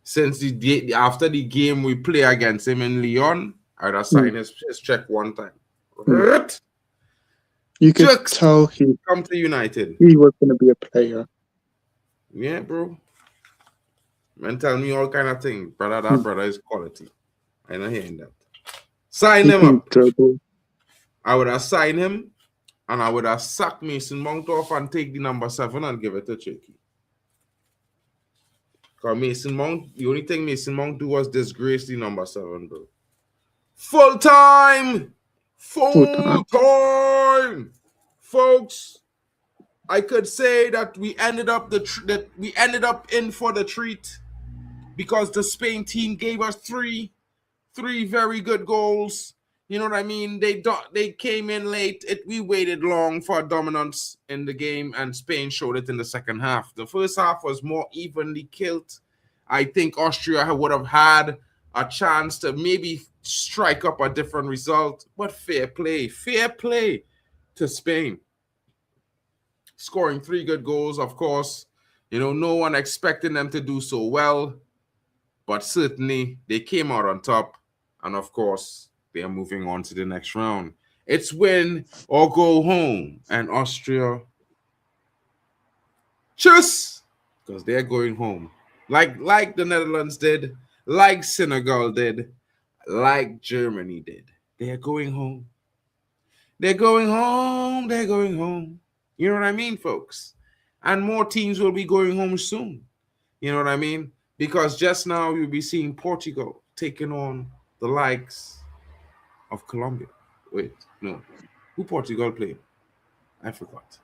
since after the game we play against him in Lyon, I'd have signed his check one time. You could tell he come to United. He was going to be a player. Yeah, bro. Man, tell me all kind of things, brother. That brother is quality. I'm not hearing that. Sign him up. I would have signed him, and I would have sacked Mason Mount off and take the number 7 and give it to Turkey. Because Mason Mount, the only thing Mason Mount do was disgrace the number 7, bro. Full time, folks. I could say that we ended up in for the treat because the Spain team gave us three very good goals. You know what I mean? They came in late. We waited long for dominance in the game, and Spain showed it in the second half. The first half was more evenly killed. I think Austria would have had a chance to maybe strike up a different result, but fair play to Spain. Scoring 3 good goals, of course. No one expecting them to do so well, but certainly they came out on top, and of course, they are moving on to the next round. It's win or go home, and Austria, tschüss, because they're going home. Like the Netherlands did, like Senegal did, like Germany did. They're going home. They're going home. They're going home. You know what I mean, folks? And more teams will be going home soon. You know what I mean? Because just now you'll be seeing Portugal taking on the likes of Colombia. Wait, no. Who Portugal playing? I forgot.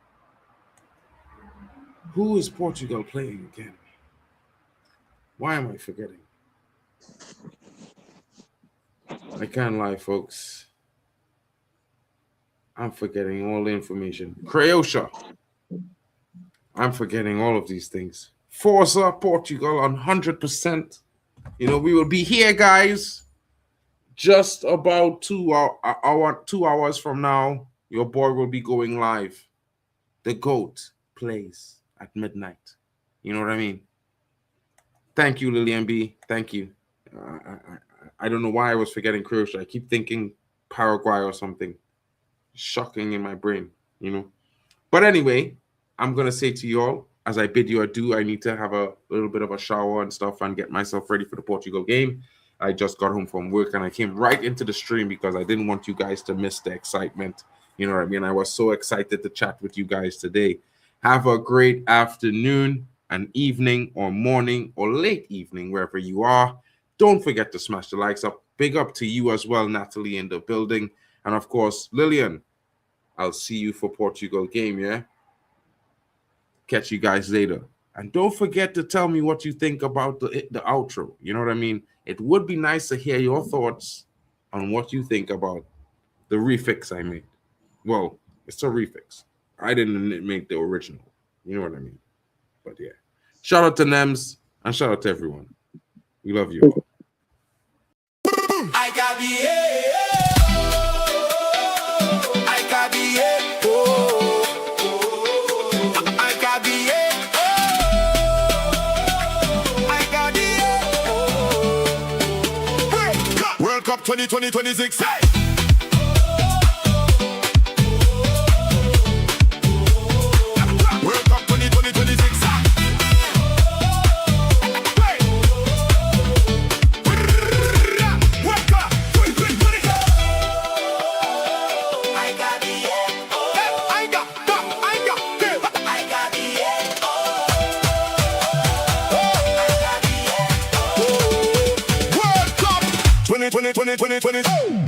Who is Portugal playing again? Why am I forgetting? I can't lie, folks. I'm forgetting all the information. Croatia. I'm forgetting all of these things. Forza Portugal on 100%. We will be here, guys. Just about 2 hours from now, your boy will be going live. The GOAT plays at midnight. You know what I mean? Thank you, Lillian B. Thank you. I don't know why I was forgetting Croatia. I keep thinking Paraguay or something. Shocking in my brain, But anyway, I'm going to say to you all, as I bid you adieu, I need to have a little bit of a shower and stuff and get myself ready for the Portugal game. I just got home from work and I came right into the stream because I didn't want you guys to miss the excitement. You know what I mean? I was so excited to chat with you guys today. Have a great afternoon, an evening, or morning, or late evening, wherever you are. Don't forget to smash the likes up. Big up to you as well, Natalie, in the building. And of course, Lillian, I'll see you for Portugal game, yeah? Catch you guys later. And don't forget to tell me what you think about the outro. You know what I mean? It would be nice to hear your thoughts on what you think about the refix I made. Well, It's a refix. I didn't make the original. You know what I mean? But yeah. Shout out to Nems and shout out to everyone. We love you all. I got the I got the I got the I got the World Cup 2026. World Cup 2026. World Cup 2020.